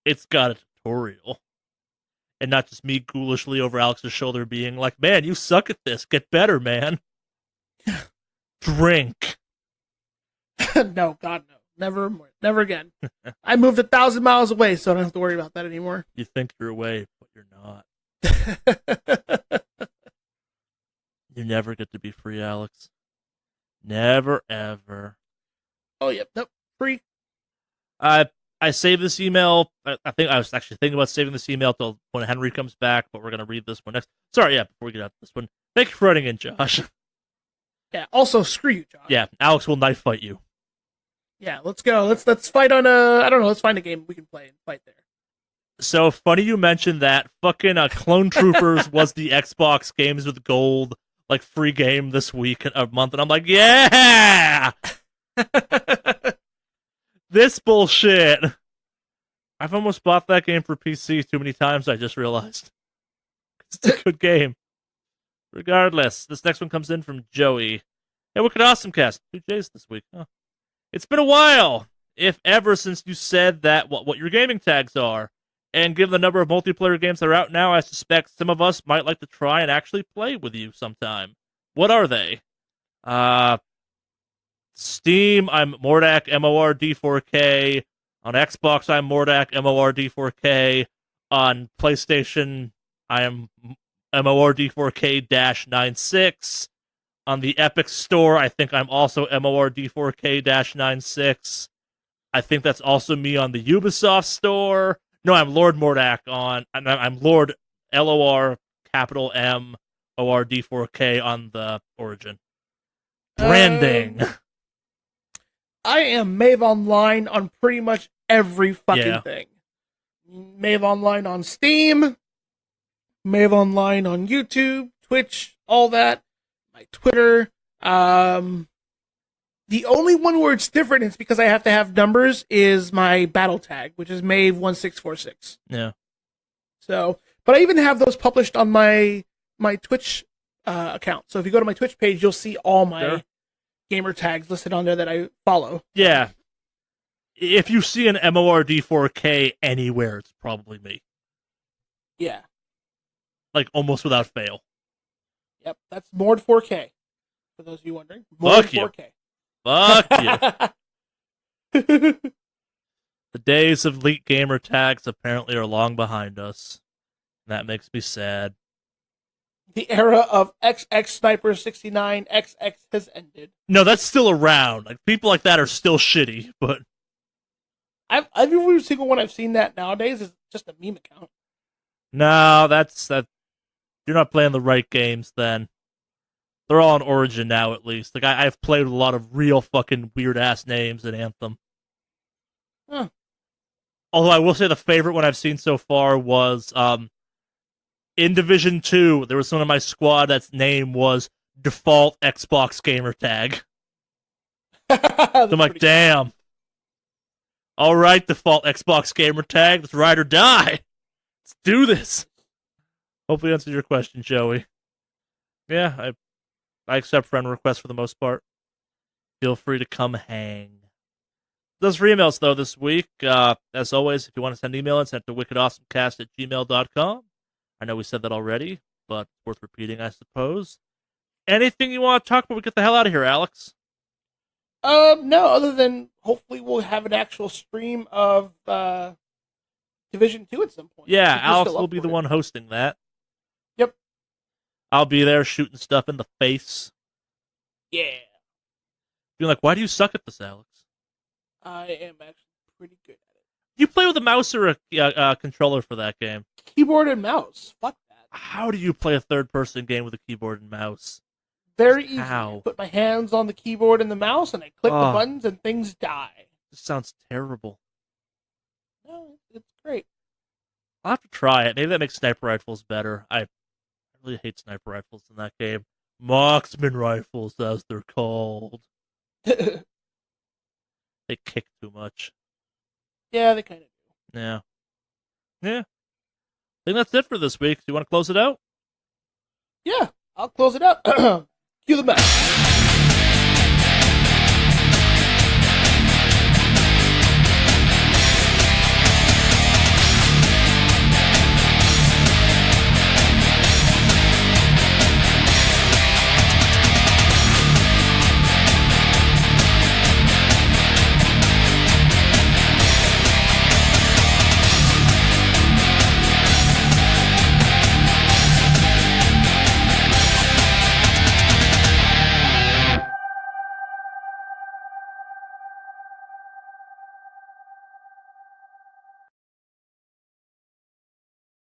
It's got a tutorial. And not just me ghoulishly over Alex's shoulder being like, man, you suck at this. Get better, man. Drink. No, God, no. Never more. Never again. I moved 1,000 miles away, so I don't have to worry about that anymore. You think you're away, but you're not. You never get to be free, Alex. Never, ever. Oh, yep. Nope. Free. I saved this email. I think I was actually thinking about saving this email till when Henry comes back, but we're going to read this one next. Sorry, yeah, before we get out to this one. Thank you for writing in, Josh. Yeah, also, screw you, Josh. Yeah, Alex will knife fight you. Yeah, let's go. Let's fight on I don't know, let's find a game we can play and fight there. So funny you mentioned that. Fucking Clone Troopers was the Xbox Games with Gold, like, free game this week, a month, and I'm like, yeah! This bullshit! I've almost bought that game for PC too many times, I just realized. It's a good game. Regardless, this next one comes in from Joey. Hey, what could Awesome Cast? 2 J's this week, huh? It's been a while, if ever, since you said that what your gaming tags are. And given the number of multiplayer games that are out now, I suspect some of us might like to try and actually play with you sometime. What are they? Steam, I'm Mordak MORD4K. On Xbox, I'm Mordak MORD4K. On PlayStation, I am MORD4K-96. On the Epic Store, I think I'm also MORD4K-96. I think that's also me on the Ubisoft Store. No, I'm Lord Mordak I'm Lord LOR capital M ORD4K on the Origin. Branding. I am Mave Online on pretty much every fucking thing. Mave Online on Steam, Mave Online on YouTube, Twitch, all that. My Twitter. The only one where it's different is because I have to have numbers is my battle tag, which is Mave1646. Yeah. So, but I even have those published on my Twitch account. So if you go to my Twitch page, you'll see all my gamer tags listed on there that I follow. Yeah. If you see an MORD4K anywhere, it's probably me. Yeah. Like almost without fail. Yep, that's more than 4K. For those of you wondering, more Fuck than you. 4K. Fuck you. The days of elite gamer tags apparently are long behind us. That makes me sad. The era of XX Sniper 69 XX has ended. No, that's still around. Like people like that are still shitty, but Every single one I've seen that nowadays is just a meme account. no, that's that. You're not playing the right games then. They're all on Origin now, at least. Like I've played with a lot of real fucking weird ass names in Anthem. Huh. Although I will say the favorite one I've seen so far was in Division 2, there was someone in my squad that's name was default Xbox gamer tag. So I'm like, damn. All right, default Xbox gamer tag. Let's ride or die. Let's do this. Hopefully answers your question, Joey. Yeah, I accept friend requests for the most part. Feel free to come hang. Those for emails, though, this week. As always, if you want to send email, send it to wickedawesomecast@gmail.com. I know we said that already, but it's worth repeating, I suppose. Anything you want to talk about? We get the hell out of here, Alex. No, other than hopefully we'll have an actual stream of Division 2 at some point. Yeah, Alex will be the one hosting that. Yep. I'll be there shooting stuff in the face. Yeah. Being like, why do you suck at this, Alex? I am actually pretty good at it. You play with a mouse or a controller for that game? Keyboard and mouse. Fuck that. How do you play a third-person game with a keyboard and mouse? Very easy. How? I put my hands on the keyboard and the mouse, and I click the buttons, and things die. This sounds terrible. No, it's great. I'll have to try it. Maybe that makes sniper rifles better. I really hate sniper rifles in that game. Marksman rifles, as they're called. They kick too much. Yeah, they kind of do. Yeah. Yeah. I think that's it for this week. Do you want to close it out? Yeah, I'll close it up. Cue the match.